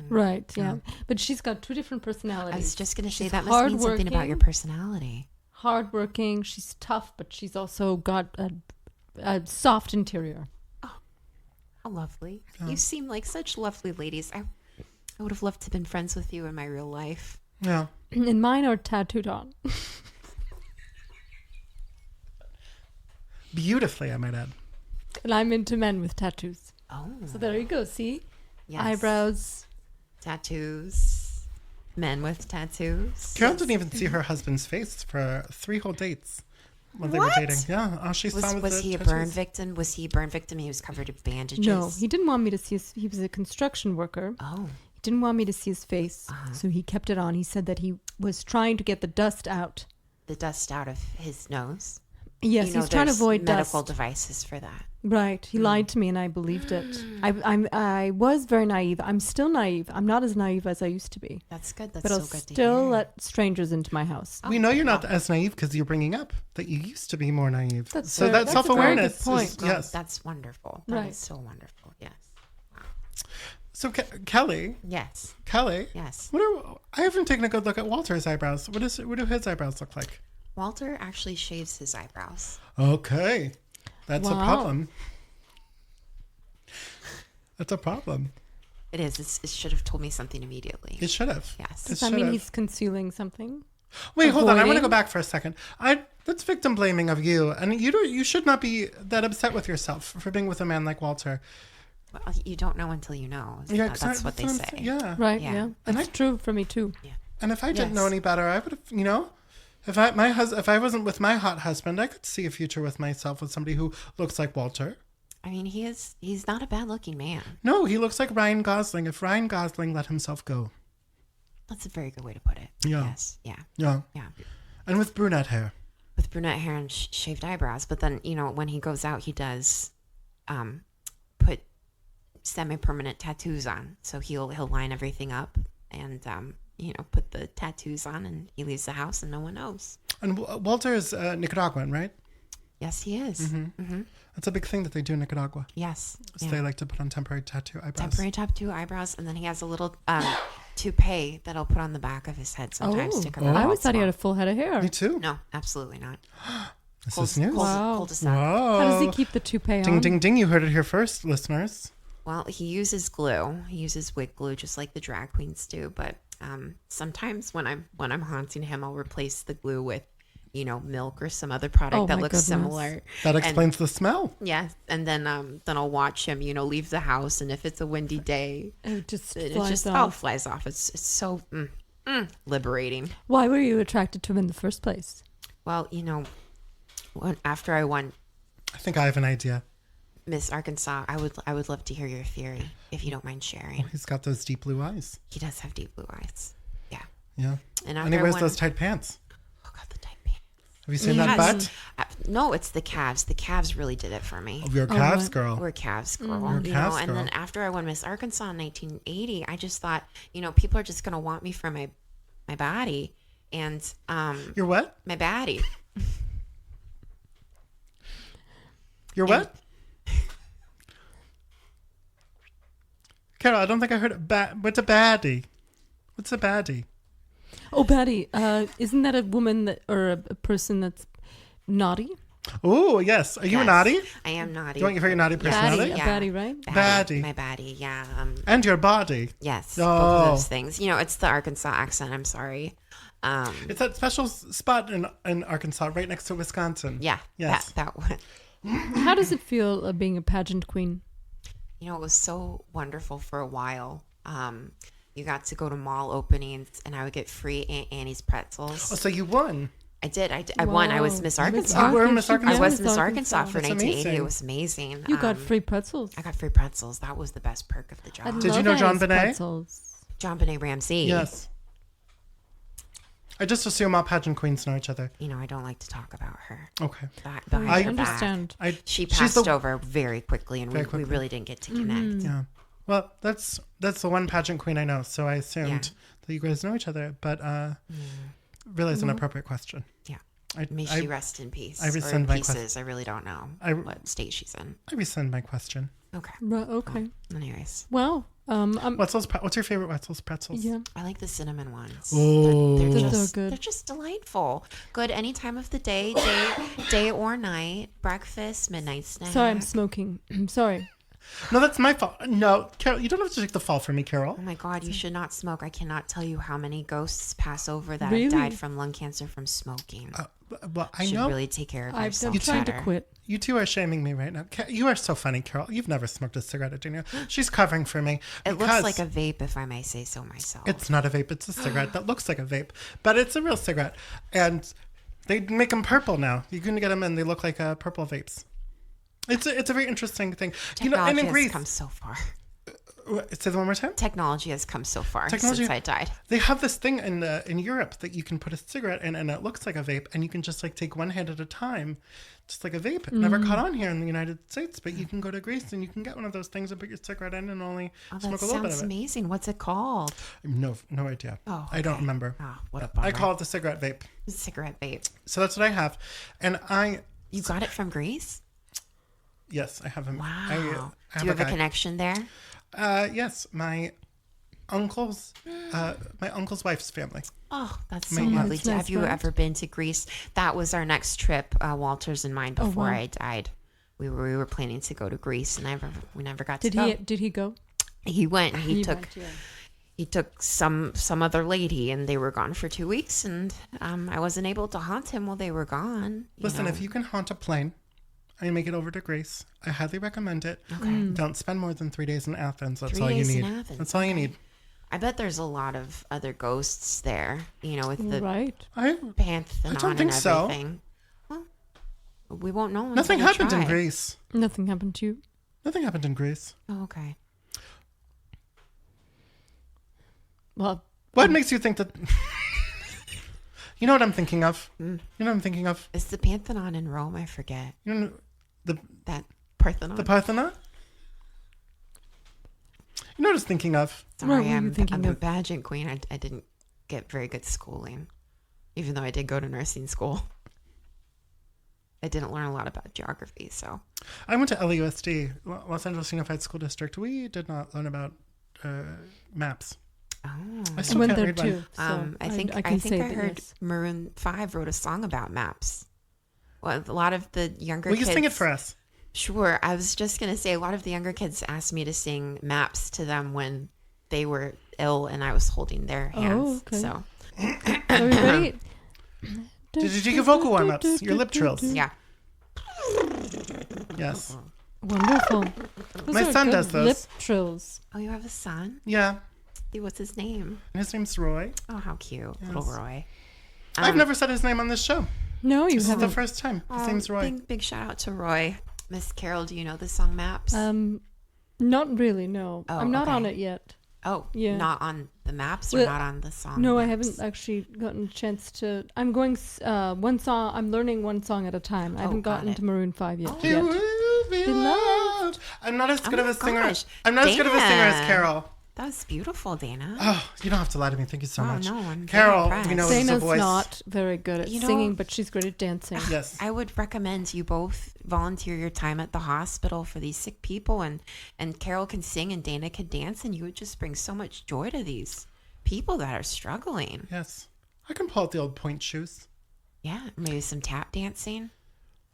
Speaker 2: Right, yeah. But she's got 2 different personalities.
Speaker 4: I was just going to say
Speaker 2: She's
Speaker 4: that must mean something about your
Speaker 2: hardworking.
Speaker 4: personality.
Speaker 2: Hardworking. She's tough, but she's also got a soft interior.
Speaker 4: How lovely. You seem like such lovely ladies. I would have loved to have been friends with you in my real life.
Speaker 1: Yeah.
Speaker 2: And mine are tattooed on.
Speaker 1: Beautifully, I might add.
Speaker 2: And I'm into men with tattoos.
Speaker 4: Oh.
Speaker 2: So there you go. See?
Speaker 4: Yes.
Speaker 2: Eyebrows.
Speaker 4: Tattoos. Men with tattoos.
Speaker 1: Carol didn't even see her husband's face for 3 whole dates when they were
Speaker 4: What?
Speaker 1: dating. Yeah, all she saw
Speaker 4: Was
Speaker 1: the
Speaker 4: he a
Speaker 1: tattoos.
Speaker 4: burn victim? Was he a burn victim? He was covered in bandages.
Speaker 2: No, he didn't want me to see his. He was a construction worker.
Speaker 4: Oh.
Speaker 2: He didn't want me to see his face. So he kept it on. He said that he was trying to get the dust out.
Speaker 4: The dust out of his nose.
Speaker 2: Yes,
Speaker 4: You know,
Speaker 2: he's trying to
Speaker 4: there's
Speaker 2: avoid
Speaker 4: medical
Speaker 2: dust.
Speaker 4: devices for that.
Speaker 2: Right. He lied to me and I believed it. I was very naive. I'm still naive. I'm not as naive as I used to be.
Speaker 4: That's good. That's
Speaker 2: But
Speaker 4: so
Speaker 2: I'll
Speaker 4: good to
Speaker 2: still
Speaker 4: hear.
Speaker 2: let strangers into my house.
Speaker 1: We know you're not as naive because you're bringing up that you used to be more naive.
Speaker 2: That's
Speaker 1: So
Speaker 2: fair.
Speaker 1: that
Speaker 2: That's a very
Speaker 1: self-awareness
Speaker 2: good point.
Speaker 1: is,
Speaker 4: Oh,
Speaker 1: yes.
Speaker 4: That's wonderful. That is
Speaker 2: Right.
Speaker 4: so wonderful. Yes.
Speaker 1: So Kelly,
Speaker 4: Yes. Yes.
Speaker 1: I haven't taken a good look at Walter's eyebrows. What do his eyebrows look like?
Speaker 4: Walter actually shaves his eyebrows.
Speaker 1: Okay. That's a
Speaker 2: Wow.
Speaker 1: problem. That's a problem.
Speaker 4: It is. It should have told me something immediately.
Speaker 1: It should have.
Speaker 4: Yes.
Speaker 1: It
Speaker 2: Does that
Speaker 1: should
Speaker 2: mean
Speaker 1: have.
Speaker 2: he's concealing something?
Speaker 1: Wait, hold on. I want to
Speaker 2: avoiding?
Speaker 1: go back for a second. That's victim blaming of you, and you should not be that upset with yourself for being with a man like Walter.
Speaker 4: Well, you don't know until you know.
Speaker 1: Yeah,
Speaker 4: That's what they say.
Speaker 1: Yeah,
Speaker 2: Right,
Speaker 4: Yeah.
Speaker 2: yeah.
Speaker 1: And
Speaker 2: That's true for me too.
Speaker 1: And if I didn't
Speaker 4: Yes.
Speaker 1: know any better, I would have, if I wasn't with my hot husband, I could see a future with myself with somebody who looks like Walter.
Speaker 4: I mean, he's not a bad looking man.
Speaker 1: No, he looks like Ryan Gosling. If Ryan Gosling let himself go.
Speaker 4: That's a very good way to put it.
Speaker 1: Yeah.
Speaker 4: Yes. Yeah.
Speaker 1: Yeah.
Speaker 4: Yeah.
Speaker 1: And with brunette hair.
Speaker 4: With brunette hair and shaved eyebrows, but then when he goes out, he does put semi-permanent tattoos on. So he'll line everything up and put the tattoos on, and he leaves the house and no one knows.
Speaker 1: And Walter is Nicaraguan, right?
Speaker 4: Yes, he is. Mm-hmm.
Speaker 1: That's a big thing that they do in Nicaragua.
Speaker 4: Yes.
Speaker 1: So
Speaker 4: Yeah.
Speaker 1: they like to put on temporary tattoo eyebrows.
Speaker 4: Temporary tattoo eyebrows, and then he has a little toupee that I'll put on the back of his head sometimes to cover.
Speaker 2: I
Speaker 4: the
Speaker 2: always thought he had a
Speaker 4: bald
Speaker 2: full head of hair.
Speaker 1: Me too.
Speaker 4: spot. No, absolutely not.
Speaker 1: This is news.
Speaker 2: Wow.
Speaker 4: Cul-de-sac.
Speaker 1: Whoa.
Speaker 2: How does he keep the toupee
Speaker 1: Ding,
Speaker 2: on?
Speaker 1: ding, ding. You heard it here first, listeners.
Speaker 4: Well, he uses glue. He uses wig glue, just like the drag queens do. But sometimes when I'm haunting him, I'll replace the glue with, milk or some other product
Speaker 2: Oh,
Speaker 4: that
Speaker 2: my
Speaker 4: looks
Speaker 2: goodness.
Speaker 4: similar.
Speaker 1: That explains the smell.
Speaker 4: Yeah, and then I'll watch him, leave the house, and if it's a windy day,
Speaker 2: It just
Speaker 4: it
Speaker 2: flies
Speaker 4: just
Speaker 2: off.
Speaker 4: flies off. It's so liberating.
Speaker 2: Why were you attracted to him in the first place?
Speaker 4: Well, after I won
Speaker 1: I think I have an idea.
Speaker 4: Miss Arkansas, I would love to hear your theory if you don't mind sharing.
Speaker 1: He's got those deep blue eyes.
Speaker 4: He does have deep blue eyes. Yeah,
Speaker 1: Yeah.
Speaker 4: and
Speaker 1: And he wears those tight pants.
Speaker 4: Oh God, the tight pants.
Speaker 1: Have you seen
Speaker 4: He
Speaker 1: that
Speaker 4: has-
Speaker 1: butt?
Speaker 4: No, it's the calves. The calves really did it for me.
Speaker 1: Oh, you're a calves girl.
Speaker 4: We're calves girl,
Speaker 1: You're a calves
Speaker 4: and
Speaker 1: girl.
Speaker 4: then after I won Miss Arkansas in 1980, I just thought, people are just gonna want me for my body, and
Speaker 1: You're what?
Speaker 4: my baddie.
Speaker 1: You're what? Carol, I don't think I heard it. What's a baddie? What's a baddie?
Speaker 2: Oh, Patty, isn't that a woman or a person that's naughty?
Speaker 1: Oh, yes. Are you a
Speaker 4: Yes,
Speaker 1: naughty?
Speaker 4: I am naughty.
Speaker 1: You want your very naughty personality?
Speaker 2: A baddie, right?
Speaker 1: Baddie.
Speaker 4: My baddie, yeah.
Speaker 1: And your body.
Speaker 4: Yes,
Speaker 1: Oh.
Speaker 4: both of those things. It's the Arkansas accent. I'm sorry.
Speaker 1: It's that special spot in Arkansas right next to Wisconsin.
Speaker 4: Yeah,
Speaker 1: Yes.
Speaker 4: that one.
Speaker 2: How does it feel being a pageant queen?
Speaker 4: You know, it was so wonderful for a while. You got to go to mall openings, and I would get free Aunt Annie's pretzels.
Speaker 1: Oh, so you won.
Speaker 4: I did. I won. I was Miss
Speaker 2: Wow.
Speaker 4: Arkansas.
Speaker 1: You were Miss Arkansas?
Speaker 4: I was Miss Arkansas for
Speaker 1: That's
Speaker 4: 1980.
Speaker 1: amazing.
Speaker 4: It was amazing.
Speaker 2: You got free pretzels.
Speaker 4: I got free pretzels. That was the best perk of the
Speaker 2: I
Speaker 4: job.
Speaker 1: Did you
Speaker 2: love
Speaker 1: know John
Speaker 2: Annie's
Speaker 1: Bonet?
Speaker 2: pretzels.
Speaker 4: John Benet Ramsey.
Speaker 1: Yes. I just assume all pageant queens know each other.
Speaker 4: You know, I don't like to talk about her.
Speaker 1: Okay.
Speaker 4: Behind
Speaker 2: I
Speaker 4: her back.
Speaker 2: understand.
Speaker 4: She
Speaker 1: she's
Speaker 4: passed
Speaker 1: the-
Speaker 4: over very quickly, and
Speaker 1: Very
Speaker 4: we
Speaker 1: quickly.
Speaker 4: really didn't get to connect.
Speaker 1: Yeah. Well, that's the one pageant queen I know, so I assumed
Speaker 4: Yeah.
Speaker 1: that you guys know each other, but really it's an appropriate question.
Speaker 4: Yeah.
Speaker 1: I,
Speaker 4: May
Speaker 1: I,
Speaker 4: she rest in peace.
Speaker 1: I
Speaker 4: or in
Speaker 1: rescind my
Speaker 4: pieces. I really don't know
Speaker 1: I-
Speaker 4: what state she's in.
Speaker 1: I rescind my question.
Speaker 4: Okay.
Speaker 2: Right, okay.
Speaker 4: Anyways,
Speaker 2: Well,
Speaker 1: What's your favorite Wetzel's pretzels?
Speaker 2: yeah.
Speaker 4: I like the cinnamon ones.
Speaker 1: Oh.
Speaker 4: They're,
Speaker 2: They're so
Speaker 4: just,
Speaker 2: good.
Speaker 4: They're just delightful. Good any time of the day, day or night. Breakfast, midnight snack.
Speaker 2: Sorry, I'm smoking. Sorry.
Speaker 1: No, that's my fault. No, Carol, you don't have to take the fall for me, Carol.
Speaker 4: Oh my God, you should not smoke. I cannot tell you how many ghosts pass over that
Speaker 2: Really?
Speaker 4: have died from lung cancer from smoking.
Speaker 1: Well, I
Speaker 4: should
Speaker 1: know
Speaker 4: really take care of
Speaker 2: I'm
Speaker 4: yourself
Speaker 2: trying to
Speaker 4: better.
Speaker 2: quit.
Speaker 1: you two are shaming me right now. You are so funny, Carol. You've never smoked a cigarette, didn't you? She's covering for me.
Speaker 4: It looks
Speaker 1: because
Speaker 4: like a vape, if I may say so myself.
Speaker 1: It's not a vape. It's a cigarette that looks like a vape, but it's a real cigarette. And they make them purple now. You can get them and they look like purple vapes. It's a very interesting thing. You know, and
Speaker 4: Technology
Speaker 1: in
Speaker 4: has
Speaker 1: Greece,
Speaker 4: come so far.
Speaker 1: say that one more time.
Speaker 4: Technology has come so far
Speaker 1: Technology-
Speaker 4: since I died.
Speaker 1: They have this thing in Europe that you can put a cigarette in and it looks like a vape, and you can just like take one hit at a time, just like a vape. It never caught on here in the United States, but you can go to Greece and you can get one of those things and put your cigarette in and only
Speaker 4: Oh,
Speaker 1: smoke
Speaker 4: that
Speaker 1: a little bit
Speaker 4: sounds
Speaker 1: of it.
Speaker 4: amazing. What's it called?
Speaker 1: No idea.
Speaker 4: Oh,
Speaker 1: I don't
Speaker 4: okay.
Speaker 1: remember.
Speaker 4: Oh, what a
Speaker 1: I
Speaker 4: bummer.
Speaker 1: call it the cigarette vape.
Speaker 4: Cigarette vape.
Speaker 1: So that's what I have, and
Speaker 4: You got it from Greece?
Speaker 1: yes, I have him.
Speaker 4: Wow.
Speaker 1: I
Speaker 4: Do you have a
Speaker 1: guy.
Speaker 4: connection there?
Speaker 1: Yes, my uncle's wife's family.
Speaker 4: Oh, that's so
Speaker 1: Yeah.
Speaker 4: lovely.
Speaker 2: That's nice,
Speaker 4: Have you
Speaker 2: right?
Speaker 4: ever been to Greece? That was our next trip, Walter's and mine,
Speaker 2: Oh,
Speaker 4: before
Speaker 2: wow.
Speaker 4: I died. We were planning to go to Greece, and we never got
Speaker 2: Did
Speaker 4: to go.
Speaker 2: he go?
Speaker 4: He went. He took
Speaker 2: went, yeah.
Speaker 4: he took some other lady, and they were gone for 2 weeks, and I wasn't able to haunt him while they were gone.
Speaker 1: Listen, if you can haunt a plane and make it over to Greece, I highly recommend it.
Speaker 4: Okay.
Speaker 1: Don't spend more than 3 days in Athens. That's
Speaker 4: 3
Speaker 1: all you
Speaker 4: days in
Speaker 1: need.
Speaker 4: Athens,
Speaker 1: That's all you need.
Speaker 4: I bet there's a lot of other ghosts there, with the
Speaker 2: Right.
Speaker 4: Pantheon
Speaker 1: I don't
Speaker 4: and
Speaker 1: think so.
Speaker 4: everything. Well, we won't know. until
Speaker 1: Nothing
Speaker 4: we
Speaker 1: happened in
Speaker 4: try.
Speaker 1: Greece.
Speaker 2: Nothing happened to you.
Speaker 1: Nothing happened in Greece.
Speaker 4: Oh, okay.
Speaker 2: Well,
Speaker 1: What makes you think that? You know what I'm thinking of? You know what I'm thinking of?
Speaker 4: Is the Pantheon in Rome? I forget.
Speaker 1: You know
Speaker 4: That Parthenon.
Speaker 1: the Parthenon? You know what I was thinking of?
Speaker 2: What
Speaker 4: Sorry,
Speaker 2: were you
Speaker 4: I'm
Speaker 2: thinking
Speaker 4: a
Speaker 2: of?
Speaker 4: pageant queen. I didn't get very good schooling, even though I did go to nursing school. I didn't learn a lot about geography, so.
Speaker 1: I went to LUSD, Los Angeles Unified School District. We did not learn about maps.
Speaker 4: Oh.
Speaker 1: I
Speaker 2: I
Speaker 1: still
Speaker 2: went
Speaker 1: can't
Speaker 2: there
Speaker 1: read one.
Speaker 2: too. So
Speaker 4: I think I,
Speaker 2: can
Speaker 4: think
Speaker 2: say
Speaker 4: I
Speaker 2: that,
Speaker 4: heard
Speaker 2: yes.
Speaker 4: Maroon 5 wrote a song about maps. Well, a lot of the younger
Speaker 1: Will you
Speaker 4: kids.
Speaker 1: sing it for us?
Speaker 4: Sure. I was just going to say a lot of the younger kids asked me to sing maps to them when they were ill and I was holding their hands.
Speaker 2: okay.
Speaker 4: So,
Speaker 2: Are we ready?
Speaker 1: Did you do your vocal warm-ups? Your lip trills?
Speaker 4: yeah.
Speaker 1: Yes.
Speaker 2: Wonderful.
Speaker 1: My
Speaker 2: Those are
Speaker 1: son
Speaker 2: good
Speaker 1: does those.
Speaker 2: lip trills.
Speaker 4: Oh, you have a son?
Speaker 1: Yeah.
Speaker 4: What's his name?
Speaker 1: And his name's Roy.
Speaker 4: Oh, how cute. Little
Speaker 1: Yes.
Speaker 4: Roy.
Speaker 1: I've never said his name on this show.
Speaker 2: No, you
Speaker 1: This is the
Speaker 2: haven't.
Speaker 1: first time. His name's Roy.
Speaker 4: Big shout out to Roy. Miss Carol, do you know the song Maps?
Speaker 2: Not really. No,
Speaker 4: Oh,
Speaker 2: I'm not on
Speaker 4: okay.
Speaker 2: it yet.
Speaker 4: oh,
Speaker 2: yeah.
Speaker 4: not on the maps or
Speaker 2: Well,
Speaker 4: not on the song?
Speaker 2: No, I
Speaker 4: Maps?
Speaker 2: haven't actually gotten a chance to. I'm going one song. I'm learning one song at a time. I haven't
Speaker 4: got
Speaker 2: gotten
Speaker 4: it.
Speaker 2: to Maroon 5 yet.
Speaker 1: You
Speaker 2: yet.
Speaker 1: will be loved. I'm not as good
Speaker 4: Oh
Speaker 1: of
Speaker 4: my
Speaker 1: a singer.
Speaker 4: gosh.
Speaker 1: I'm not as good of a singer as
Speaker 4: Dana.
Speaker 1: Carol.
Speaker 4: That was beautiful, Dana.
Speaker 1: Oh, you don't have to lie to me. Thank you so
Speaker 4: Oh,
Speaker 1: much.
Speaker 4: no, I'm very
Speaker 1: Carol,
Speaker 4: impressed.
Speaker 1: we know is a
Speaker 2: Dana's
Speaker 1: voice.
Speaker 2: not very good at
Speaker 4: You know-
Speaker 2: singing, but she's great at dancing.
Speaker 1: Yes.
Speaker 4: I would recommend you both volunteer your time at the hospital for these sick people, and Carol can sing and Dana can dance, and you would just bring so much joy to these people that are struggling.
Speaker 1: Yes. I can pull out the old point shoes.
Speaker 4: Yeah, maybe some tap dancing.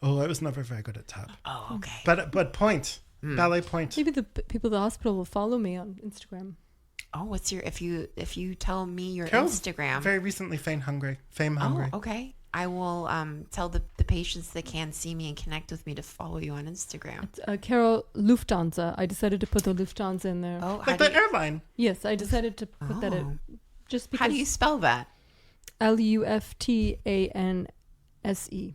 Speaker 1: Oh, I was never very good at tap.
Speaker 4: Oh, okay.
Speaker 1: But point. Ballet point.
Speaker 2: Maybe the people at the hospital will follow me on Instagram.
Speaker 4: Oh, what's your if you tell me your
Speaker 1: Carol's
Speaker 4: Instagram?
Speaker 1: very recently fame hungry.
Speaker 4: Oh, okay. I will tell the patients that can't see me and connect with me to follow you on Instagram?
Speaker 2: Carol Lufthansa. I decided to put the Lufthansa in there.
Speaker 4: Oh,
Speaker 1: Like the airline.
Speaker 2: Yes, I decided to put that in. Just because.
Speaker 4: how do you spell that?
Speaker 2: Luftanse.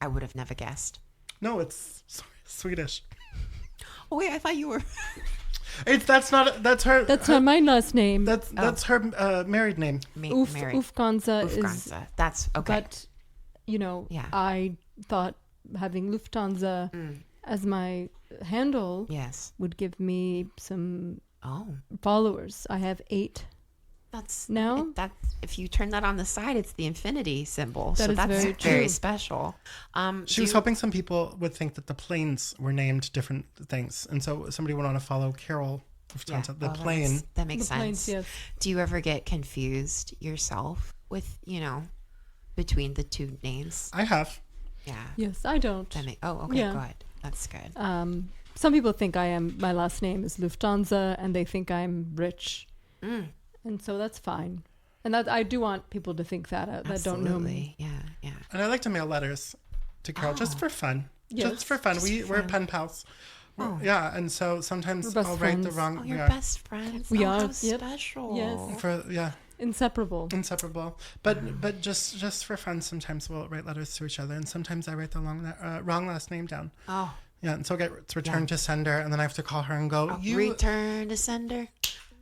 Speaker 4: I would have never guessed.
Speaker 1: No, it's Swedish.
Speaker 4: Oh wait, I thought you were.
Speaker 1: That's her.
Speaker 2: That's not my last name.
Speaker 1: That's her married name.
Speaker 4: Mary.
Speaker 2: Ufganza is.
Speaker 4: Ufganza. That's okay.
Speaker 2: But, you know,
Speaker 4: Yeah.
Speaker 2: I thought having Lufthansa as my handle
Speaker 4: Yes.
Speaker 2: would give me some
Speaker 4: Oh,
Speaker 2: followers. I have 8.
Speaker 4: that's
Speaker 2: No?
Speaker 4: That's if you turn that on the side, it's the infinity symbol.
Speaker 2: That
Speaker 4: So
Speaker 2: is
Speaker 4: that's
Speaker 2: very
Speaker 4: very
Speaker 2: true.
Speaker 4: special.
Speaker 1: She was hoping some people would think that the planes were named different things, and so somebody would want to follow Carol. The plane.
Speaker 4: That makes
Speaker 2: The
Speaker 4: sense.
Speaker 2: planes, yes.
Speaker 4: Do you ever get confused yourself with between the two names?
Speaker 1: I have.
Speaker 4: Yeah.
Speaker 2: Yes, I don't.
Speaker 4: Okay,
Speaker 2: Yeah.
Speaker 4: good. That's good.
Speaker 2: Some people think my last name is Lufthansa, and they think I'm rich. And so that's fine. And that I do want people to think that that don't know me.
Speaker 4: Absolutely. Yeah.
Speaker 1: And I like to mail letters to Carol just for fun.
Speaker 2: Yes,
Speaker 1: Just for fun. We're pen pals. Yeah, and so sometimes
Speaker 2: We're best
Speaker 1: I'll write the
Speaker 2: friends.
Speaker 1: wrong.
Speaker 4: Oh, you're
Speaker 1: yeah,
Speaker 4: best friends.
Speaker 2: We
Speaker 4: Oh,
Speaker 2: are.
Speaker 4: How
Speaker 2: Yep.
Speaker 4: special.
Speaker 2: Yes. Inseparable.
Speaker 1: Inseparable. But just for fun, sometimes we'll write letters to each other, and sometimes I write the wrong last name down.
Speaker 4: Oh.
Speaker 1: Yeah, and so it gets returned to sender, and then I have to call her and go,
Speaker 4: Return to sender.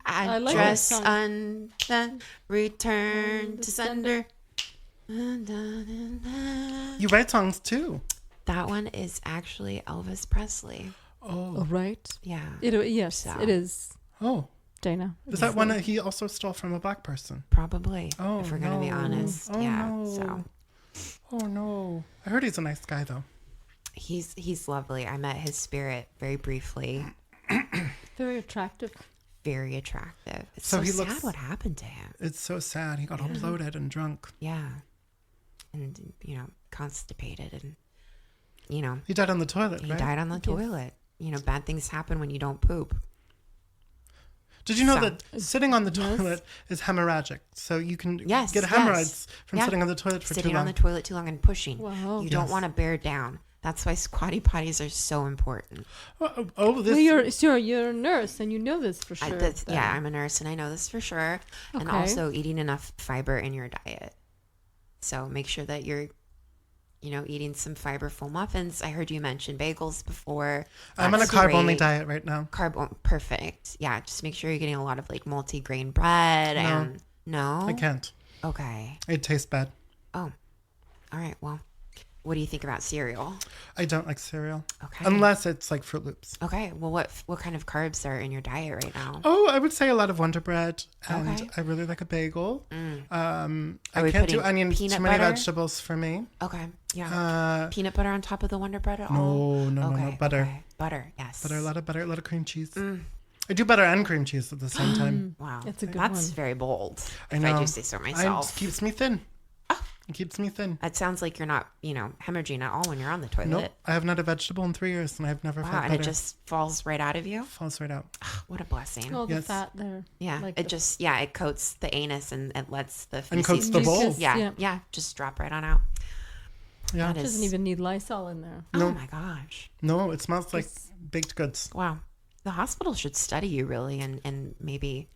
Speaker 2: I like
Speaker 4: Address
Speaker 2: that
Speaker 4: undone. Return to sender.
Speaker 1: You write songs too.
Speaker 4: That one is actually Elvis Presley.
Speaker 2: Oh, right.
Speaker 4: Yeah.
Speaker 2: Yes,
Speaker 4: So.
Speaker 2: it is,
Speaker 1: Oh,
Speaker 2: Dana.
Speaker 1: is that one that he also stole from a black person?
Speaker 4: Probably.
Speaker 1: Oh,
Speaker 4: if we're gonna be
Speaker 1: no.
Speaker 4: honest.
Speaker 1: Oh,
Speaker 4: yeah.
Speaker 1: no.
Speaker 4: So
Speaker 1: Oh no, I heard he's a nice guy though.
Speaker 4: he's lovely. I met his spirit very briefly.
Speaker 2: Very attractive.
Speaker 4: Very attractive. It's
Speaker 1: So
Speaker 4: so
Speaker 1: he
Speaker 4: sad
Speaker 1: looks-
Speaker 4: what happened to him.
Speaker 1: It's so sad. He got all bloated and drunk.
Speaker 4: Yeah. And constipated and
Speaker 1: He died on the toilet,
Speaker 4: he
Speaker 1: right?
Speaker 4: died on the toilet. Bad things happen when you don't poop.
Speaker 1: Did you know
Speaker 4: So-
Speaker 1: that sitting on the
Speaker 2: Yes.
Speaker 1: toilet is hemorrhagic? So you can
Speaker 4: Yes,
Speaker 1: get
Speaker 4: yes.
Speaker 1: hemorrhoids from
Speaker 4: Yeah.
Speaker 1: sitting on the toilet for
Speaker 4: Sitting
Speaker 1: too long.
Speaker 4: on the toilet too long and pushing.
Speaker 2: Wow.
Speaker 4: You don't
Speaker 1: Yes.
Speaker 4: want to bear down. That's why squatty potties are so important.
Speaker 1: This.
Speaker 2: Well, you're a nurse, and you know this for sure. then.
Speaker 4: I'm a nurse and I know this for sure. And
Speaker 2: Okay.
Speaker 4: also eating enough fiber in your diet. So make sure that you're, eating some fiberful muffins. I heard you mention bagels before.
Speaker 1: I'm on a
Speaker 4: That's
Speaker 1: carb-only
Speaker 4: great.
Speaker 1: diet right now.
Speaker 4: Perfect. Yeah, just make sure you're getting a lot of like multi-grain bread. And no,
Speaker 1: I can't.
Speaker 4: Okay.
Speaker 1: It tastes bad.
Speaker 4: Oh, all right. Well, what do you think about cereal?
Speaker 1: I don't like cereal.
Speaker 4: Okay.
Speaker 1: Unless it's like Fruit Loops.
Speaker 4: Okay. Well, what kind of carbs are in your diet right now?
Speaker 1: Oh, I would say a lot of Wonder Bread, and
Speaker 4: Okay.
Speaker 1: I really like a bagel.
Speaker 4: Are
Speaker 1: I
Speaker 4: we
Speaker 1: can't do
Speaker 4: putting
Speaker 1: onions.
Speaker 4: peanut
Speaker 1: Too many
Speaker 4: butter?
Speaker 1: vegetables for me.
Speaker 4: Okay. Yeah. Peanut butter on top of the Wonder Bread at all?
Speaker 1: No, butter.
Speaker 4: Okay. Butter. Yes.
Speaker 1: Butter, a lot of cream cheese. I do butter and cream cheese at the same time.
Speaker 4: Wow.
Speaker 2: It's a good
Speaker 4: That's
Speaker 2: one.
Speaker 4: very bold.
Speaker 1: I
Speaker 4: If
Speaker 1: know.
Speaker 4: I do say so myself.
Speaker 1: It keeps me thin. It keeps me thin.
Speaker 4: It sounds like you're not, hemorrhaging at all when you're on the toilet.
Speaker 1: Nope. I have not a vegetable in 3 years, and I've never
Speaker 4: Wow.
Speaker 1: felt
Speaker 4: And
Speaker 1: better.
Speaker 4: it just falls right out of you.
Speaker 1: falls right out.
Speaker 4: What a blessing.
Speaker 2: All the
Speaker 1: Yes.
Speaker 2: fat there.
Speaker 4: Yeah.
Speaker 2: Like
Speaker 4: It it coats the anus and it lets the
Speaker 1: And
Speaker 4: feces
Speaker 1: coats the
Speaker 4: just-
Speaker 1: bowl.
Speaker 4: Yeah.
Speaker 2: Yeah.
Speaker 4: Just drop right on out.
Speaker 1: Yeah.
Speaker 4: That
Speaker 2: doesn't
Speaker 4: is-
Speaker 2: even need Lysol in there.
Speaker 4: Oh my gosh.
Speaker 1: No, it smells like baked goods.
Speaker 4: Wow. The hospital should study you really and maybe,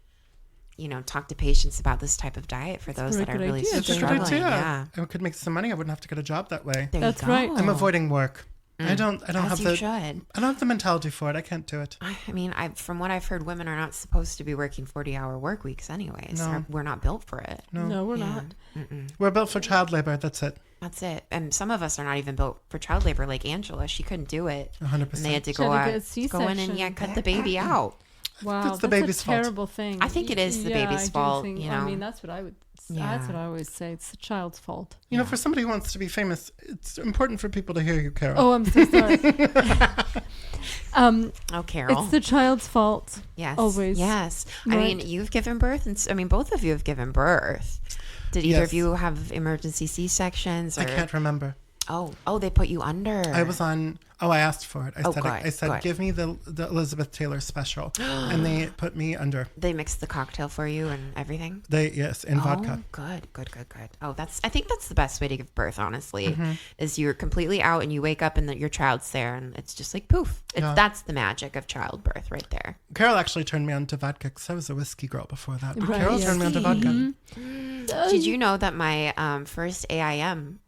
Speaker 4: talk to patients about this type of diet for those
Speaker 2: very
Speaker 4: that are
Speaker 2: good
Speaker 4: really
Speaker 2: idea,
Speaker 1: It's a good
Speaker 4: struggling.
Speaker 1: idea.
Speaker 4: Yeah.
Speaker 1: I could make some money. I wouldn't have to get a job that way.
Speaker 4: There
Speaker 2: That's
Speaker 4: you go.
Speaker 2: right.
Speaker 1: I'm avoiding work. I don't
Speaker 4: As
Speaker 1: have
Speaker 4: you
Speaker 1: the
Speaker 4: should.
Speaker 1: I don't have the mentality for it. I can't do it.
Speaker 4: I mean, from what I've heard, women are not supposed to be working 40-hour work weeks anyways.
Speaker 1: No.
Speaker 4: We're not built for it.
Speaker 2: No, we're
Speaker 4: Yeah.
Speaker 2: not.
Speaker 1: We're built for child labor. That's it.
Speaker 4: That's it. And some of us are not even built for child labor, like Angela. She couldn't do it.
Speaker 1: 100%.
Speaker 4: And they had to
Speaker 2: She
Speaker 4: go
Speaker 2: had to
Speaker 4: out,
Speaker 2: get a
Speaker 4: go in and
Speaker 2: C-section.
Speaker 4: cut the baby out.
Speaker 2: Wow,
Speaker 1: That's the
Speaker 2: that's
Speaker 1: baby's
Speaker 2: a
Speaker 1: fault.
Speaker 2: terrible thing.
Speaker 4: I think it is the
Speaker 2: Yeah,
Speaker 4: baby's
Speaker 2: I do
Speaker 4: fault,
Speaker 2: think-
Speaker 4: you
Speaker 2: I
Speaker 4: know.
Speaker 2: mean, that's what I would.
Speaker 4: Yeah.
Speaker 2: That's what I always say. It's the child's fault.
Speaker 1: You know, for somebody who wants to be famous, it's important for people to hear you, Carol.
Speaker 2: Oh, I'm so sorry.
Speaker 4: Oh, Carol.
Speaker 2: It's the child's fault.
Speaker 4: Yes.
Speaker 2: Always.
Speaker 4: Yes. I
Speaker 2: Right.
Speaker 4: mean, you've given birth, and both of you have given birth. Did either
Speaker 1: Yes.
Speaker 4: of you have emergency C-sections? Or?
Speaker 1: I can't remember.
Speaker 4: Oh, they put you under.
Speaker 1: I was on. Oh, I asked for it. I said,
Speaker 4: good,
Speaker 1: I said,
Speaker 4: good.
Speaker 1: give me the Elizabeth Taylor special, and they put me under.
Speaker 4: They mixed the cocktail for you and everything.
Speaker 1: Yes, in vodka.
Speaker 4: Good. Oh, I think that's the best way to give birth, honestly, is you're completely out and you wake up and your child's there and it's just like poof. That's the magic of childbirth right there.
Speaker 1: Carol actually turned me on to vodka because I was a whiskey girl before that. But
Speaker 2: Right,
Speaker 1: Carol
Speaker 2: yes.
Speaker 1: turned me on to vodka.
Speaker 4: Did you know that my first AIM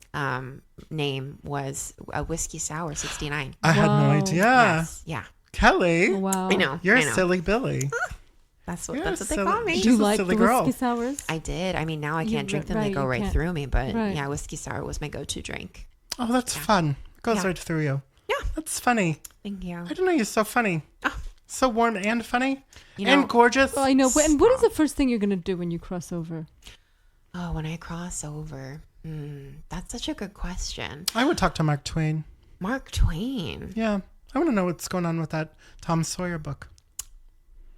Speaker 4: name was a whiskey sour 69?
Speaker 1: I had no
Speaker 2: Wow.
Speaker 1: idea.
Speaker 4: Yes. Yeah.
Speaker 1: Kelly,
Speaker 2: Wow.
Speaker 4: I know.
Speaker 1: you're
Speaker 4: I
Speaker 1: a
Speaker 4: know.
Speaker 1: silly Billy.
Speaker 4: That's what
Speaker 1: You're
Speaker 4: that's
Speaker 1: a
Speaker 4: what they
Speaker 1: silly-
Speaker 4: call me.
Speaker 2: Do
Speaker 1: She's
Speaker 2: you
Speaker 1: a
Speaker 2: like the
Speaker 1: silly girl.
Speaker 2: whiskey sours?
Speaker 4: I did. I mean, now I
Speaker 2: You-
Speaker 4: can't drink them;
Speaker 2: right,
Speaker 4: they go
Speaker 2: you
Speaker 4: right
Speaker 2: can't.
Speaker 4: through me. But
Speaker 2: Right.
Speaker 4: yeah, whiskey sour was my go-to drink.
Speaker 1: Oh, that's fun. Goes
Speaker 4: Yeah.
Speaker 1: right through you.
Speaker 4: Yeah.
Speaker 1: That's funny.
Speaker 4: Thank you.
Speaker 1: I didn't know you're so funny.
Speaker 4: Oh.
Speaker 1: So warm and funny.
Speaker 4: You know-
Speaker 1: and gorgeous.
Speaker 2: Well, I know. And what is the first thing you're going to do when you cross over?
Speaker 4: Oh, when I cross over, that's such a good question.
Speaker 1: I would talk to Mark Twain.
Speaker 4: Mark Twain.
Speaker 1: Yeah. I want to know what's going on with that Tom Sawyer book.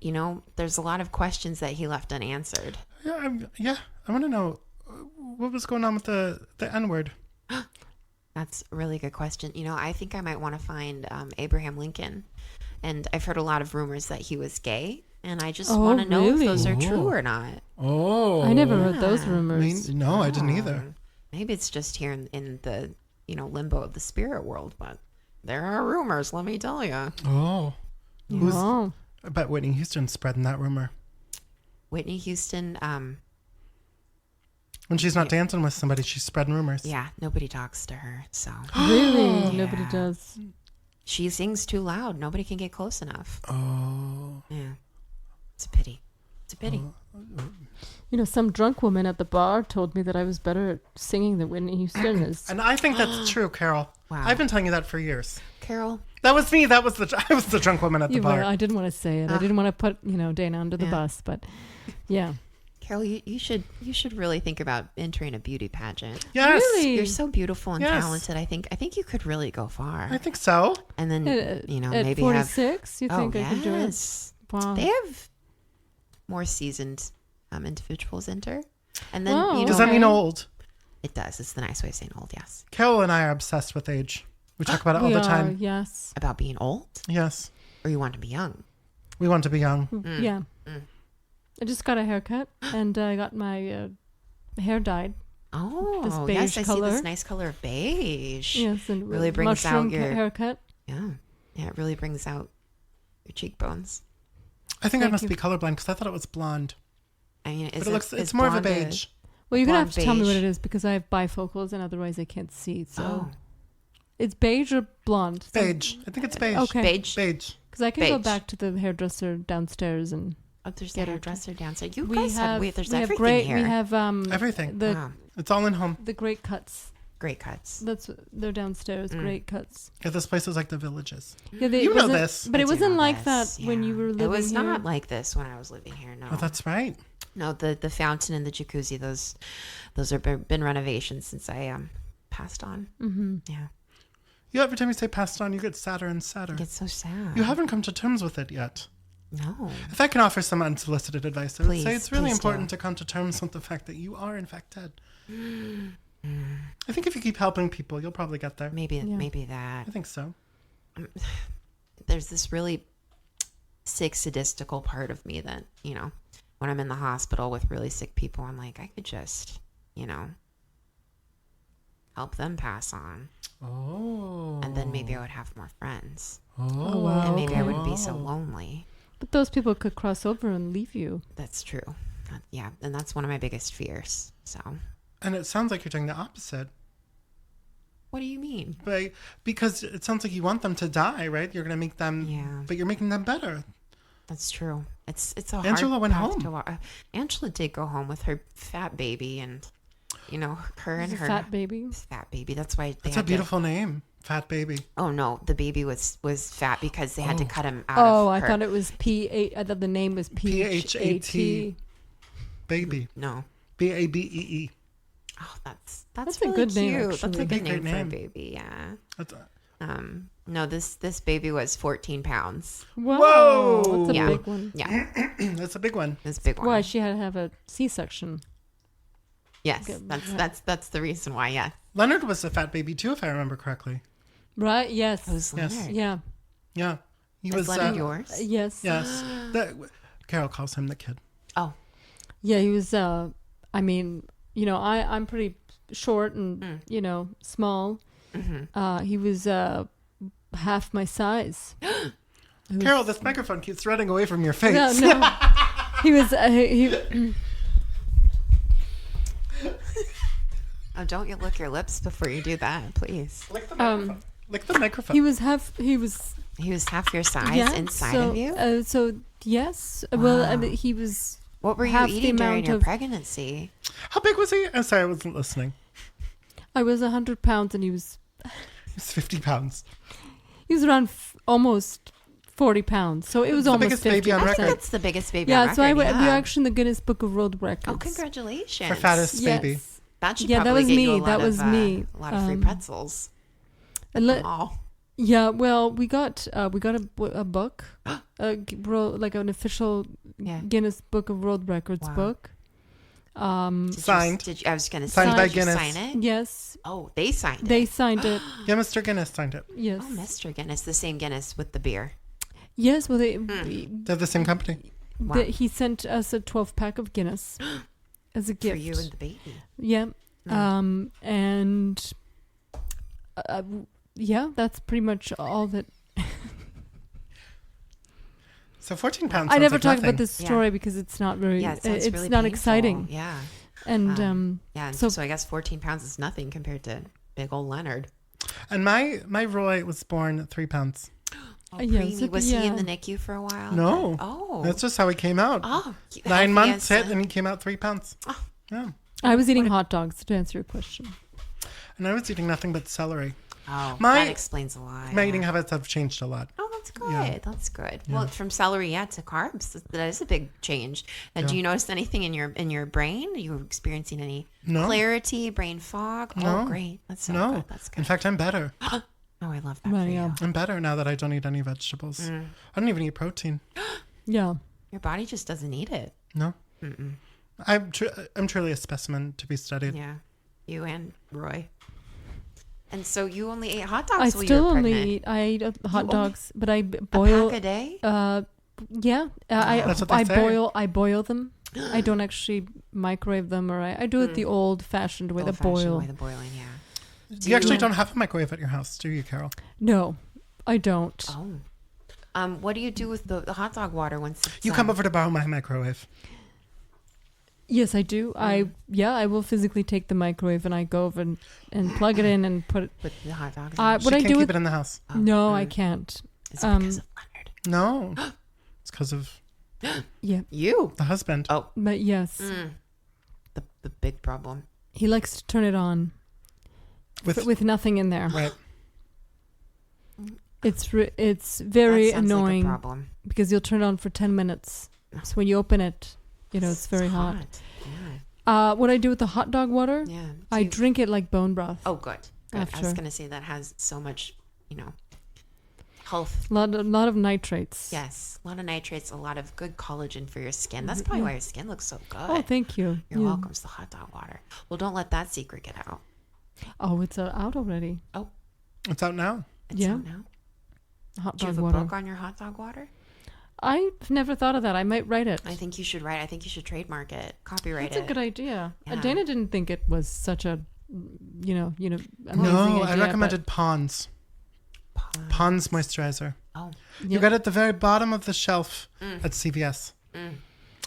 Speaker 4: You know, there's a lot of questions that he left unanswered.
Speaker 1: Yeah. I want to know what was going on with the N-word.
Speaker 4: That's a really good question. You know, I think I might want to find Abraham Lincoln. And I've heard a lot of rumors that he was gay. And I just
Speaker 2: Oh,
Speaker 4: want to know if
Speaker 2: really?
Speaker 4: those are true
Speaker 1: Oh.
Speaker 4: or not.
Speaker 1: Oh.
Speaker 2: I never heard those
Speaker 4: Yeah.
Speaker 1: I
Speaker 2: rumors.
Speaker 1: mean, no, I didn't either.
Speaker 4: Maybe it's just here in the, limbo of the spirit world. But there are rumors, let me tell you.
Speaker 1: Oh. Who's,
Speaker 2: Oh.
Speaker 1: I bet Whitney Houston's spreading that rumor.
Speaker 4: Whitney Houston,
Speaker 1: When she's not dancing with somebody, she's spreading rumors.
Speaker 4: yeah, nobody talks to her. So
Speaker 2: Really? Nobody does.
Speaker 4: she sings too loud. Nobody can get close enough.
Speaker 1: Oh.
Speaker 4: Yeah. It's a pity. It's a pity.
Speaker 2: You know, some drunk woman at the bar told me that I was better at singing than Whitney Houston is.
Speaker 1: And I think that's true, Carol.
Speaker 4: Wow.
Speaker 1: I've been telling you that for years.
Speaker 4: Carol,
Speaker 1: That was me. I was the drunk woman at the
Speaker 2: You
Speaker 1: bar.
Speaker 2: were, I didn't want to say it. I didn't want to put, Dana under the
Speaker 4: Yeah.
Speaker 2: bus, but yeah.
Speaker 4: Carol, you should really think about entering a beauty pageant.
Speaker 1: Yes.
Speaker 2: Really?
Speaker 4: You're so beautiful and
Speaker 1: Yes.
Speaker 4: talented. I think you could really go far.
Speaker 1: I think so.
Speaker 4: And then
Speaker 2: At
Speaker 4: maybe
Speaker 2: 46, you
Speaker 4: have.
Speaker 2: think I could do it?
Speaker 4: Yes.
Speaker 2: Wow.
Speaker 4: They have more seasoned individuals enter, and then
Speaker 2: Wow.
Speaker 1: Does that mean
Speaker 2: Okay.
Speaker 1: old?
Speaker 4: it does. It's the nice way of saying old. Yes.
Speaker 1: Carol and I are obsessed with age. We talk about it all
Speaker 2: We
Speaker 1: the
Speaker 2: are,
Speaker 1: time.
Speaker 2: yes.
Speaker 4: About being old,
Speaker 1: Yes.
Speaker 4: or you want to be young.
Speaker 1: We want to be young.
Speaker 2: Yeah. I just got a haircut and I got my hair dyed.
Speaker 4: Oh,
Speaker 2: beige
Speaker 4: yes, I see
Speaker 2: color.
Speaker 4: this nice color of beige.
Speaker 2: Yes, and
Speaker 4: Really
Speaker 2: with
Speaker 4: brings out
Speaker 2: mushroom
Speaker 4: your-
Speaker 2: haircut.
Speaker 4: Yeah, it really brings out your cheekbones.
Speaker 1: I think I
Speaker 2: Thank
Speaker 1: must
Speaker 2: you.
Speaker 1: be colorblind because I thought it was blonde.
Speaker 4: I mean,
Speaker 1: But it's more of a beige.
Speaker 2: Well, you're gonna have
Speaker 4: blonde
Speaker 2: to tell me what
Speaker 4: beige.
Speaker 2: it is because I have bifocals and otherwise I can't see. So
Speaker 4: Oh,
Speaker 2: it's beige or blonde?
Speaker 1: Beige. I think it's beige.
Speaker 2: Okay.
Speaker 4: beige.
Speaker 1: Beige.
Speaker 2: Because I can go
Speaker 4: Beige.
Speaker 2: back to the hairdresser downstairs and
Speaker 4: Oh, there's
Speaker 2: Get
Speaker 4: a
Speaker 2: her
Speaker 4: hairdresser downstairs. You
Speaker 2: we
Speaker 4: guys
Speaker 2: have
Speaker 4: there's
Speaker 2: we have
Speaker 4: everything
Speaker 2: great
Speaker 4: here.
Speaker 2: we have
Speaker 1: Everything.
Speaker 2: the
Speaker 4: Wow.
Speaker 1: It's all in home.
Speaker 2: the great cuts.
Speaker 4: Great cuts.
Speaker 2: That's they're downstairs. Great cuts.
Speaker 1: Yeah, this place is like the Villages.
Speaker 2: Yeah, they,
Speaker 1: You
Speaker 2: it
Speaker 1: know
Speaker 2: wasn't-
Speaker 1: this.
Speaker 2: but
Speaker 4: I
Speaker 2: it
Speaker 4: do
Speaker 2: wasn't
Speaker 4: know
Speaker 2: like
Speaker 4: this,
Speaker 2: that when you
Speaker 4: yeah.
Speaker 2: were living
Speaker 4: It was
Speaker 2: here.
Speaker 4: not like this when I was living here. No,
Speaker 1: Oh, that's right.
Speaker 4: no. The fountain and the jacuzzi. Those have been renovations since I passed on.
Speaker 2: Mm-hmm.
Speaker 4: Yeah,
Speaker 1: You every time you say passed on, you get sadder and sadder.
Speaker 4: it's so sad.
Speaker 1: You haven't come to terms with it yet.
Speaker 4: No.
Speaker 1: If I can offer some unsolicited advice, I would say
Speaker 4: Please,
Speaker 1: it's really
Speaker 4: please
Speaker 1: important
Speaker 4: do.
Speaker 1: to come to terms with the fact that you are in fact dead. I think if you keep helping people, you'll probably get there.
Speaker 4: Maybe
Speaker 2: Yeah.
Speaker 4: maybe that.
Speaker 1: I think so.
Speaker 4: There's this really sick sadistical part of me that, when I'm in the hospital with really sick people, I'm like, I could just, help them pass on.
Speaker 1: Oh.
Speaker 4: And then maybe I would have more friends.
Speaker 1: Oh,
Speaker 2: wow.
Speaker 4: And maybe I
Speaker 2: Okay.
Speaker 4: wouldn't be so lonely.
Speaker 2: But those people could cross over and leave you.
Speaker 4: That's true. Yeah. And that's one of my biggest fears. So,
Speaker 1: And it sounds like you're doing the opposite.
Speaker 4: what do you mean?
Speaker 1: Because it sounds like you want them to die, right? You're going to make them,
Speaker 4: Yeah.
Speaker 1: but you're making them better.
Speaker 4: That's true. It's a hard
Speaker 1: Angela went
Speaker 4: path
Speaker 1: home.
Speaker 4: to walk. Angela did go home with her fat baby, and her and
Speaker 2: It's a
Speaker 4: her
Speaker 2: fat baby.
Speaker 4: fat baby. That's why they
Speaker 1: That's a
Speaker 4: had to-
Speaker 1: beautiful name. Fat Baby.
Speaker 4: Oh no, the baby was fat because they had to cut him out.
Speaker 2: Oh,
Speaker 4: of
Speaker 2: I
Speaker 4: her.
Speaker 2: thought it was P8. I thought the name was PHAT.
Speaker 1: Baby.
Speaker 4: No.
Speaker 1: Babee.
Speaker 4: Oh, that's
Speaker 2: That's a
Speaker 4: really
Speaker 2: good name,
Speaker 4: cute. That's
Speaker 2: actually.
Speaker 4: a good
Speaker 1: Great
Speaker 4: name for a
Speaker 1: name.
Speaker 4: baby. Yeah.
Speaker 1: That's
Speaker 4: No, this baby was 14 pounds.
Speaker 2: Whoa,
Speaker 1: Whoa.
Speaker 2: that's a
Speaker 4: Yeah.
Speaker 2: big one.
Speaker 4: Yeah,
Speaker 1: that's a big one.
Speaker 4: this big one.
Speaker 2: Why she had to have a C-section?
Speaker 4: Yes,
Speaker 2: Good.
Speaker 4: that's the reason why. Yes.
Speaker 1: Leonard was a fat baby too, if I remember correctly.
Speaker 2: Right? Yes.
Speaker 4: Who's
Speaker 1: Yes.
Speaker 4: Leonard?
Speaker 2: Yeah.
Speaker 1: Yeah. He
Speaker 4: Is
Speaker 1: was
Speaker 4: Leonard yours?
Speaker 2: Yes.
Speaker 1: Yes. Carol calls him the kid.
Speaker 4: Oh.
Speaker 2: Yeah, he was. I mean, I'm pretty short and small. He was half my size.
Speaker 1: Carol, this microphone keeps running away from your face.
Speaker 2: No. He was. He.
Speaker 4: Oh, don't you lick your lips before you do that, please.
Speaker 1: Lick the microphone. Lick the microphone.
Speaker 2: He was half. He was.
Speaker 4: He was half your size inside of you?
Speaker 2: So yes. Well,
Speaker 4: Wow.
Speaker 2: he was.
Speaker 4: What were you
Speaker 2: half the
Speaker 4: eating during
Speaker 2: amount
Speaker 4: your
Speaker 2: of-
Speaker 4: pregnancy?
Speaker 1: How big was he? I'm sorry, I wasn't listening.
Speaker 2: I was 100 pounds, and he was.
Speaker 1: He was 50 pounds.
Speaker 2: He was around almost 40 pounds. So it was
Speaker 1: The
Speaker 2: almost
Speaker 1: biggest
Speaker 2: 50%.
Speaker 1: baby on
Speaker 4: I think
Speaker 1: record.
Speaker 4: that's the biggest baby
Speaker 2: Yeah,
Speaker 4: on record.
Speaker 2: so we
Speaker 4: yeah.
Speaker 2: are actually in the Guinness Book of World Records.
Speaker 4: Oh, congratulations.
Speaker 1: For fattest
Speaker 2: Yes.
Speaker 1: baby.
Speaker 4: That should
Speaker 2: Yeah, that
Speaker 4: probably
Speaker 2: was
Speaker 4: get you
Speaker 2: me.
Speaker 4: a lot
Speaker 2: That
Speaker 4: of,
Speaker 2: was me.
Speaker 4: A lot of free pretzels.
Speaker 2: And
Speaker 4: Oh.
Speaker 2: yeah, well, we got a book, like an official
Speaker 4: Yeah.
Speaker 2: Guinness Book of World Records
Speaker 4: Wow.
Speaker 2: book.
Speaker 1: Signed.
Speaker 4: I was going to
Speaker 1: Signed
Speaker 4: say,
Speaker 1: by
Speaker 4: did you
Speaker 1: Guinness.
Speaker 4: sign it?
Speaker 2: Yes,
Speaker 4: Oh, they signed it.
Speaker 2: they signed it.
Speaker 1: Yeah, Mr. Guinness signed it.
Speaker 2: Yes,
Speaker 4: Oh, Mr. Guinness, the same Guinness with the beer.
Speaker 2: yes. Well,
Speaker 1: They're the same company.
Speaker 4: Wow.
Speaker 2: he sent us a 12-pack of Guinness as a gift
Speaker 4: For you and the baby.
Speaker 2: Yeah, and yeah, that's pretty much all that.
Speaker 1: So 14 pounds.
Speaker 2: I
Speaker 1: sounds
Speaker 2: never
Speaker 1: like
Speaker 2: talk
Speaker 1: nothing.
Speaker 2: about this
Speaker 4: Yeah.
Speaker 2: story because it's not very.
Speaker 4: Yeah, it sounds
Speaker 2: it's
Speaker 4: really
Speaker 2: not
Speaker 4: painful.
Speaker 2: exciting.
Speaker 4: Yeah.
Speaker 2: And
Speaker 4: Yeah, and
Speaker 2: so-
Speaker 4: so I guess 14 pounds is nothing compared to big old Leonard.
Speaker 1: And my Roy was born 3 pounds.
Speaker 4: Oh,
Speaker 2: Yeah,
Speaker 4: preemie.
Speaker 2: so-
Speaker 4: Was he in
Speaker 2: yeah.
Speaker 4: the NICU for a while?
Speaker 1: No.
Speaker 4: Oh.
Speaker 1: That's just how he came out.
Speaker 4: Oh.
Speaker 1: 9 months
Speaker 4: healthy
Speaker 1: hit
Speaker 4: as-
Speaker 1: and he came out 3 pounds.
Speaker 4: Oh.
Speaker 1: Yeah.
Speaker 2: I was eating hot dogs to answer your question.
Speaker 1: And I was eating nothing but celery.
Speaker 4: Oh,
Speaker 1: My-
Speaker 4: that explains a lot.
Speaker 1: My
Speaker 4: yeah.
Speaker 1: eating habits have changed a lot.
Speaker 4: Oh, that's good.
Speaker 1: Yeah.
Speaker 4: That's good. Well, from celery, to carbs, that is a big change. Do you notice anything in your brain? Are you experiencing any
Speaker 1: No.
Speaker 4: clarity, brain fog?
Speaker 1: No.
Speaker 4: Oh, great. That's so
Speaker 1: No.
Speaker 4: good. That's
Speaker 1: In
Speaker 4: good.
Speaker 1: fact, I'm better.
Speaker 4: Oh, I love that
Speaker 2: Right,
Speaker 4: for
Speaker 2: yeah.
Speaker 4: you.
Speaker 1: I'm better now that I don't eat any vegetables. I don't even eat protein.
Speaker 2: Yeah.
Speaker 4: Your body just doesn't need it.
Speaker 1: No. I'm truly a specimen to be studied.
Speaker 4: Yeah. You and Roy. And so you only ate hot dogs
Speaker 2: I
Speaker 4: while you
Speaker 2: still
Speaker 4: were
Speaker 2: only
Speaker 4: pregnant?
Speaker 2: eat. I eat hot
Speaker 4: only-
Speaker 2: dogs, but I
Speaker 4: A
Speaker 2: boil.
Speaker 4: pack a day?
Speaker 2: Yeah.
Speaker 1: That's what they
Speaker 2: I
Speaker 1: say.
Speaker 2: I boil them. I don't actually microwave them, or I do it the old-fashioned way, the
Speaker 4: Old-fashioned
Speaker 2: boil.
Speaker 4: way, the boiling, yeah.
Speaker 1: You actually don't have a microwave at your house, do you, Carol?
Speaker 2: No, I don't.
Speaker 4: Oh. What do you do with the hot dog water once it's
Speaker 1: You come over to borrow my microwave.
Speaker 2: Yes, I do. I will physically take the microwave and I go over and plug it in and put it.
Speaker 4: with the hot dogs?
Speaker 2: What
Speaker 1: She
Speaker 2: I
Speaker 1: can't
Speaker 2: do
Speaker 1: keep
Speaker 2: with
Speaker 1: it in the house.
Speaker 2: no, I can't.
Speaker 4: Is it because of Leonard?
Speaker 1: No. It's because of
Speaker 2: Yeah,
Speaker 4: You?
Speaker 1: the husband.
Speaker 4: Oh,
Speaker 2: but yes,
Speaker 4: the big problem.
Speaker 2: he likes to turn it on with nothing in there.
Speaker 1: Right.
Speaker 2: It's very
Speaker 4: That sounds like a
Speaker 2: annoying
Speaker 4: problem.
Speaker 2: because you'll turn it on for 10 minutes. So when you open it, it's very hot.
Speaker 4: Yeah.
Speaker 2: What I do with the hot dog water,
Speaker 4: Yeah.
Speaker 2: I drink it like bone broth.
Speaker 4: Oh, good. Good. I was
Speaker 2: After.
Speaker 4: going to say that has so much, health.
Speaker 2: A lot of nitrates.
Speaker 4: Yes. A lot of nitrates, a lot of good collagen for your skin. That's probably why your skin looks so good.
Speaker 2: Oh, thank you.
Speaker 4: You're
Speaker 2: Yeah.
Speaker 4: welcome. It's the hot dog water. Well, don't let that secret get out.
Speaker 2: Oh, it's out already.
Speaker 4: Oh,
Speaker 1: It's out now.
Speaker 4: it's
Speaker 2: Yeah.
Speaker 4: out now.
Speaker 2: Hot
Speaker 4: Do you
Speaker 2: dog
Speaker 4: have a
Speaker 2: water.
Speaker 4: book on your hot dog water?
Speaker 2: I've never thought of that. I might write it.
Speaker 4: I think you should write. I think you should trademark it, copyright
Speaker 2: That's
Speaker 4: it.
Speaker 2: a good idea.
Speaker 4: Yeah.
Speaker 2: Dana didn't think it was such a, amazing
Speaker 1: No, I
Speaker 2: idea,
Speaker 1: recommended Pond's. Pond's moisturizer.
Speaker 4: Oh,
Speaker 2: but-
Speaker 1: You got it at the very bottom of the shelf at CVS.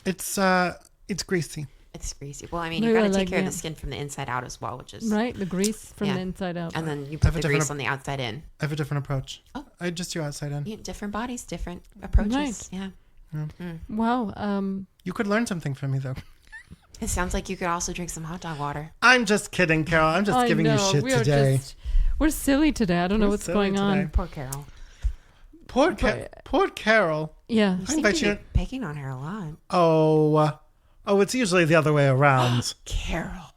Speaker 1: It's greasy.
Speaker 4: it's greasy. Well, I mean,
Speaker 2: No,
Speaker 4: you got
Speaker 2: I
Speaker 4: to take
Speaker 2: like
Speaker 4: care of
Speaker 2: that.
Speaker 4: the skin from the inside out as well, which is
Speaker 2: right, the grease from
Speaker 4: Yeah.
Speaker 2: the inside out.
Speaker 4: And then you
Speaker 1: have
Speaker 4: put
Speaker 1: a
Speaker 4: the
Speaker 1: different
Speaker 4: grease on the outside in.
Speaker 1: I have a different approach.
Speaker 4: Oh.
Speaker 1: I just do outside in.
Speaker 4: Different bodies, different approaches.
Speaker 2: Right.
Speaker 4: Yeah.
Speaker 2: Wow.
Speaker 1: You could learn something from me, though.
Speaker 4: It sounds like you could also drink some hot dog water.
Speaker 1: I'm just kidding, Carol. I'm just
Speaker 2: I
Speaker 1: giving you
Speaker 2: know,
Speaker 1: shit
Speaker 2: we are
Speaker 1: today.
Speaker 2: we're silly today. I don't know
Speaker 1: We're
Speaker 2: what's
Speaker 1: silly
Speaker 2: going on.
Speaker 1: today.
Speaker 4: Poor Carol.
Speaker 1: Poor Carol.
Speaker 2: Yeah.
Speaker 4: You seem
Speaker 1: invite
Speaker 4: to
Speaker 1: you-
Speaker 4: be picking on her a lot.
Speaker 1: Oh, it's usually the other way around.
Speaker 4: Carol.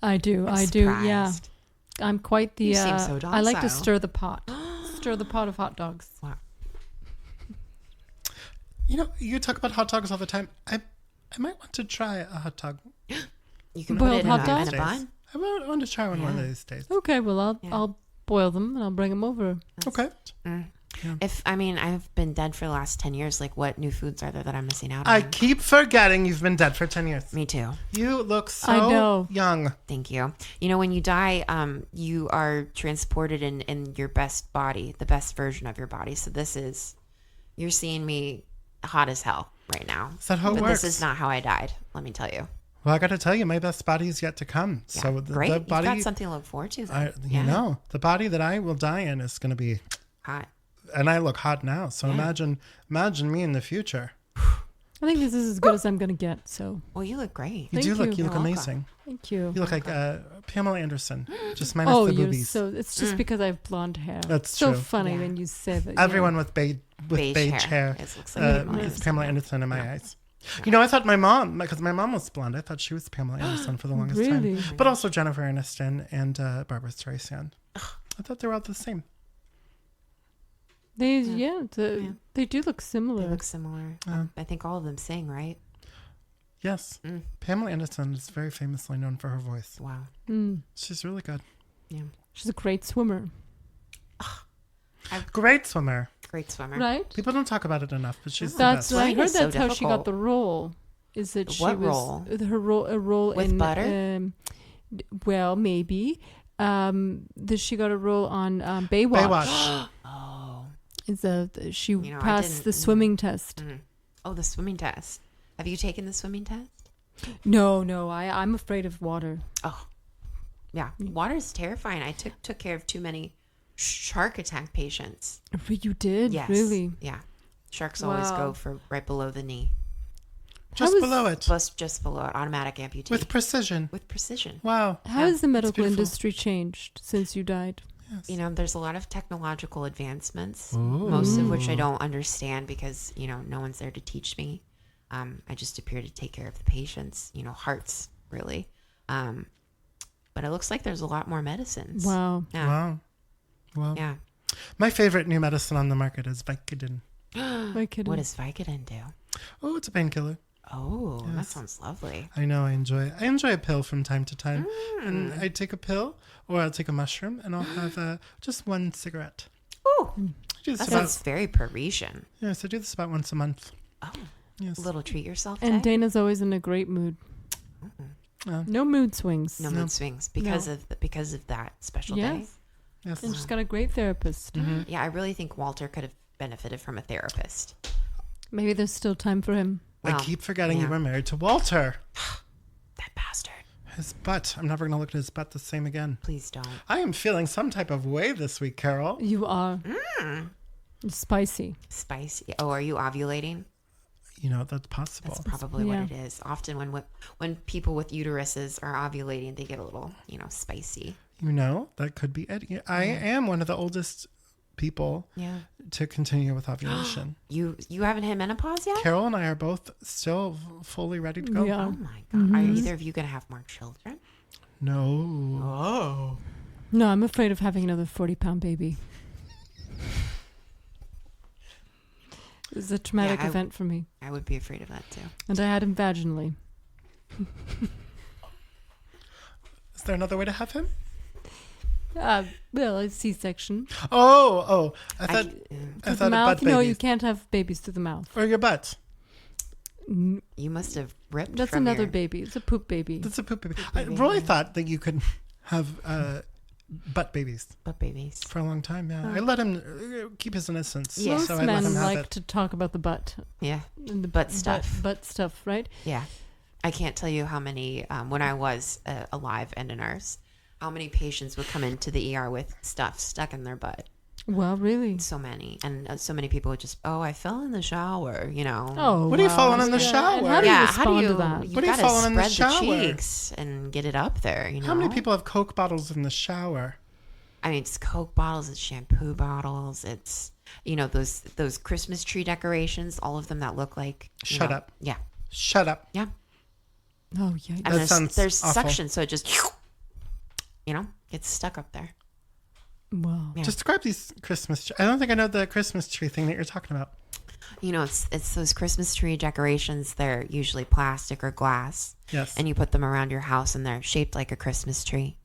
Speaker 2: I do.
Speaker 4: I'm
Speaker 2: I do. Yeah.
Speaker 4: surprised.
Speaker 2: I'm quite the.
Speaker 4: You seem so
Speaker 2: I like to
Speaker 4: docile.
Speaker 2: stir the pot. Stir the pot of hot dogs.
Speaker 4: Wow.
Speaker 1: You talk about hot dogs all the time. I might want to try a hot dog.
Speaker 4: You can
Speaker 2: Boiled
Speaker 4: put it
Speaker 2: hot
Speaker 4: in
Speaker 2: dogs?
Speaker 4: a bun.
Speaker 1: I want to try one of these days.
Speaker 2: Okay, well, I'll boil them and I'll bring them over.
Speaker 1: Okay.
Speaker 4: I've been dead for the last 10 years. Like, what new foods are there that I'm missing out on?
Speaker 1: I keep forgetting you've been dead for 10 years.
Speaker 4: Me too.
Speaker 1: You look so
Speaker 2: I know.
Speaker 1: young.
Speaker 4: Thank you. You know, when you die, you are transported in your best body, the best version of your body. So you're seeing me hot as hell right now.
Speaker 1: Is that how it
Speaker 4: But
Speaker 1: works?
Speaker 4: this is not how I died, let me tell you.
Speaker 1: Well, I got to tell you, my best body is yet to come.
Speaker 4: Yeah,
Speaker 1: So
Speaker 4: great.
Speaker 1: the body,
Speaker 4: You've got something to look forward to then.
Speaker 1: you know, the body that I will die in is going to be,
Speaker 4: Hot.
Speaker 1: and I look hot now. So imagine me in the future.
Speaker 2: I think this is as good as I'm going to get, so
Speaker 4: Well, you look great.
Speaker 2: Thank
Speaker 1: You
Speaker 2: you.
Speaker 1: look amazing.
Speaker 2: thank you.
Speaker 1: You look like Pamela Anderson, just minus
Speaker 2: Oh,
Speaker 1: the
Speaker 2: you're
Speaker 1: boobies.
Speaker 2: so, it's just because I have blonde hair.
Speaker 1: That's
Speaker 2: so
Speaker 1: true.
Speaker 2: funny
Speaker 4: Yeah.
Speaker 2: when you say that.
Speaker 1: Everyone with beige hair
Speaker 4: It looks like
Speaker 1: is Pamela Anderson in my eyes. You know, I thought my mom, because my mom was blonde, I thought she was Pamela Anderson for the longest
Speaker 2: Really?
Speaker 1: time. But also Jennifer Aniston and Barbara Streisand. I thought they were all the same.
Speaker 2: They they do look similar.
Speaker 4: They look similar. I think all of them sing, right?
Speaker 1: Yes. Pamela Anderson is very famously known for her voice.
Speaker 4: Wow.
Speaker 1: She's really good.
Speaker 4: Yeah.
Speaker 2: She's a great swimmer,
Speaker 1: Great swimmer.
Speaker 4: Great swimmer.
Speaker 2: right?
Speaker 1: People don't talk about it enough, but she's the
Speaker 2: That's
Speaker 1: best.
Speaker 2: I
Speaker 4: Swimming
Speaker 2: heard
Speaker 4: is so
Speaker 2: that's how she got
Speaker 4: difficult.
Speaker 2: the role. Is that she
Speaker 4: What
Speaker 2: was
Speaker 4: role?
Speaker 2: a role
Speaker 4: With
Speaker 2: in
Speaker 4: butter?
Speaker 2: Well, maybe. That she got a role on Baywatch.
Speaker 1: Baywatch.
Speaker 4: Oh.
Speaker 2: She
Speaker 4: know, I
Speaker 2: passed
Speaker 4: didn't-
Speaker 2: the swimming test.
Speaker 4: Oh, the swimming test. Have you taken the swimming test?
Speaker 2: No, I'm afraid of water.
Speaker 4: Oh. Yeah. Water is terrifying. I took care of too many shark attack patients.
Speaker 2: You did?
Speaker 4: Yes.
Speaker 2: Really?
Speaker 4: Yeah. Sharks always
Speaker 2: Wow.
Speaker 4: go for right below the knee.
Speaker 1: Just
Speaker 2: was-
Speaker 1: below it.
Speaker 4: Plus just below it, automatic amputation.
Speaker 1: With precision.
Speaker 4: With precision.
Speaker 1: Wow.
Speaker 2: How
Speaker 4: Yeah,
Speaker 2: has the medical
Speaker 1: beautiful.
Speaker 2: industry changed since you died?
Speaker 4: You know, there's a lot of technological advancements, most of which I don't understand because, you know, no one's there to teach me. I just appear to take care of the patients, you know, hearts, really. But it looks like there's a lot more medicines.
Speaker 2: Wow.
Speaker 4: Yeah.
Speaker 1: Wow. Well,
Speaker 4: Yeah.
Speaker 1: my favorite new medicine on the market is Vicodin.
Speaker 2: My kidding.
Speaker 4: What does Vicodin do?
Speaker 1: Oh, it's a painkiller.
Speaker 4: Oh, that sounds lovely.
Speaker 1: I know. I enjoy a pill from time to time, and I take a pill or I'll take a mushroom, and I'll have just one cigarette.
Speaker 4: Oh,
Speaker 1: I do this
Speaker 4: that
Speaker 1: about,
Speaker 4: sounds very Parisian.
Speaker 1: yes, I do this about once a month.
Speaker 4: Oh,
Speaker 1: Yes.
Speaker 4: a little treat yourself
Speaker 2: And
Speaker 4: day.
Speaker 2: Dana's always in a great mood. No mood swings.
Speaker 4: No mood swings because of that special day.
Speaker 2: Yes.
Speaker 1: Yes.
Speaker 2: And she's got a great therapist.
Speaker 4: Yeah, I really think Walter could have benefited from a therapist.
Speaker 2: Maybe there's still time for him.
Speaker 1: I
Speaker 4: Well,
Speaker 1: keep forgetting
Speaker 4: yeah.
Speaker 1: you were married to Walter.
Speaker 4: That bastard.
Speaker 1: His butt. I'm never going to look at his butt the same again.
Speaker 4: Please don't.
Speaker 1: I am feeling some type of way this week, Carol.
Speaker 2: You are spicy.
Speaker 4: Spicy. Oh, are you ovulating?
Speaker 1: You know, that's possible.
Speaker 4: That's probably
Speaker 2: Yeah.
Speaker 4: what it is. Often when people with uteruses are ovulating, they get a little, you know, spicy.
Speaker 1: You know, that could be it. I am one of the oldest people
Speaker 4: Yeah.
Speaker 1: to continue with ovulation.
Speaker 4: You haven't hit menopause yet?
Speaker 1: Carol and I are both still fully ready to go.
Speaker 2: We are.
Speaker 4: Oh my god. Are either of you gonna have more children?
Speaker 1: No.
Speaker 4: Oh.
Speaker 2: No, I'm afraid of having another 40-pound baby. It was a traumatic
Speaker 4: Yeah,
Speaker 2: event for me.
Speaker 4: I would be afraid of that too.
Speaker 2: And I had him vaginally.
Speaker 1: Is there another way to have him?
Speaker 2: Well, a C-section.
Speaker 1: Oh. I
Speaker 2: Through
Speaker 1: thought
Speaker 2: the
Speaker 1: a
Speaker 2: mouth?
Speaker 1: butt
Speaker 2: No,
Speaker 1: baby.
Speaker 2: you can't have babies through the mouth.
Speaker 1: Or your butt.
Speaker 4: You must have ripped.
Speaker 2: That's
Speaker 4: from
Speaker 2: another
Speaker 4: your...
Speaker 2: baby. It's a poop baby.
Speaker 1: That's a poop baby. I really thought that you could have butt babies
Speaker 4: butt babies.
Speaker 1: for a long time. Yeah, I let him keep his innocence.
Speaker 4: Yeah.
Speaker 2: Most
Speaker 1: so I let him
Speaker 2: men
Speaker 1: have
Speaker 2: like
Speaker 1: it.
Speaker 2: to talk about the butt.
Speaker 4: Yeah.
Speaker 2: And the
Speaker 4: Butt stuff.
Speaker 2: Butt stuff, right?
Speaker 4: Yeah. I can't tell you how many, when I was alive and a nurse, how many patients would come into the ER with stuff stuck in their butt.
Speaker 2: Well, really?
Speaker 4: So many. And so many people would just, I fell in the shower, you know.
Speaker 2: Oh,
Speaker 1: What are you
Speaker 2: wow.
Speaker 1: falling in the
Speaker 2: Yeah,
Speaker 1: shower?
Speaker 2: and how do you
Speaker 4: yeah,
Speaker 2: respond
Speaker 4: how do you,
Speaker 2: to that?
Speaker 4: you
Speaker 1: What are you
Speaker 4: gotta
Speaker 1: falling in the
Speaker 4: spread the
Speaker 1: shower?
Speaker 4: cheeks and get it up there, you know.
Speaker 1: How many people have Coke bottles in the shower?
Speaker 4: I mean, it's Coke bottles, it's shampoo bottles, it's, you know, those Christmas tree decorations, all of them that look like. you
Speaker 1: Shut
Speaker 4: know-
Speaker 1: up.
Speaker 4: Yeah.
Speaker 1: Shut up.
Speaker 4: Yeah.
Speaker 2: Oh, yeah.
Speaker 4: And
Speaker 1: That sounds
Speaker 4: there's
Speaker 1: awful.
Speaker 4: suction, so it just, you know, gets stuck up there.
Speaker 2: Wow.
Speaker 4: Yeah.
Speaker 1: Describe these Christmas. I don't think I know the Christmas tree thing that you're talking about.
Speaker 4: it's those Christmas tree decorations. They're usually plastic or glass.
Speaker 1: Yes.
Speaker 4: And you put them around your house and they're shaped like a Christmas tree.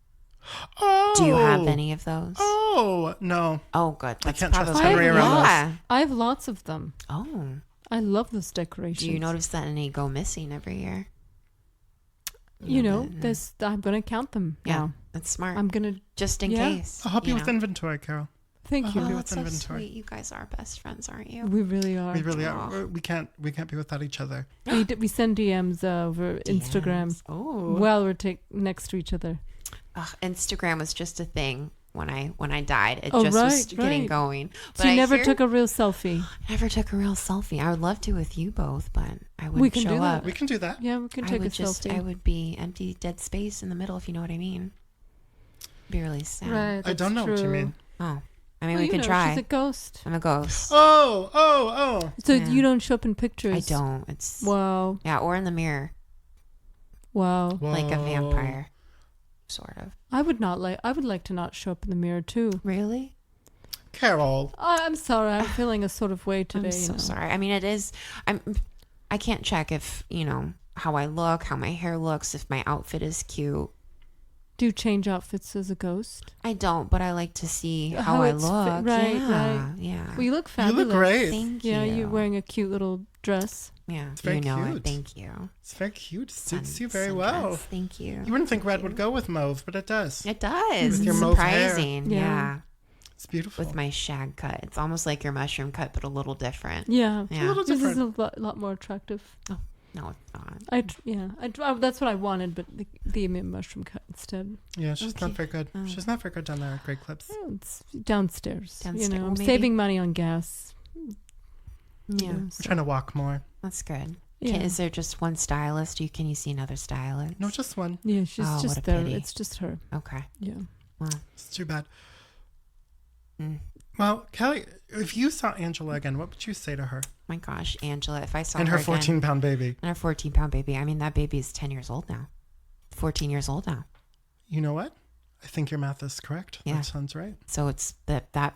Speaker 1: Oh.
Speaker 4: Do you have any of those?
Speaker 1: Oh, no.
Speaker 4: Oh, good. That's
Speaker 1: can't trust
Speaker 4: probably
Speaker 1: Henry around those.
Speaker 4: yeah.
Speaker 2: I have lots of them.
Speaker 4: Oh.
Speaker 2: I love those decorations.
Speaker 4: Do you notice that any go missing every year?
Speaker 2: You know, there's. I'm gonna count them
Speaker 4: Yeah,
Speaker 2: now.
Speaker 4: that's smart.
Speaker 2: I'm gonna.
Speaker 4: Just in
Speaker 2: Yeah.
Speaker 4: case.
Speaker 1: I'll help you with
Speaker 4: know.
Speaker 1: inventory, Carol.
Speaker 2: Thank you.
Speaker 1: Oh,
Speaker 4: That's so
Speaker 1: inventory.
Speaker 4: sweet. You guys are best friends, aren't you?
Speaker 2: We really are.
Speaker 1: We really are. We can't be without each other.
Speaker 2: We send DMs over Instagram
Speaker 4: DMs. Oh.
Speaker 2: while we're next to each other.
Speaker 4: Instagram was just a thing when I died. It
Speaker 2: Oh,
Speaker 4: just was
Speaker 2: right,
Speaker 4: getting
Speaker 2: right.
Speaker 4: going.
Speaker 2: So
Speaker 4: But
Speaker 2: you
Speaker 4: I
Speaker 2: never
Speaker 4: hear-
Speaker 2: took a real selfie.
Speaker 4: I never took a real selfie. I would love to with you both, but I wouldn't
Speaker 2: We can
Speaker 4: show
Speaker 2: do that.
Speaker 4: up.
Speaker 1: We can do that.
Speaker 2: Yeah, we can
Speaker 4: I
Speaker 2: take a
Speaker 4: would just, I
Speaker 2: selfie.
Speaker 4: would be empty, dead space in the middle, if you know what I mean. Be really sad.
Speaker 2: Right.
Speaker 1: I don't know what you
Speaker 2: true.
Speaker 1: mean.
Speaker 4: Oh, I mean,
Speaker 2: Well,
Speaker 4: we
Speaker 2: you
Speaker 4: can
Speaker 2: know,
Speaker 4: try.
Speaker 2: She's a ghost.
Speaker 4: I'm a ghost.
Speaker 1: Oh.
Speaker 2: So
Speaker 4: Yeah.
Speaker 2: you don't show up in pictures.
Speaker 4: I don't. It's
Speaker 2: Wow.
Speaker 4: yeah, or in the mirror,
Speaker 2: Wow.
Speaker 1: Whoa.
Speaker 4: like a vampire, sort of.
Speaker 2: I would like to not show up in the mirror too.
Speaker 4: Really?
Speaker 1: Carol.
Speaker 2: I'm sorry. I'm feeling a sort of way today.
Speaker 4: I'm so
Speaker 2: you know.
Speaker 4: sorry. I mean, it is. I can't check if how I look, how my hair looks, if my outfit is cute.
Speaker 2: Do you change outfits as a ghost?
Speaker 4: I don't, but I like to see how
Speaker 2: How
Speaker 4: I
Speaker 2: it's
Speaker 4: look.
Speaker 2: right,
Speaker 4: yeah,
Speaker 2: right.
Speaker 4: yeah.
Speaker 2: Well, you look
Speaker 1: You
Speaker 2: fabulous.
Speaker 1: look great.
Speaker 4: Thank
Speaker 2: Yeah,
Speaker 4: you.
Speaker 2: you're wearing a cute little dress.
Speaker 4: Yeah,
Speaker 1: It's very
Speaker 4: you know
Speaker 1: cute.
Speaker 4: it. Thank you.
Speaker 1: It's very cute. It suits you very
Speaker 4: Sundress.
Speaker 1: well.
Speaker 4: Thank you.
Speaker 1: You wouldn't think red would go with mauve, but it does.
Speaker 4: It does.
Speaker 1: With
Speaker 4: It's
Speaker 1: your mauve hair.
Speaker 4: surprising.
Speaker 2: Yeah.
Speaker 4: Yeah.
Speaker 1: It's beautiful.
Speaker 4: With my shag cut. It's almost like your mushroom cut, but a little different.
Speaker 2: Yeah.
Speaker 4: Yeah.
Speaker 1: little
Speaker 2: This is
Speaker 1: different.
Speaker 2: a lot more attractive.
Speaker 4: No, it's not.
Speaker 2: That's what I wanted, but the mushroom cut instead.
Speaker 1: Yeah, she's
Speaker 4: Okay.
Speaker 1: not very good.
Speaker 4: Oh.
Speaker 1: She's not very good down there at Great Clips.
Speaker 2: Oh, it's downstairs. You
Speaker 4: Downstairs.
Speaker 2: know,
Speaker 4: Well,
Speaker 2: I'm
Speaker 4: maybe-
Speaker 2: saving money on gas.
Speaker 4: Yeah.
Speaker 1: We're trying to walk more.
Speaker 4: That's good.
Speaker 2: Yeah.
Speaker 4: Is there just one stylist? Can you see another stylist?
Speaker 1: No, just one.
Speaker 2: Yeah, she's
Speaker 4: Oh, what
Speaker 2: just
Speaker 4: a
Speaker 2: there.
Speaker 4: pity.
Speaker 2: It's just her.
Speaker 4: Okay.
Speaker 2: Yeah.
Speaker 4: Well,
Speaker 1: It's too bad.
Speaker 4: mm.
Speaker 1: Well, Kelly, if you saw Angela again, what would you say to her?
Speaker 4: My gosh, Angela, if I saw
Speaker 1: And her
Speaker 4: again-
Speaker 1: 14-pound baby.
Speaker 4: and her 14-pound baby. I mean, that baby is 10 years old now. 14 years old now.
Speaker 1: You know what? I think your math is correct.
Speaker 4: Yeah.
Speaker 1: That sounds right.
Speaker 4: So it's that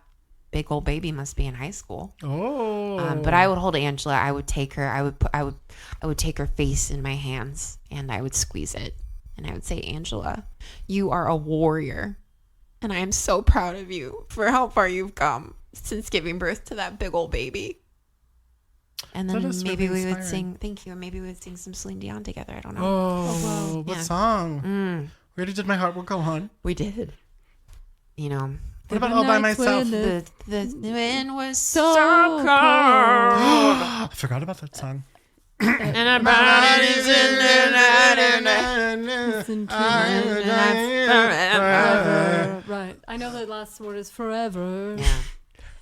Speaker 4: big old baby must be in high school.
Speaker 1: Oh.
Speaker 4: But I would hold Angela. I would take her. I would take her face in my hands and I would squeeze it. And I would say, Angela, you are a warrior. And I am so proud of you for how far you've come since giving birth to that big old baby. And
Speaker 1: That
Speaker 4: then
Speaker 1: is
Speaker 4: maybe
Speaker 1: really
Speaker 4: we would
Speaker 1: inspiring.
Speaker 4: sing, thank you, and maybe we would sing some Celine Dion together. I don't know.
Speaker 1: Oh, what
Speaker 4: Yeah.
Speaker 1: song?
Speaker 4: Mm,
Speaker 1: We already did My Heart Will Go On.
Speaker 4: we did. You know,
Speaker 1: What about
Speaker 2: There
Speaker 1: All
Speaker 2: were
Speaker 1: by
Speaker 2: nights
Speaker 1: Myself?
Speaker 2: when
Speaker 4: the wind was
Speaker 2: So
Speaker 4: so cold.
Speaker 1: I forgot about that song.
Speaker 4: And our bodies in the night and
Speaker 2: Listen to
Speaker 1: I'm
Speaker 2: me.
Speaker 1: dying
Speaker 2: Forever. Right. I know the last word is forever.
Speaker 4: Yeah.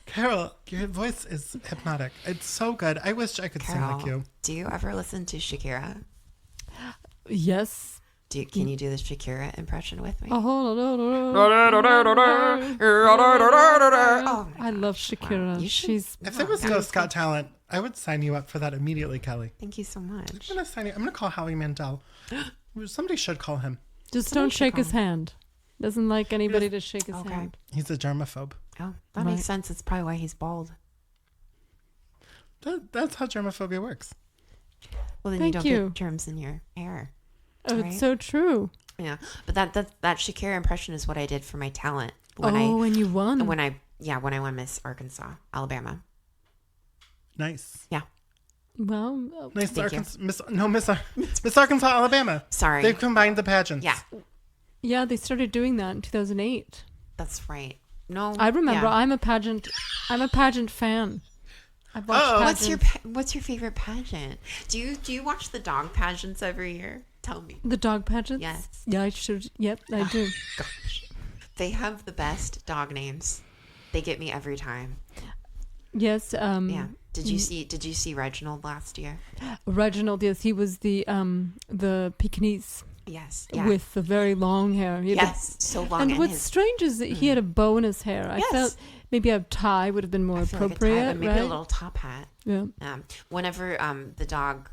Speaker 1: Carol, your voice is hypnotic. It's so good. I wish I could sing like you.
Speaker 4: Do you ever listen to Shakira?
Speaker 2: Yes.
Speaker 4: Can you do the Shakira impression with me?
Speaker 2: Oh,
Speaker 4: Oh,
Speaker 2: I love Shakira.
Speaker 4: Wow. You should-
Speaker 2: She's
Speaker 1: If there was no Scott Talent, I would sign you up for that immediately, Kelly.
Speaker 4: thank you so much.
Speaker 1: I'm gonna sign you. I'm gonna call Howie Mandel. Somebody should call him.
Speaker 2: just
Speaker 4: Somebody
Speaker 2: don't
Speaker 4: should
Speaker 2: shake
Speaker 4: call
Speaker 2: his
Speaker 4: him.
Speaker 2: hand. Doesn't like anybody to shake his
Speaker 4: Okay.
Speaker 2: hand.
Speaker 1: He's a germaphobe.
Speaker 4: Oh, that
Speaker 2: Right.
Speaker 4: makes sense. It's probably why he's bald.
Speaker 1: That's how germophobia works.
Speaker 4: Well, then
Speaker 2: Thank
Speaker 4: you don't
Speaker 2: you.
Speaker 4: get germs in your hair.
Speaker 2: Oh,
Speaker 4: Right.
Speaker 2: it's so true.
Speaker 4: Yeah, but that Shakira impression is what I did for my talent when
Speaker 2: And you won.
Speaker 4: I won Miss Arkansas, Alabama.
Speaker 1: Nice.
Speaker 2: Well,
Speaker 1: Nice
Speaker 4: Thank you.
Speaker 1: Miss Arkansas, Alabama.
Speaker 4: Sorry.
Speaker 1: They've combined the pageants.
Speaker 4: Yeah,
Speaker 2: yeah, they started doing that in 2008.
Speaker 4: that's right. No,
Speaker 2: I remember.
Speaker 4: yeah.
Speaker 2: I'm a pageant fan. I've watched
Speaker 1: Oh.
Speaker 2: pageants.
Speaker 4: What's your favorite pageant? Do you watch the dog pageants every year? Tell me.
Speaker 2: The dog pageants?
Speaker 4: Yes.
Speaker 2: Yeah, I should. Yep, I do.
Speaker 4: Gosh, they have the best dog names. They get me every time.
Speaker 2: Yes.
Speaker 4: Yeah. Did you see Reginald last year?
Speaker 2: Reginald, yes, he was the Pekingese
Speaker 4: Yes. Yeah.
Speaker 2: with the very long hair. He had
Speaker 4: yes. So long.
Speaker 2: and
Speaker 4: and
Speaker 2: what's
Speaker 4: his,
Speaker 2: strange is that he had a bow in his hair. I
Speaker 4: Yes.
Speaker 2: felt maybe a tie would have been more
Speaker 4: I feel like a tie,
Speaker 2: appropriate,
Speaker 4: but maybe
Speaker 2: right?
Speaker 4: a little top hat.
Speaker 2: Yeah.
Speaker 4: Whenever the dog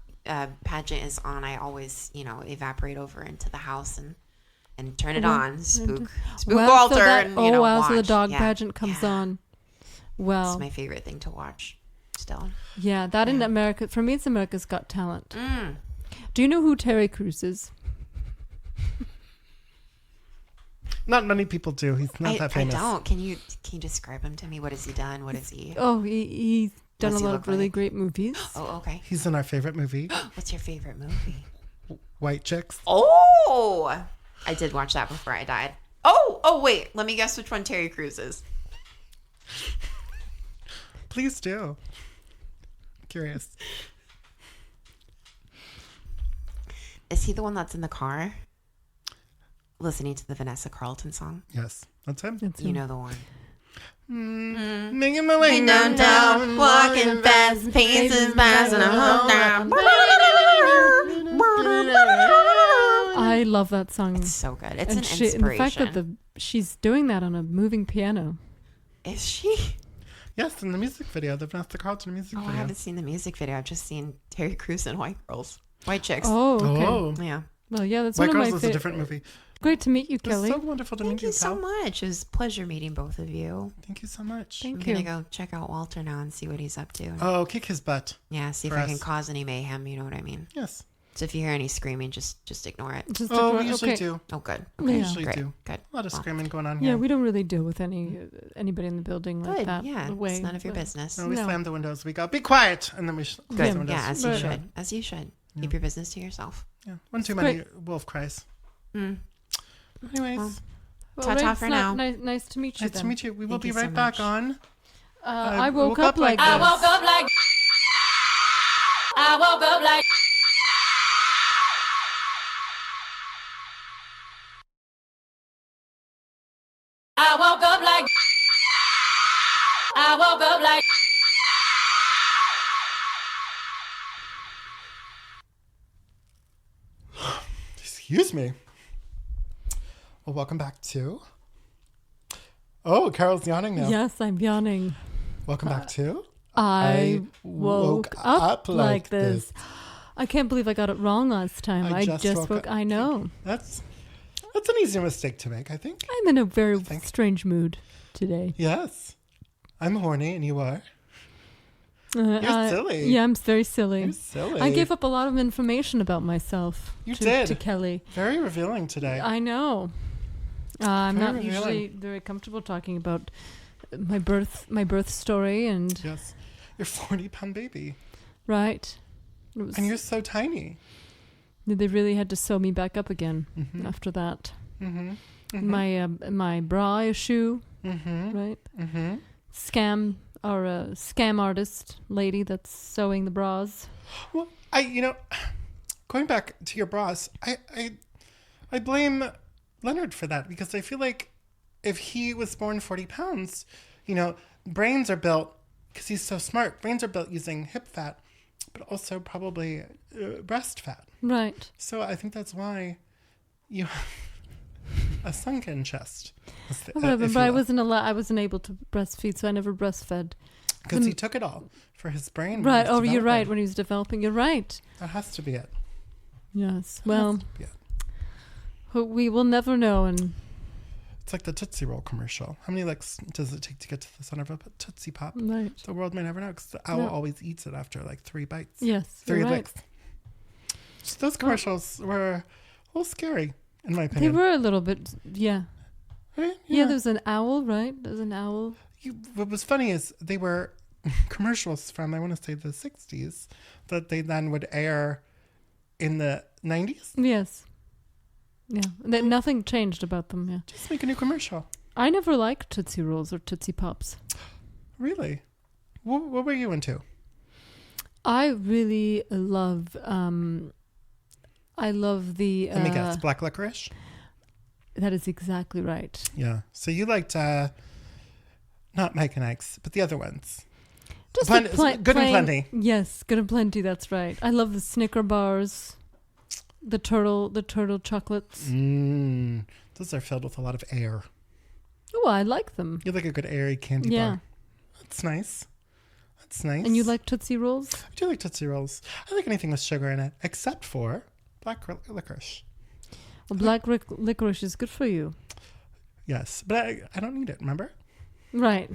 Speaker 4: pageant is on, I always evaporate over into the house and turn it on, spook Walter,
Speaker 2: so that,
Speaker 4: and
Speaker 2: so the
Speaker 4: watch.
Speaker 2: dog
Speaker 4: Yeah.
Speaker 2: pageant comes
Speaker 4: Yeah.
Speaker 2: on. Well,
Speaker 4: It's my favorite thing to watch. still.
Speaker 2: Yeah, that in America, for me, it's America's Got Talent. Do you know who Terry Crews is?
Speaker 1: Not many people do. He's not that famous.
Speaker 4: I don't. Can you describe him to me? What has he done? What is he?
Speaker 2: Oh, he's done
Speaker 4: What's
Speaker 2: a
Speaker 4: he
Speaker 2: lot
Speaker 4: look
Speaker 2: of really
Speaker 4: like?
Speaker 2: great movies.
Speaker 4: Oh, okay.
Speaker 1: He's in our favorite movie,
Speaker 4: What's your favorite movie?
Speaker 1: White Chicks.
Speaker 4: Oh, I did watch that before I died. Oh, wait. Let me guess which one Terry Crews is.
Speaker 1: Please do. I'm curious.
Speaker 4: Is he the one that's in the car listening to the Vanessa Carlton song?
Speaker 1: Yes, that's him.
Speaker 2: That's
Speaker 4: You
Speaker 2: him.
Speaker 4: know the one.
Speaker 1: Making my way downtown,
Speaker 4: walking fast, paces fast, and I'm down.
Speaker 2: I love that song.
Speaker 4: It's so good. It's
Speaker 2: and
Speaker 4: an
Speaker 2: and the
Speaker 4: inspiration.
Speaker 2: fact that she's doing that on a moving piano.
Speaker 4: Is she?
Speaker 1: Yes, in the music video, the Vanessa Carlton music
Speaker 4: Oh, I
Speaker 1: video.
Speaker 4: haven't seen the music video. I've just seen Terry Crews and White Chicks.
Speaker 2: Oh, okay.
Speaker 1: Oh,
Speaker 4: Yeah.
Speaker 2: Well, yeah, that's
Speaker 1: White
Speaker 2: one of
Speaker 1: Girls
Speaker 2: my
Speaker 1: is a different movie.
Speaker 2: Great to meet you,
Speaker 1: It was
Speaker 2: Kelly.
Speaker 1: so wonderful to
Speaker 4: Thank
Speaker 1: meet
Speaker 4: you
Speaker 1: you,
Speaker 4: so
Speaker 1: pal.
Speaker 4: much. It was a pleasure meeting both of you.
Speaker 1: Thank you so much.
Speaker 2: Thank
Speaker 4: I'm
Speaker 2: you.
Speaker 4: gonna go check out Walter now and see what he's up to.
Speaker 1: Oh, kick his butt.
Speaker 4: Yeah, see if
Speaker 1: For
Speaker 4: I can
Speaker 1: us.
Speaker 4: cause any mayhem. You know what I mean?
Speaker 1: Yes.
Speaker 4: So if you hear any screaming, just ignore it.
Speaker 2: Just
Speaker 1: Oh,
Speaker 2: okay.
Speaker 1: we usually do.
Speaker 4: Oh, good.
Speaker 1: We
Speaker 2: Yeah.
Speaker 1: usually
Speaker 4: Great.
Speaker 1: do.
Speaker 4: Good.
Speaker 1: A lot of
Speaker 4: Well,
Speaker 1: screaming going on
Speaker 2: Yeah,
Speaker 1: here.
Speaker 2: we don't really deal with anybody in the building like
Speaker 4: Good.
Speaker 2: that.
Speaker 4: Yeah,
Speaker 2: way,
Speaker 4: it's none of your
Speaker 2: but-
Speaker 4: business.
Speaker 1: No, we
Speaker 2: No.
Speaker 1: slam the windows. We go, be quiet. And then we close
Speaker 2: Good.
Speaker 1: the windows.
Speaker 4: Yeah, as you
Speaker 2: Right.
Speaker 4: should. As you should. Keep your business to yourself.
Speaker 1: Yeah. One too
Speaker 2: It's
Speaker 1: many wolf cries.
Speaker 4: Mm.
Speaker 1: Anyways,
Speaker 4: Well,
Speaker 2: Well,
Speaker 4: Ta-ta
Speaker 2: right,
Speaker 4: for
Speaker 2: it's
Speaker 4: now.
Speaker 2: Nice to meet you.
Speaker 1: nice to
Speaker 2: then.
Speaker 1: meet you. We will
Speaker 4: Thank
Speaker 1: be
Speaker 4: you so
Speaker 1: right back
Speaker 4: much.
Speaker 1: on.
Speaker 2: I woke up like
Speaker 3: I
Speaker 2: this.
Speaker 3: woke up like. I woke up like. I woke up like. I woke up like.
Speaker 1: Excuse me. Well, welcome back to. Oh, Carol's yawning now.
Speaker 2: Yes, I'm yawning.
Speaker 1: Welcome back to.
Speaker 2: I woke up like this. I can't believe I got it wrong last time.
Speaker 1: I
Speaker 2: I
Speaker 1: just
Speaker 2: just
Speaker 1: woke
Speaker 2: woke.
Speaker 1: up.
Speaker 2: I know.
Speaker 1: That's an easy mistake to make, I think.
Speaker 2: I'm in a very
Speaker 1: think.
Speaker 2: strange mood today.
Speaker 1: Yes. I'm horny and you are.
Speaker 2: You're
Speaker 1: silly.
Speaker 2: Yeah, I'm very silly.
Speaker 1: You're silly.
Speaker 2: I gave up a lot of information about myself.
Speaker 1: You
Speaker 2: to,
Speaker 1: did.
Speaker 2: to Kelly.
Speaker 1: Very revealing today.
Speaker 2: I know. I'm
Speaker 1: Very
Speaker 2: not usually
Speaker 1: revealing.
Speaker 2: very comfortable talking about my birth story, and
Speaker 1: Yes. You're 40-pound baby.
Speaker 2: right. It was,
Speaker 1: And you're so tiny.
Speaker 2: they really had to sew me back up again
Speaker 1: Mm-hmm.
Speaker 2: after that.
Speaker 1: Mm-hmm.
Speaker 2: My bra issue,
Speaker 1: Mm-hmm.
Speaker 2: right?
Speaker 1: Mm-hmm.
Speaker 2: Scam artist lady that's sewing the bras.
Speaker 1: Well, going back to your bras, I blame Leonard for that because I feel like if he was born 40 pounds, brains are built, because he's so smart, brains are built using hip fat, but also probably breast fat.
Speaker 2: Right.
Speaker 1: So I think that's why you have a sunken chest.
Speaker 2: Whatever, but I wasn't able to breastfeed, so I never breastfed.
Speaker 1: Because he took it all for his brain. when
Speaker 2: Right.
Speaker 1: he was
Speaker 2: Oh, you're right.
Speaker 1: developing.
Speaker 2: When he was developing, you're right.
Speaker 1: That has to be it.
Speaker 2: Yes.
Speaker 1: That
Speaker 2: Well,
Speaker 1: has to be it.
Speaker 2: we will never know. And
Speaker 1: It's like the Tootsie Roll commercial. How many licks does it take to get to the center of a Tootsie Pop?
Speaker 2: right.
Speaker 1: The world may never know because the owl
Speaker 2: No.
Speaker 1: always eats it after like 3 bites.
Speaker 2: Yes.
Speaker 1: 3
Speaker 2: you're right.
Speaker 1: licks. So those commercials were a little scary, in my
Speaker 2: They
Speaker 1: opinion.
Speaker 2: were a little bit. Yeah.
Speaker 1: Right?
Speaker 2: Yeah. There's an owl, right? There's an owl.
Speaker 1: What was funny is they were commercials from, I want to say, the 60s that they then would air in the 90s.
Speaker 2: Yes. Yeah. Nothing changed about them. Yeah.
Speaker 1: Just make a new commercial.
Speaker 2: I never liked Tootsie Rolls or Tootsie Pops.
Speaker 1: Really? What were you into?
Speaker 2: I really love. I love the.
Speaker 1: Let me guess. Black licorice?
Speaker 2: That is exactly right.
Speaker 1: Yeah. So you liked, not Mike and Ike's, but the other ones.
Speaker 2: Just
Speaker 1: Good
Speaker 2: the
Speaker 1: and
Speaker 2: plain-
Speaker 1: Plenty.
Speaker 2: Yes, Good and Plenty. That's right. I love the Snicker bars, the turtle chocolates.
Speaker 1: Those are filled with a lot of air.
Speaker 2: Oh, I like them.
Speaker 1: You like a good airy candy
Speaker 2: Yeah.
Speaker 1: bar. That's nice. That's nice.
Speaker 2: And you like Tootsie Rolls?
Speaker 1: I do like Tootsie Rolls. I like anything with sugar in it, except for black licorice.
Speaker 2: Well, black licorice is good for you.
Speaker 1: Yes, but I don't need it, remember?
Speaker 2: Right.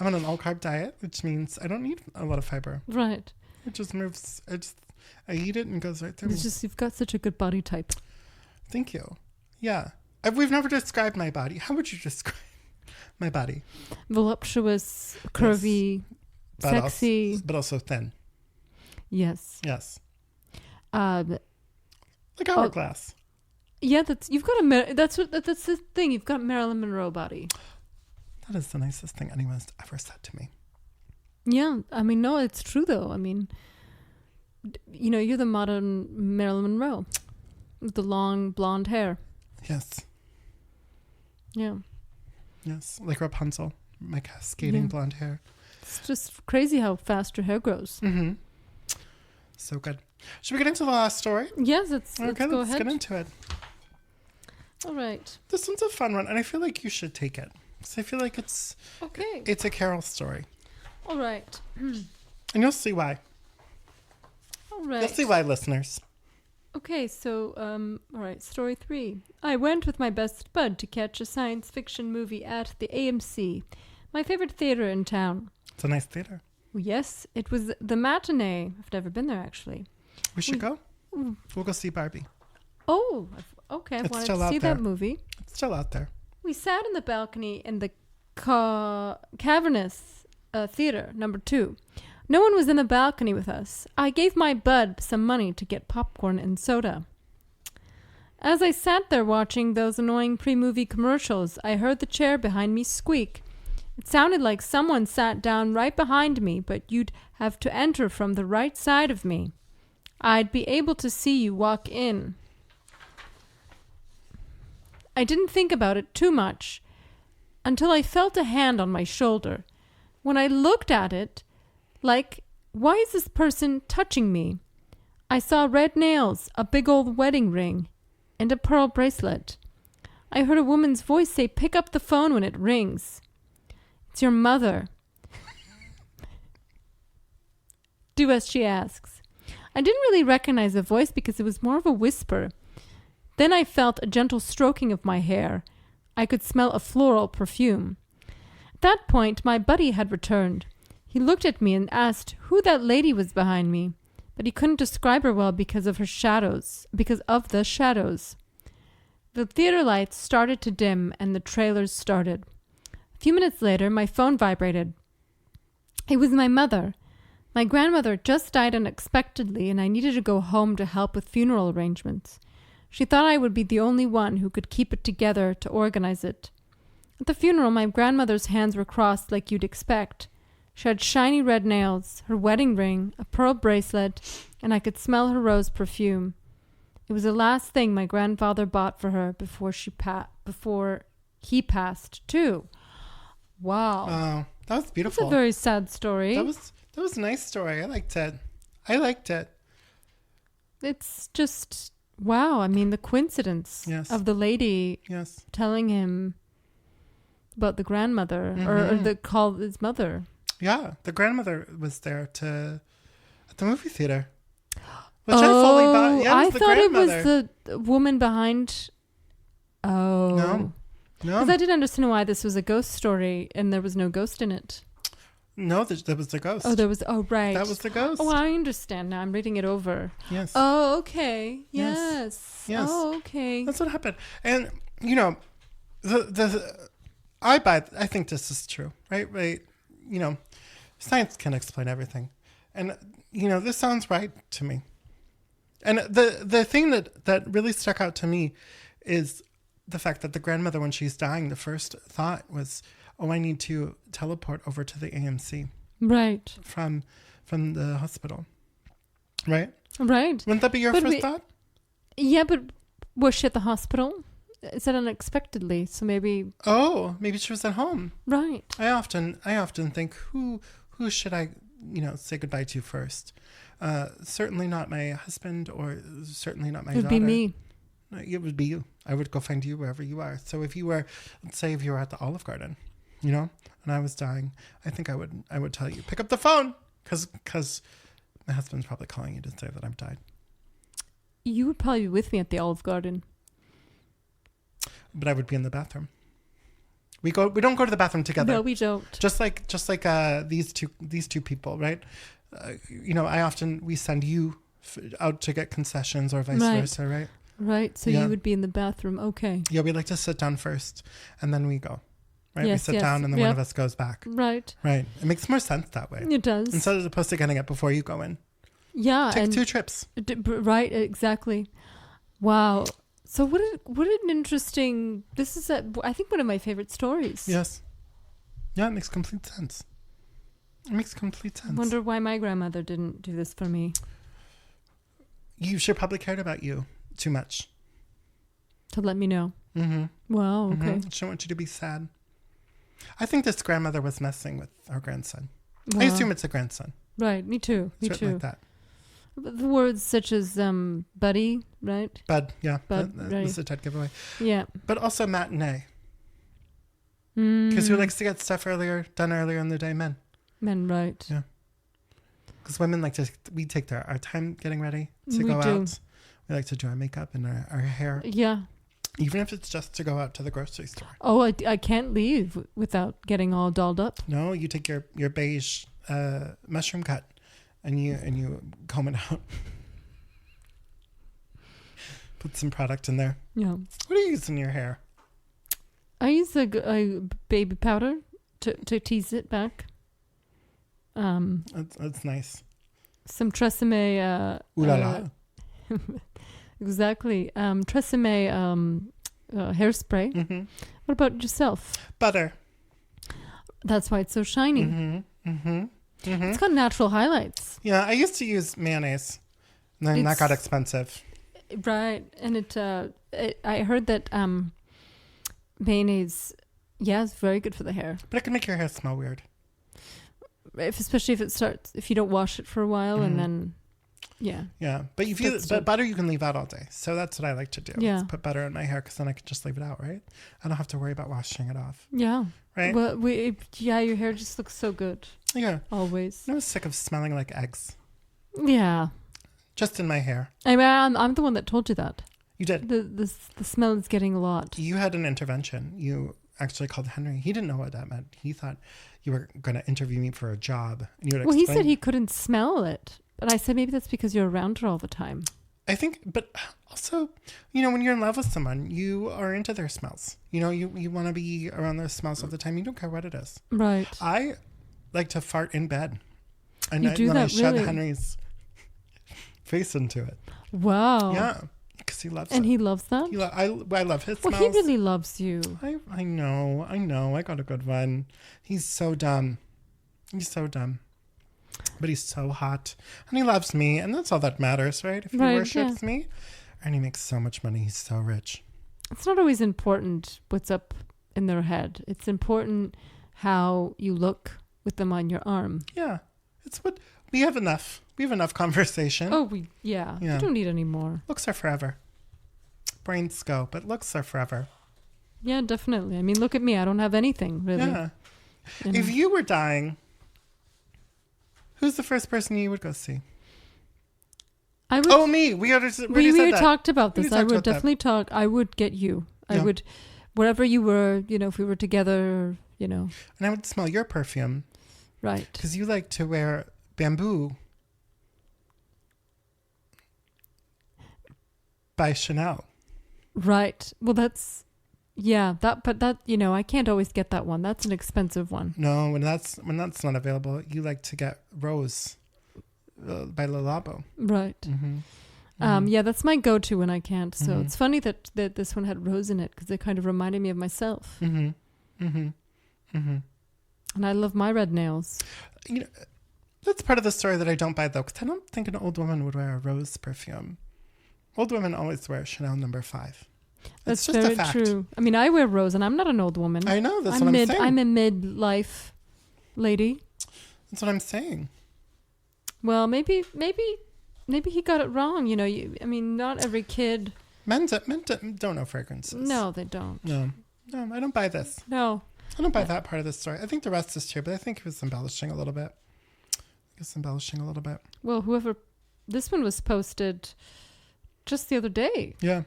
Speaker 1: I'm on an all-carb diet, which means I don't need a lot of fiber.
Speaker 2: Right.
Speaker 1: It just moves. I eat it and it goes right through me.
Speaker 2: It's just you've got such a good body type.
Speaker 1: Thank you. Yeah. We've never described my body. How would you describe my body?
Speaker 2: Voluptuous, curvy,
Speaker 1: But
Speaker 2: sexy.
Speaker 1: but also thin.
Speaker 2: Yes.
Speaker 1: Yes.
Speaker 2: Um,
Speaker 1: Like hourglass.
Speaker 2: yeah, that's the thing. You've got Marilyn Monroe body.
Speaker 1: That is the nicest thing anyone's ever said to me.
Speaker 2: Yeah, I mean, no, it's true though. I mean, you're the modern Marilyn Monroe with the long blonde hair.
Speaker 1: Yes.
Speaker 2: Yeah.
Speaker 1: Yes. Like Rapunzel. My cascading
Speaker 2: Yeah.
Speaker 1: blonde hair.
Speaker 2: It's just crazy how fast your hair grows.
Speaker 1: Mm-hmm. So good. Should we get into the last story?
Speaker 2: Yes, let's go
Speaker 1: let's
Speaker 2: ahead.
Speaker 1: get into it.
Speaker 2: All right.
Speaker 1: This one's a fun one, and I feel like you should take it. So I feel like it's
Speaker 2: Okay.
Speaker 1: a Carol story.
Speaker 2: All right.
Speaker 1: And you'll see why.
Speaker 2: All right.
Speaker 1: You'll see why, listeners.
Speaker 2: Okay, so, all right, story 3. I went with my best bud to catch a science fiction movie at the AMC, my favorite theater in town.
Speaker 1: It's a nice theater.
Speaker 2: Yes, it was the matinee. I've never been there, actually.
Speaker 1: We should go. We'll go see Barbie.
Speaker 2: Oh, okay. I
Speaker 1: It's
Speaker 2: wanted
Speaker 1: still
Speaker 2: to
Speaker 1: out
Speaker 2: see
Speaker 1: there.
Speaker 2: that movie.
Speaker 1: It's still out there.
Speaker 2: We sat in the balcony in the cavernous theater, number 2. No one was in the balcony with us. I gave my bud some money to get popcorn and soda. As I sat there watching those annoying pre-movie commercials, I heard the chair behind me squeak. It sounded like someone sat down right behind me, but you'd have to enter from the right side of me. I'd be able to see you walk in. I didn't think about it too much until I felt a hand on my shoulder. When I looked at it, like, why is this person touching me? I saw red nails, a big old wedding ring, and a pearl bracelet. I heard a woman's voice say, "Pick up the phone when it rings." It's your mother. Do as she asks. I didn't really recognize the voice because it was more of a whisper. Then I felt a gentle stroking of my hair. I could smell a floral perfume. At that point, my buddy had returned. He looked at me and asked who that lady was behind me, but he couldn't describe her well because of the shadows. The theater lights started to dim and the trailers started. A few minutes later, my phone vibrated. It was my mother. My grandmother just died unexpectedly and I needed to go home to help with funeral arrangements. She thought I would be the only one who could keep it together to organize it. At the funeral, my grandmother's hands were crossed like you'd expect. She had shiny red nails, her wedding ring, a pearl bracelet, and I could smell her rose perfume. It was the last thing my grandfather bought for her before he passed too. Wow.
Speaker 1: Oh, that was
Speaker 2: That's
Speaker 1: beautiful.
Speaker 2: a very sad story.
Speaker 1: That was a nice story. I liked it.
Speaker 2: It's just, wow. I mean, the coincidence
Speaker 1: Yes.
Speaker 2: of the lady
Speaker 1: Yes.
Speaker 2: telling him about the grandmother or the call his mother.
Speaker 1: Yeah, the grandmother was there at the movie theater. Which I fully bought. Yeah,
Speaker 2: I
Speaker 1: it was the
Speaker 2: thought it was
Speaker 1: grandmother.
Speaker 2: the woman behind. Oh.
Speaker 1: No.
Speaker 2: Because I didn't understand why this was a ghost story and there was no ghost in it.
Speaker 1: No, that was the ghost.
Speaker 2: Oh, there was. Oh, right.
Speaker 1: That was the ghost.
Speaker 2: Oh, I understand now. I'm reading it over.
Speaker 1: Yes.
Speaker 2: Oh, okay.
Speaker 1: Yes.
Speaker 2: Yes.
Speaker 1: Yes.
Speaker 2: Oh, okay.
Speaker 1: That's what happened. And I think this is true, right? Right. Science can explain everything. And this sounds right to me. And the thing that really stuck out to me is the fact that the grandmother, when she's dying, the first thought was, "Oh, I need to teleport over to the AMC
Speaker 2: Right.
Speaker 1: from the hospital." Right?
Speaker 2: Right.
Speaker 1: Wouldn't that be your
Speaker 2: But
Speaker 1: first thought?
Speaker 2: Yeah, but was she at the hospital? It said unexpectedly, so maybe.
Speaker 1: Oh, maybe she was at home.
Speaker 2: Right.
Speaker 1: I often think, who should I say goodbye to first? Certainly not my husband, or certainly not my
Speaker 2: It would
Speaker 1: daughter.
Speaker 2: be me.
Speaker 1: No, it would be you. I would go find you wherever you are. So if you were, let's say, if you were at the Olive Garden, and I was dying, I think I would tell you, pick up the phone, because my husband's probably calling you to say that I've died.
Speaker 2: You would probably be with me at the Olive Garden.
Speaker 1: But I would be in the bathroom We don't go to the bathroom together.
Speaker 2: No, we don't.
Speaker 1: Just like these two people, right? We send you out to get concessions or vice versa, right?
Speaker 2: Right. So
Speaker 1: Yeah.
Speaker 2: you would be in the bathroom. Okay.
Speaker 1: Yeah, we like to sit down first and then we go. Right?
Speaker 2: Yes,
Speaker 1: we sit down and then one
Speaker 2: Yep.
Speaker 1: of us goes back.
Speaker 2: Right.
Speaker 1: Right. It makes more sense that way.
Speaker 2: It does.
Speaker 1: Instead of opposed to getting it before you go in.
Speaker 2: Yeah.
Speaker 1: Take
Speaker 2: and
Speaker 1: 2 trips.
Speaker 2: Right. Exactly. Wow. So what an interesting. This is I think one of my favorite stories.
Speaker 1: Yes. Yeah, it makes complete sense. It makes complete sense.
Speaker 2: Wonder why my grandmother didn't do this for me.
Speaker 1: She probably cared about you too much.
Speaker 2: To let me know.
Speaker 1: Mm-hmm.
Speaker 2: Wow. Okay.
Speaker 1: She didn't want you to be sad. I think this grandmother was messing with her grandson.
Speaker 2: Wow.
Speaker 1: I assume it's a grandson.
Speaker 2: Right. Me too. Me
Speaker 1: It's written
Speaker 2: too.
Speaker 1: like that.
Speaker 2: The words such as buddy, right?
Speaker 1: Bud, yeah.
Speaker 2: Bud,
Speaker 1: that
Speaker 2: right.
Speaker 1: was a dead giveaway.
Speaker 2: Yeah.
Speaker 1: But also matinee.
Speaker 2: Because
Speaker 1: Because who likes to get stuff done earlier in the day? Men.
Speaker 2: men, right?
Speaker 1: Yeah. Because women we take our time getting ready to
Speaker 2: We
Speaker 1: go
Speaker 2: do.
Speaker 1: out. We like to do our makeup and our hair.
Speaker 2: Yeah.
Speaker 1: Even if it's just to go out to the grocery store.
Speaker 2: Oh, I can't leave without getting all dolled up.
Speaker 1: No, you take your beige mushroom cut and you comb it out. Put some product in there.
Speaker 2: Yeah.
Speaker 1: What do you use in your hair?
Speaker 2: I use a baby powder to tease it back.
Speaker 1: That's nice.
Speaker 2: Some Tresemme.
Speaker 1: Ooh la la.
Speaker 2: Exactly. Tresemme hairspray.
Speaker 1: Mm-hmm.
Speaker 2: What about yourself?
Speaker 1: Butter.
Speaker 2: That's why it's so shiny.
Speaker 1: Mm-hmm. Mm-hmm. Mm-hmm.
Speaker 2: It's got natural highlights.
Speaker 1: Yeah, I used to use mayonnaise. And then that
Speaker 2: It's-
Speaker 1: got expensive.
Speaker 2: Right. And I heard that mayonnaise, is very good for the hair.
Speaker 1: But it can make your hair smell weird.
Speaker 2: Especially if you don't wash it for a while and then, yeah.
Speaker 1: Yeah, but but butter you can leave out all day. So that's what I like to do.
Speaker 2: Yeah.
Speaker 1: Is put butter in my hair because then I can just leave it out, right? I don't have to worry about washing it off,
Speaker 2: Yeah.
Speaker 1: right?
Speaker 2: Well, your hair just looks so good.
Speaker 1: Yeah.
Speaker 2: Always.
Speaker 1: I was sick of smelling like eggs.
Speaker 2: Yeah.
Speaker 1: Just in my hair.
Speaker 2: I mean, I'm the one that told you that.
Speaker 1: You did.
Speaker 2: The smell is getting a lot.
Speaker 1: You had an intervention. You actually called Henry. He didn't know what that meant. He thought you were going to interview me for a job. And you would
Speaker 2: Well, he
Speaker 1: explain-
Speaker 2: said he couldn't smell it. But I said maybe that's because you're around her all the time.
Speaker 1: I think, but also, when you're in love with someone, you are into their smells. You want to be around their smells all the time. You don't care what it is.
Speaker 2: Right.
Speaker 1: I like to fart in bed. And
Speaker 2: You do
Speaker 1: then I
Speaker 2: that,
Speaker 1: shove
Speaker 2: really?
Speaker 1: Henry's face into it.
Speaker 2: Wow.
Speaker 1: Yeah, because he loves
Speaker 2: And
Speaker 1: it.
Speaker 2: he loves that?
Speaker 1: I love his
Speaker 2: Well,
Speaker 1: smells.
Speaker 2: he really loves you.
Speaker 1: I know. I got a good one. He's so dumb. But he's so hot. And he loves me. And that's all that matters, right? If he
Speaker 2: Right,
Speaker 1: worships me. And he makes so much money. He's so rich.
Speaker 2: It's not always important what's up in their head. It's important how you look with them on your arm.
Speaker 1: Yeah. It's what we have enough. We have enough conversation.
Speaker 2: Oh, yeah.
Speaker 1: Yeah.
Speaker 2: We don't need any more.
Speaker 1: Looks are forever. Brains go, but looks are forever.
Speaker 2: Yeah, definitely. I mean, look at me. I don't have anything, really.
Speaker 1: Yeah.
Speaker 2: You know.
Speaker 1: If you were dying, who's the first person you would go see?
Speaker 2: I would,
Speaker 1: Oh, me. We already said
Speaker 2: we
Speaker 1: that.
Speaker 2: talked about
Speaker 1: We
Speaker 2: this.
Speaker 1: already
Speaker 2: I
Speaker 1: talked
Speaker 2: would
Speaker 1: about that.
Speaker 2: definitely talk. I would get you. I
Speaker 1: Yeah.
Speaker 2: would, wherever you were, if we were together,
Speaker 1: And I would smell your perfume
Speaker 2: right.
Speaker 1: because you like to wear bamboo by Chanel.
Speaker 2: Right. Well, but I can't always get that one. That's an expensive one.
Speaker 1: No, when that's not available, you like to get Rose by Le Labo.
Speaker 2: Right.
Speaker 1: Mm-hmm.
Speaker 2: Yeah, that's my go-to when I can't. So
Speaker 1: Mhm.
Speaker 2: it's funny that this one had rose in it because it kind of reminded me of myself.
Speaker 1: Mm-hmm. Mm-hmm. Mm-hmm.
Speaker 2: And I love my red nails.
Speaker 1: That's part of the story that I don't buy, though, because I don't think an old woman would wear a Rose perfume. Old women always wear Chanel No. 5.
Speaker 2: That's
Speaker 1: It's just
Speaker 2: very
Speaker 1: a fact.
Speaker 2: true. I mean, I wear rose, and I'm not an old woman.
Speaker 1: I know, that's what I'm saying.
Speaker 2: I'm a midlife lady.
Speaker 1: That's what I'm saying.
Speaker 2: Well, maybe he got it wrong. Not every kid.
Speaker 1: Men don't know fragrances.
Speaker 2: No, they don't.
Speaker 1: No, I don't buy this.
Speaker 2: No.
Speaker 1: I don't buy that part of the story. I think the rest is true, but I think he was embellishing a little bit.
Speaker 2: Well, this one was posted just the other day.
Speaker 1: Yeah.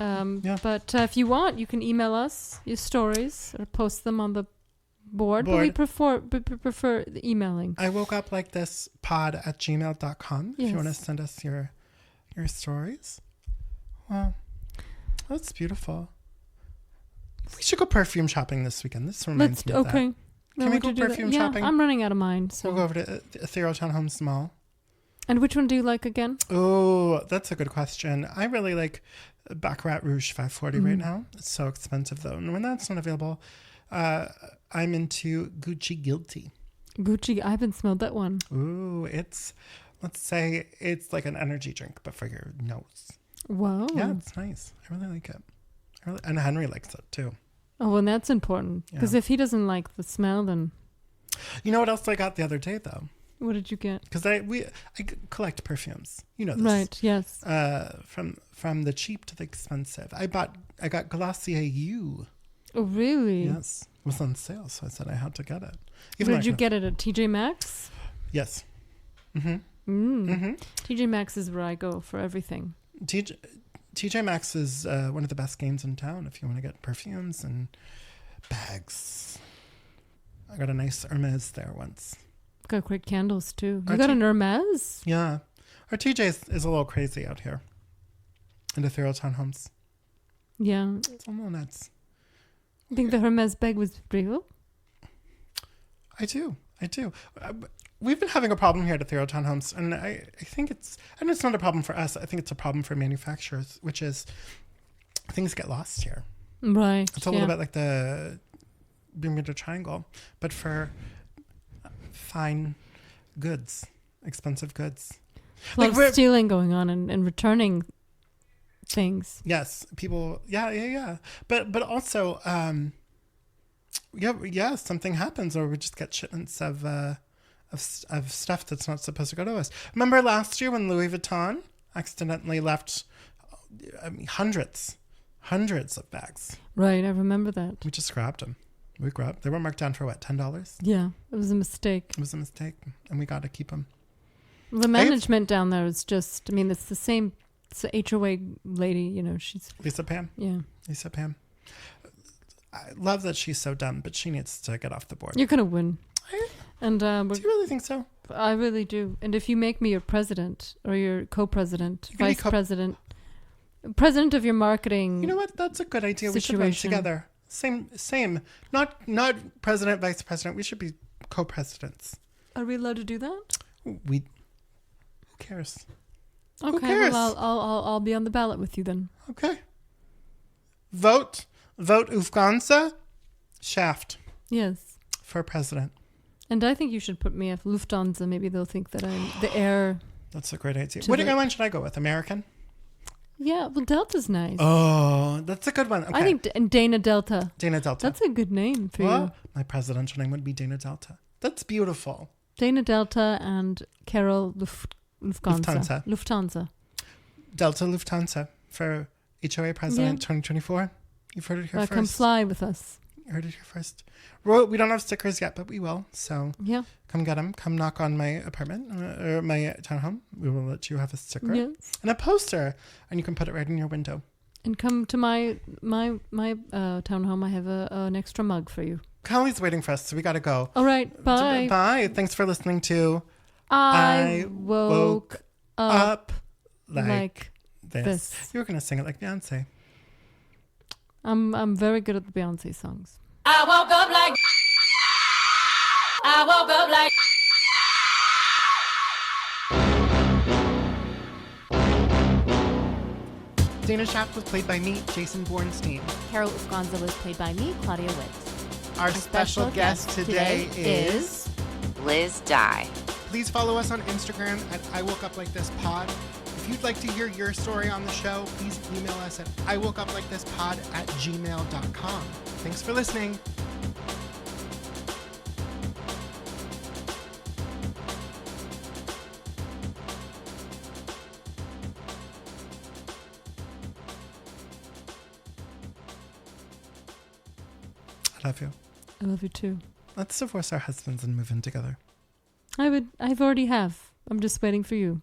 Speaker 1: Yeah.
Speaker 2: But if you want, you can email us your stories or post them on the board. But we prefer the emailing.
Speaker 1: I woke up like this pod@gmail.com if you want to send us your stories. Wow. That's beautiful. We should go perfume shopping this weekend. This reminds me of that.
Speaker 2: Okay.
Speaker 1: Can we go perfume shopping?
Speaker 2: Yeah, I'm running out of mine. So
Speaker 1: We'll go over to Ethereal Townhomes Mall.
Speaker 2: And which one do you like again?
Speaker 1: Oh, that's a good question. I really like Baccarat Rouge 540 right now. It's so expensive though. And when that's not available, I'm into Gucci Guilty.
Speaker 2: Gucci, I haven't smelled that one.
Speaker 1: Ooh, let's say it's like an energy drink, but for your nose.
Speaker 2: Wow.
Speaker 1: Yeah, it's nice. I really like it. And Henry likes it too.
Speaker 2: Oh, and that's important. Because if he doesn't like the smell, then...
Speaker 1: You know what else I got the other day though?
Speaker 2: What did you get?
Speaker 1: Because I collect perfumes. You know this.
Speaker 2: Right, yes.
Speaker 1: From the cheap to the expensive. I got Glossier You.
Speaker 2: Oh, really?
Speaker 1: Yes. It was on sale, so I said I had to get it.
Speaker 2: Where did you get it? At TJ Maxx?
Speaker 1: Yes.
Speaker 2: TJ Maxx is where I go for everything.
Speaker 1: TJ Maxx is one of the best games in town if you want to get perfumes and bags. I got a nice Hermes there once.
Speaker 2: Got great candles too. You got an Hermes?
Speaker 1: Yeah. Our TJ is a little crazy out here in Ethereal Townhomes.
Speaker 2: Yeah.
Speaker 1: It's a little nuts.
Speaker 2: I think the Hermes bag was real.
Speaker 1: I do. We've been having a problem here at Ethereal Townhomes, and I think it's not a problem for us. I think it's a problem for manufacturers, which is things get lost here.
Speaker 2: Right.
Speaker 1: It's a little bit like the Bermuda Triangle, but for fine goods, expensive goods.
Speaker 2: A lot of stealing going on and returning things.
Speaker 1: Yes, people. Yeah. But also, something happens, or we just get shipments of stuff that's not supposed to go to us. Remember last year when Louis Vuitton accidentally left hundreds of bags?
Speaker 2: Right, I remember that.
Speaker 1: We just grabbed them. They were marked down for what, $10?
Speaker 2: Yeah, it was a mistake.
Speaker 1: It was a mistake, and we got to keep them.
Speaker 2: The management down there is just, it's the same. It's the HOA lady, she's...
Speaker 1: Lisa Pam.
Speaker 2: Yeah.
Speaker 1: Lisa Pam. I love that she's so dumb, but she needs to get off the board.
Speaker 2: You're going to win. And
Speaker 1: do you really think so?
Speaker 2: I really do. And if you make me your president or your co-president, vice president, president of your marketing...
Speaker 1: You know what? That's a good idea.
Speaker 2: Situation.
Speaker 1: We should run together. Same. Not president, vice president. We should be co-presidents.
Speaker 2: Are we allowed to do that?
Speaker 1: Who cares?
Speaker 2: Okay,
Speaker 1: Who cares?
Speaker 2: well, I'll be on the ballot with you then.
Speaker 1: Okay. Vote Lufthansa Shaft.
Speaker 2: Yes.
Speaker 1: For president.
Speaker 2: And I think you should put me at Lufthansa. Maybe they'll think that I'm the heir.
Speaker 1: That's a great idea. What airline should I go with? American?
Speaker 2: Yeah, well, Delta's nice.
Speaker 1: Oh, that's a good one. Okay.
Speaker 2: I think Dana Delta.
Speaker 1: Dana Delta.
Speaker 2: That's a good name for you.
Speaker 1: My presidential name would be Dana Delta. That's beautiful.
Speaker 2: Dana Delta and Carol Lufthansa.
Speaker 1: Delta Lufthansa for HOA President 2024. You've heard it here first.
Speaker 2: Come fly with us.
Speaker 1: You heard it here first. We don't have stickers yet, but we will. So come get them. Come knock on my apartment or my townhome. We will let you have a sticker and a poster, and you can put it right in your window.
Speaker 2: And come to my townhome. I have an extra mug for you.
Speaker 1: Kylie's waiting for us, so we got to go.
Speaker 2: All right. Bye.
Speaker 1: Bye. Thanks for listening to
Speaker 2: I Woke Up Like This.
Speaker 1: You were going to sing it like Beyonce.
Speaker 2: I'm very good at the Beyonce songs.
Speaker 3: I woke up like
Speaker 1: Dana Shaft was played by me, Jason Bornstein.
Speaker 6: Carol Ufganza was played by me, Claudia Witt.
Speaker 1: Our special guest today is
Speaker 4: Liz Dye.
Speaker 1: Please follow us on Instagram at I Woke Up Like This Pod. If you'd like to hear your story on the show, please email us at iwokeuplikeThisPod@gmail.com. Thanks for listening. I love you.
Speaker 2: I love you too.
Speaker 1: Let's divorce our husbands and move in together.
Speaker 2: I've already have. I'm just waiting for you.